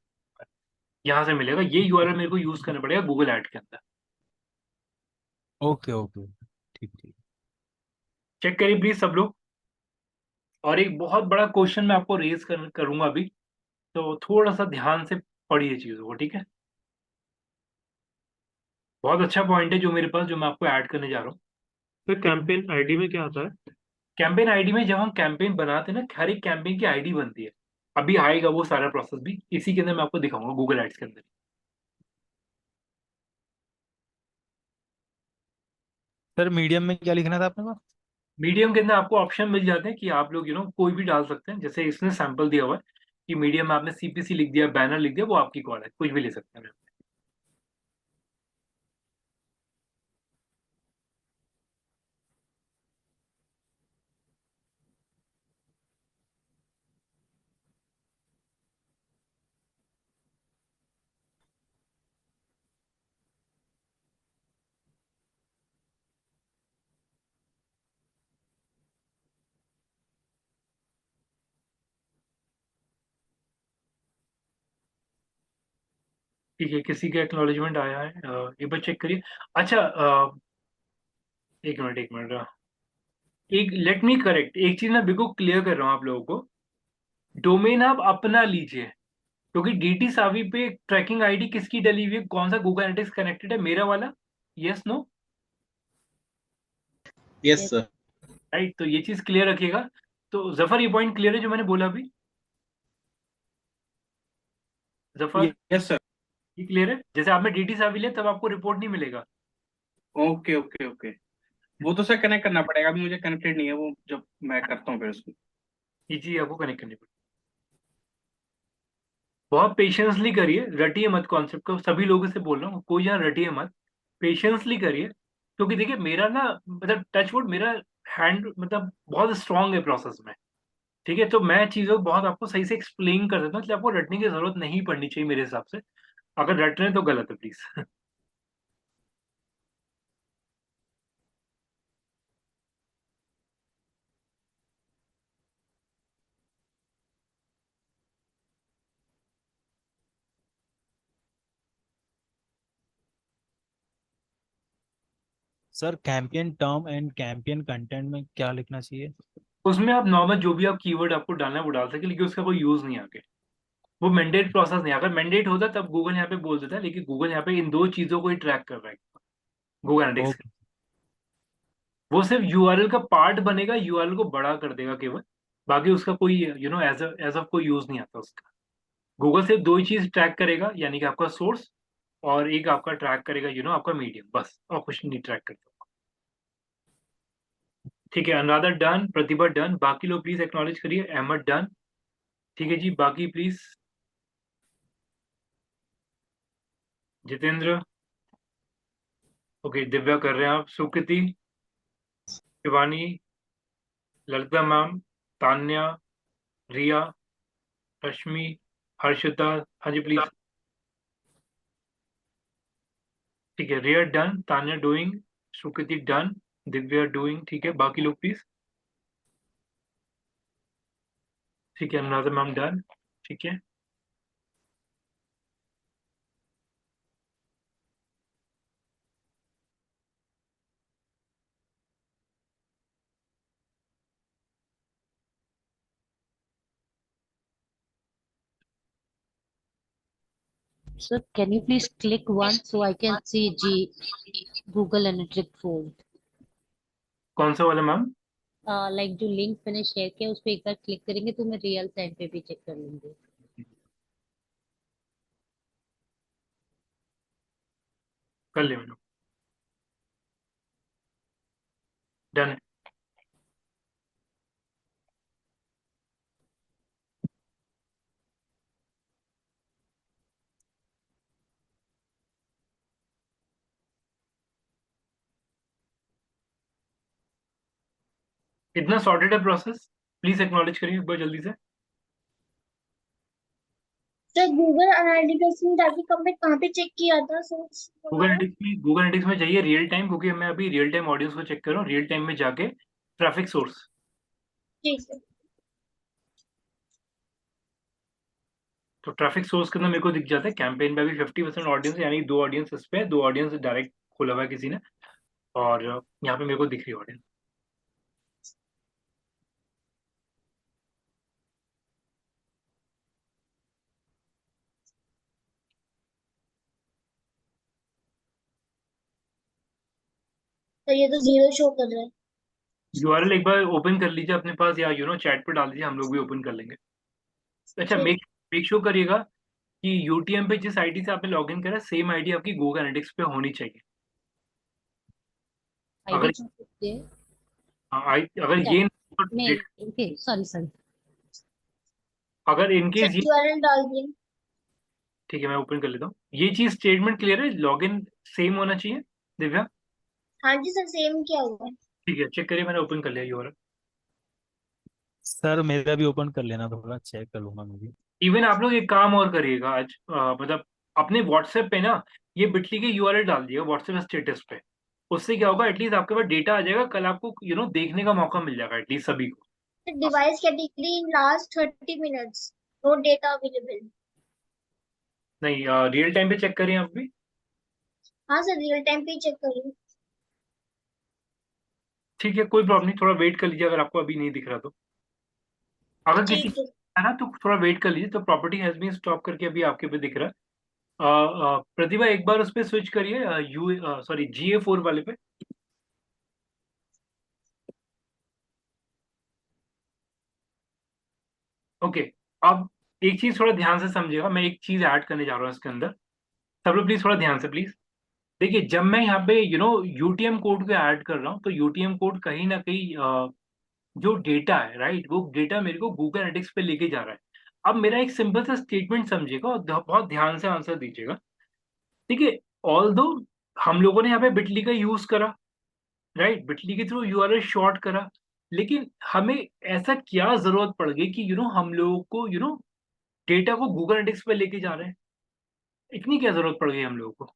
यहाँ से मिलेगा, ये यूआरएल मेरे को यूज करना पड़ेगा गूगल ऐड के अंदर। ओके ओके, ठीक ठीक। चेक करिए प्लीज सब लोग। और एक बहुत बड़ा क्वेश्चन मैं आपको रेज करूंगा अभी, तो थोड़ा सा ध्यान से पढ़िए चीजों को, ठीक है। बहुत अच्छा पॉइंट है जो मेरे पास, जो मैं आपको ऐड करने जा रहा हूँ। फिर कैंपेन आईडी में क्या आता है? कैंपेन आईडी में जब हम कैंपेन बनाते हैं ना, हर एक कैंपेन की आईडी बनती है। अभी आएगा वो सारा प्रोसेस भी, इसी के अंदर मैं आपको दिखाऊंगा गूगल एड्स के अंदर। सर मीडियम में क्या लिखना था आपने पास? मीडियम के अंदर आपको ऑप्शन मिल जाते हैं कि आप लोग कोई भी डाल सकते हैं। जैसे इसने सैंपल दिया हुआ है कि मीडियम में आपने सीपीसी लिख दिया, बैनर लिख दिया, वो आपकी कॉल है, कुछ भी ले सकते हैं। ठीक है, किसी का एक्नॉलेजमेंट आया है, एक बार चेक करिए। अच्छा, एक मिनट, एक लेट मी करेक्ट, एक चीज मैं बिल्कुल क्लियर कर रहा हूँ आप लोगों को। डोमेन आप अपना लीजिए, क्योंकि डीटी सावी पे ट्रैकिंग आईडी किसकी डली हुई है, कौन सा गूगल एनालिटिक्स कनेक्टेड है, मेरा वाला, yes no? Yes sir. Right. तो ये चीज क्लियर रखिएगा। तो जफर, ये पॉइंट क्लियर है जो मैंने बोला अभी? Zafar, yes sir. ये क्लियर है? जैसे आपने डीटी से अभी लिया तब आपको रिपोर्ट नहीं मिलेगा। ओके ओके ओके, वो तो सर कनेक्ट करना पड़ेगा, अभी मुझे कनेक्टेड नहीं है वो, जब मैं करता हूँ फिर उसको। ये चीज आपको कनेक्ट करनी पड़ेगी। बहुत पेशेंसली करिए, रटिए मत कॉन्सेप्ट को। सभी लोगों से बोल रहा हूँ, कोई यहाँ रटिए मत, पेशेंसली करिए। क्योंकि देखिए मेरा ना, मतलब टचवुड, मेरा हैंड मतलब बहुत स्ट्रांग है प्रोसेस में। ठीक है, तो मैं चीज़ों को बहुत आपको सही से एक्सप्लेन कर देता हूँ, इसलिए आपको रटने की जरूरत नहीं पड़नी चाहिए मेरे हिसाब से। अगर रट रहे हैं तो गलत है, please. Sir campaign term and campaign content में क्या लिखना चाहिए? उसमें आप नॉर्मल जो भी आप कीवर्ड आपको डालना है वो डाल सके, लेकिन उसका कोई यूज नहीं आगे। वो मैंडेट प्रोसेस नहीं। अगर मैंडेट होता तब गूगल यहाँ पे बोल देता, लेकिन गूगल यहाँ पे इन दो चीजों को ही ट्रैक कर रहा है, गूगल एनालिटिक्स। ओके वो सिर्फ यूआरएल का पार्ट बनेगा, यूआरएल को बड़ा कर देगा केवल। बाकी उसका कोई एज ऑफ कोई यूज नहीं आता उसका। गूगल सिर्फ दो ही चीज ट्रैक करेगा, यानी कि आपका सोर्स, और एक आपका ट्रैक करेगा आपका मीडियम, बस, और कुछ नहीं ट्रैक करता। ठीक है, अनुराधा डन, प्रतिभा डन, बाकी लोग प्लीज एक्नॉलेज करिए। अहमद डन। ठीक है जी, बाकी प्लीज। जितेंद्र, ओके, दिव्या कर रहे हैं आप, सुकृति, शिवानी, ललिता मैम, तान्या, रिया, रश्मि, हर्षिता, हाँ जी प्लीज। ठीक है, रिया डन, तान्या डूइंग, सुकृति डन, दिव्या डूइंग। ठीक है, बाकी लोग प्लीज। ठीक है, अनुराधा मैम डन। ठीक है, Sir, can you please click once so I can see Google Analytics fold? कौन सा वाला मैम? लाइक जो लिंक मैंने शेयर किया उस पर एक बार क्लिक करेंगे तो मैं रियल टाइम पे भी चेक कर लूंगी। कर ले मैंने, डन है। इतना सॉर्टेड है प्रोसेस, प्लीज एक्नॉलेज करिए एक बार जल्दी से। तो गूगल एनालिटिक्स में जाके कहाँ पे चेक किया था सोर्स वगैरह? गूगल एनालिटिक्स में जाइए रियल टाइम, क्योंकि मैं अभी रियल टाइम ऑडियंस को चेक कर रहा हूँ। रियल टाइम में जाके ट्रैफिक सोर्स, ठीक है। तो ट्रैफिक सोर्स के अंदर मेरे को दिख जाता है कैंपेन पे अभी 50% ऑडियंस, यानी दो ऑडियंस इस पे, दो ऑडियंस डायरेक्ट खोला हुआ है किसी ने, और यहाँ पे मेरे को दिख रही है ऑडियंस। तो ये तो जीरो शो कर रहा है। यूआरएल एक बार ओपन कर लीजिए अपने पास, या चैट पे डाल दीजिए, हम लोग भी ओपन कर लेंगे। अच्छा, ठीक। मेक श्योर करिएगा कि यूटीएम पे जिस आईडी से आपने लॉगिन करा, सेम आईडी आपकी गूगल एनालिटिक्स पे होनी चाहिए। आईडी अगर चाहिए? अगर ये नहीं, ओके, सॉरी सॉरी। अगर इनकेस ये, यूआरएल डाल दिए। ठीक है मैं ओपन कर लेता हूँ। ये चीज स्टेटमेंट क्लियर है, लॉगिन सेम होना चाहिए दिव्या? हाँ जी सर, सेम किया हुआ है। ठीक है, चेक करिए, मैंने ओपन कर लिया यूआरएल। सर मेरा भी ओपन कर लेना, थोड़ा चेक कर लूंगा मैं भी। इवन आप लोग एक काम और करिएगा आज, मतलब अपने व्हाट्सएप पे ना ये बिटली के यूआरएल डाल दिएगा व्हाट्सएप स्टेटस पे। उससे क्या होगा, एटलीस्ट आपके पास डेटा आ जाएगा, कल आपको देखने का मौका मिल जाएगा एटलीस्ट सभी को। Device category in last 30 minutes, no data available. नहीं, रियल टाइम पे चेक करिए आप भी। हाँ सर, रियल टाइम पे चेक करिए। ठीक है, कोई प्रॉब्लम नहीं, थोड़ा वेट कर लीजिए अगर आपको अभी नहीं दिख रहा तो। अगर किसी ठीक है। है ना तो थोड़ा वेट कर लीजिए। तो प्रॉपर्टी हैज बीन स्टॉप करके अभी आपके पे दिख रहा है। प्रतिभा एक बार उस पर स्विच करिए, GA4 वाले पे। ओके, अब एक चीज थोड़ा ध्यान से समझिएगा, मैं एक चीज ऐड करने जा रहा हूँ इसके अंदर। सब लोग प्लीज थोड़ा ध्यान से प्लीज देखिए, जब मैं यहाँ पे यूटीएम कोड को ऐड कर रहा हूँ, तो यूटीएम कोड कहीं ना कहीं जो डेटा है, राइट, वो डेटा मेरे को गूगल एनालिटिक्स पे लेके जा रहा है। अब मेरा एक सिंपल सा स्टेटमेंट समझिएगा और बहुत ध्यान से आंसर दीजिएगा। देखिए, ऑल दो हम लोगों ने यहाँ पे बिटली का यूज करा, राइट, बिटली के थ्रू यूआरएल शॉर्ट करा, लेकिन हमें ऐसा क्या जरूरत पड़ गई कि हम लोगों को डेटा को गूगल एनालिटिक्स पे लेके जा रहे हैं? इतनी क्या जरूरत पड़ गई हम लोगों को?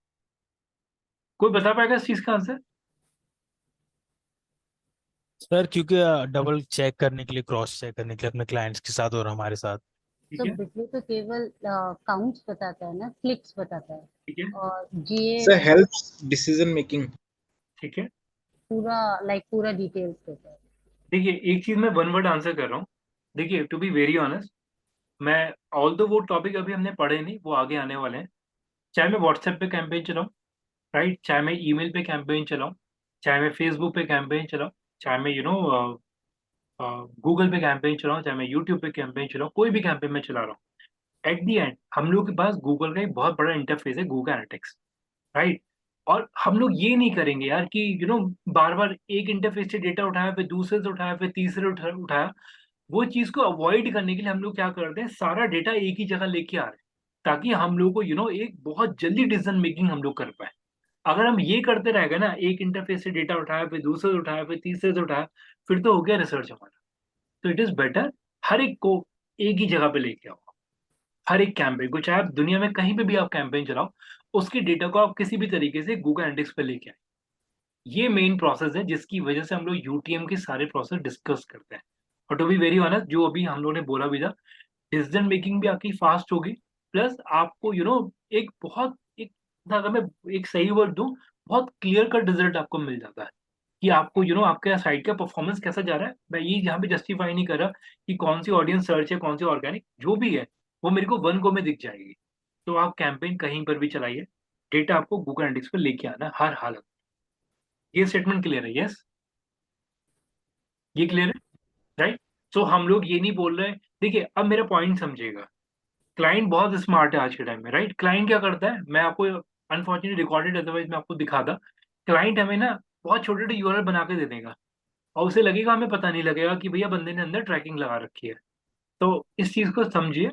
कोई बता पाएगा इस चीज का आंसर? सर क्योंकि डबल चेक करने के लिए, क्रॉस चेक करने के लिए अपने क्लाइंट्स के साथ और हमारे साथ। ठीक तो है, बिटली तो केवल काउंट्स बताता है ना, क्लिक्स बताता है, ठीक है, और जीए सर हेल्प्स डिसीजन मेकिंग। ठीक है। पूरा डिटेल्स देता है। देखिए, एक चीज मैं वन वर्ड आंसर कर रहा हूँ। देखिए, टू बी वेरी ऑनेस्ट, मैं ऑल दो वो टॉपिक अभी हमने पढ़े नहीं, वो आगे आने वाले हैं। चाहे मैं व्हाट्सएप पे कैंपेन चलाऊं, राइट, चाहे मैं ईमेल पे कैंपेन चलाऊं, चाहे मैं फेसबुक पे कैंपेन चलाऊं, चाहे मैं गूगल पे कैंपेन चलाऊं, चाहे मैं यूट्यूब पे कैंपेन चलाऊं, कोई भी कैंपेन मैं चला रहा हूँ, एट दी एंड हम लोग के पास गूगल का एक बहुत बड़ा इंटरफेस है, गूगल एनालिटिक्स, राइट। और हम लोग ये नहीं करेंगे यार कि बार बार एक इंटरफेस से डेटा उठाया, फिर दूसरे से उठाया, फिर तीसरे उठाया। वो चीज को अवॉइड करने के लिए हम लोग क्या करते हैं, सारा डेटा एक ही जगह लेके आ रहे हैं, ताकि हम लोग को एक बहुत जल्दी डिसीजन मेकिंग हम लोग कर पाए। अगर हम ये करते रह गए ना, एक इंटरफेस से डेटा उठाया, फिर दूसरे से उठाया, फिर तीसरे से उठाया, फिर तो हो गया रिसर्च हमारा। तो इट इज बेटर हर एक को एक ही जगह पे लेके आओ। हर एक कैंपेन को, चाहे आप दुनिया में कहीं पे भी आप कैंपेन चलाओ, उसके डेटा को आप किसी भी तरीके से गूगल एनालिटिक्स पे लेके आए। ये मेन प्रोसेस है जिसकी वजह से हम लोग यूटीएम के सारे प्रोसेस डिस्कस करते हैं। और टू बी वेरी ऑनेस्ट, जो अभी हम लोगों ने बोला भी था, डिसीजन मेकिंग भी आपकी फास्ट होगी, प्लस आपको एक बहुत एक, अगर मैं एक सही वर्ड दूं, बहुत क्लियर कट रिजल्ट आपको मिल जाता है कि आपको आपके साइट का परफॉर्मेंस कैसा जा रहा है। मैं ये यहाँ पे जस्टिफाई नहीं कर रहा कि कौन सी ऑडियंस सर्च है, कौन सी ऑर्गेनिक, जो भी है वो मेरे को वन गो में दिख जाएगी। तो आप कैंपेन कहीं पर भी चलाइए, डेटा आपको गूगल एनालिटिक्स पर लेके आना है हर हालत। ये स्टेटमेंट क्लियर है? यस, ये क्लियर है, राइट। सो हम लोग ये नहीं बोल रहे हैं। देखिए, अब मेरा पॉइंट समझिएगा, क्लाइंट बहुत स्मार्ट है आज के टाइम में, राइट। क्लाइंट क्या करता है, मैं आपको अनफॉर्चुनेटली रिकॉर्डेड, अदरवाइज मैं आपको दिखाता। क्लाइंट हमें ना बहुत छोटे छोटे यूआरएल बना के दे देगा, और उसे लगेगा, हमें पता नहीं लगेगा कि भैया बंदे ने अंदर ट्रैकिंग लगा रखी है। तो इस चीज को समझिए,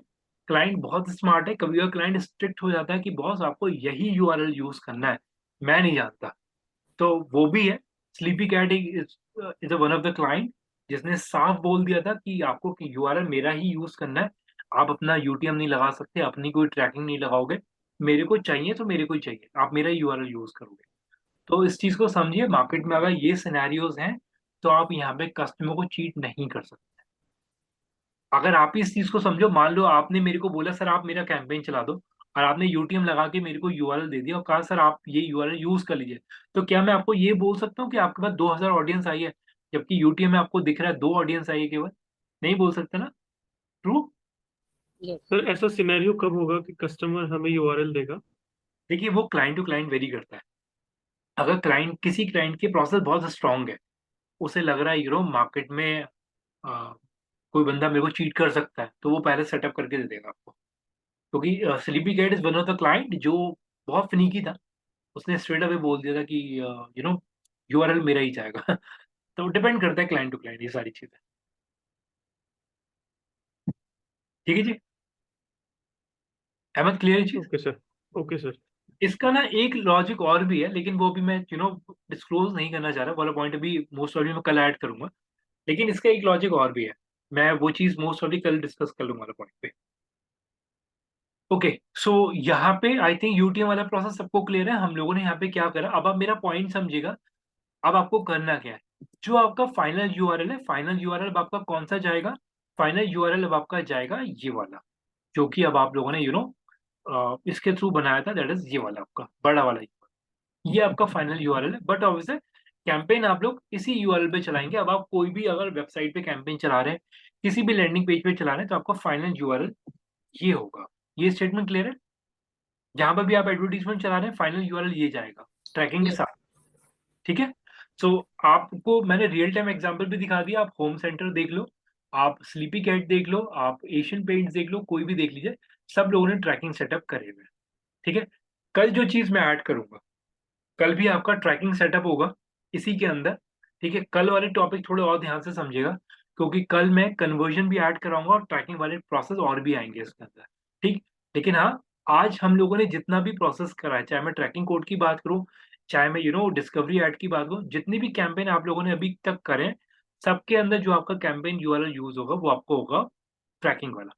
क्लाइंट बहुत स्मार्ट है। कभी कभी क्लाइंट स्ट्रिक्ट हो जाता है कि बॉस आपको यही यूआरएल यूज करना है, मैं नहीं जानता। तो वो भी है। Sleepy cat is one of the client जिसने साफ बोल दिया था कि आपको यूआरएल मेरा ही यूज करना है, आप अपना यूटीएम नहीं लगा सकते, अपनी कोई ट्रैकिंग नहीं लगाओगे, मेरे को चाहिए तो मेरे को ही चाहिए, आप मेरा यूआरएल यूज करोगे। तो इस चीज को समझिए, मार्केट में अगर ये सिनेरियोज हैं, तो आप यहाँ पे कस्टमर को चीट नहीं कर सकते। अगर आप इस चीज को समझो, मान लो आपने मेरे को बोला सर आप मेरा कैंपेन चला दो, और आपने यूटीएम लगा के मेरे को यूआरएल दे दिया और कहा सर आप ये यूआरएल यूज कर लीजिए, तो क्या मैं आपको ये बोल सकता हूँ कि आपके पास 2000 ऑडियंस आई है, जबकि यूटीएम में आपको दिख रहा है 2 ऑडियंस आई है केवल? नहीं बोल सकते ना, ट्रू। सर ऐसा सिनेरियो कब होगा कि कस्टमर हमें यूआरएल देगा? देखिए, वो क्लाइंट टू क्लाइंट वेरी करता है। अगर किसी क्लाइंट के प्रोसेस बहुत स्ट्रांग है, उसे लग रहा है मार्केट में कोई बंदा मेरे को चीट कर सकता है, तो वो पहले सेटअप करके दे देगा आपको। क्योंकि sleepy cat is one of the client जो बहुत फिनीकी था, उसने स्ट्रेट अवे बोल दिया था कि यूआरएल मेरा ही जाएगा। तो डिपेंड करता है क्लाइंट टू क्लाइंट, ये सारी चीजें। ठीक है जी, अहमद, क्लियर चीज? Okay sir, okay sir. इसका ना एक लॉजिक और भी है, लेकिन वो भी मैं डिस्क्लोज नहीं करना चाह रहा, वाला पॉइंट अभी मोस्ट ऑफ मैं कल ऐड करूंगा। लेकिन इसका एक लॉजिक और भी है, मैं वो चीज मोस्ट ऑफ कल डिस्कस कर लूंगा वाला पॉइंट पे। ओके, सो यहाँ पे आई थिंक यूटीएम वाला प्रोसेस सबको क्लियर है। हम लोगों ने यहाँ पे क्या करा, अब आप मेरा पॉइंट समझिएगा। अब आपको करना क्या है, जो आपका फाइनल यूआरएल है, फाइनल यूआरएल अब आपका कौन सा जाएगा? फाइनल यूआरएल अब आपका जाएगा ये वाला, जो कि अब आप लोगों ने इसके थ्रू बनाया था, दैट इज ये वाला आपका बड़ा वाला, ये आपका फाइनल यूआरएल है। बट ऑब्वियसली कैंपेन आप लोग इसी यूआरएल पे चलाएंगे। अब आप कोई भी अगर वेबसाइट पे कैंपेन चला रहे हैं, किसी भी लैंडिंग पेज पे चला रहे हैं, तो आपका फाइनल यूआरएल ये होगा। ये स्टेटमेंट क्लियर है? जहां पर भी आप एडवर्टीजमेंट चला रहे हैं, फाइनल यूआरएल ये जाएगा ट्रैकिंग के साथ। ठीक है। सो आपको मैंने रियल टाइम एग्जांपल भी दिखा दिया, आप होम सेंटर देख लो, आप स्लीपी कैट देख लो, आप एशियन पेंट्स देख लो, कोई भी देख लीजिए, सब लोगों ने ट्रैकिंग सेटअप करे हुए हैं। ठीक है, कल जो चीज़ मैं ऐड करूँगा, कल भी आपका ट्रैकिंग सेटअप होगा इसी के अंदर। ठीक है, कल वाले टॉपिक थोड़े और ध्यान से समझिएगा, क्योंकि कल मैं कन्वर्जन भी ऐड कराऊंगा और ट्रैकिंग वाले प्रोसेस और भी आएंगे इसके अंदर। ठीक, लेकिन हाँ, आज हम लोगों ने जितना भी प्रोसेस करा है, चाहे मैं ट्रैकिंग कोड की बात करूँ, चाहे मैं डिस्कवरी ऐड की बात करूँ, जितनी भी कैंपेन आप लोगों ने अभी तक करे, सबके अंदर जो आपका कैंपेन यूआरएल यूज होगा वो आपको होगा ट्रैकिंग वाला।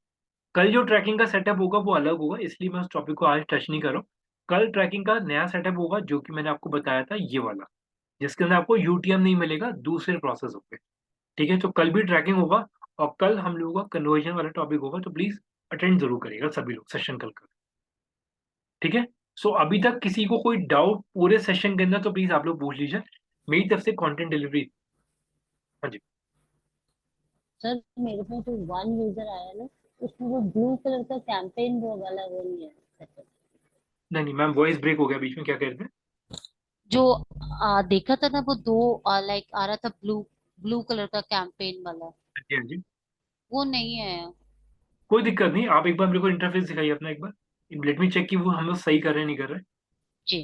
कल जो ट्रैकिंग का सेटअप होगा वो अलग होगा, इसलिए मैं उस टॉपिक को आज टच नहीं कर रहा हूँ। कल ट्रैकिंग का नया सेटअप होगा जो कि मैंने आपको बताया था, ये वाला, जिसके अंदर आपको यूटीएम नहीं मिलेगा, दूसरे प्रोसेस होंगे। ठीक है, तो कल भी ट्रैकिंग होगा और कल हम लोगों का कन्वर्जन वाला टॉपिक होगा, तो प्लीज अटेंड जरूर करिएगा सभी लोग सेशन कल का। ठीक है, सो अभी तक किसी को कोई डाउट पूरे सेशन के अंदर तो प्लीज आप लोग पूछ लीजिए, मेरी तरफ से कंटेंट डिलीवरी। हाँ जी, सर मेरे में जो वन यूजर आया ना, उसमें वो ब्लू कलर का कैंपेन वो वाला वो नहीं है। नहीं नहीं मैम, वॉइस ब्रेक हो गया बीच में, क्या कह रहे थे? जो देखा था ना वो दो लाइक आ रहा था ब्लू ब्लू कलर का कैंपेन वाला, हाँ जी, हाँ जी, वो नहीं है। कोई दिक्कत नहीं, आप एक बार मेरे को इंटरफेस दिखाइए अपना एक बार, लेट मी चेक कि वो हम लोग सही कर रहे हैं नहीं कर रहे। जी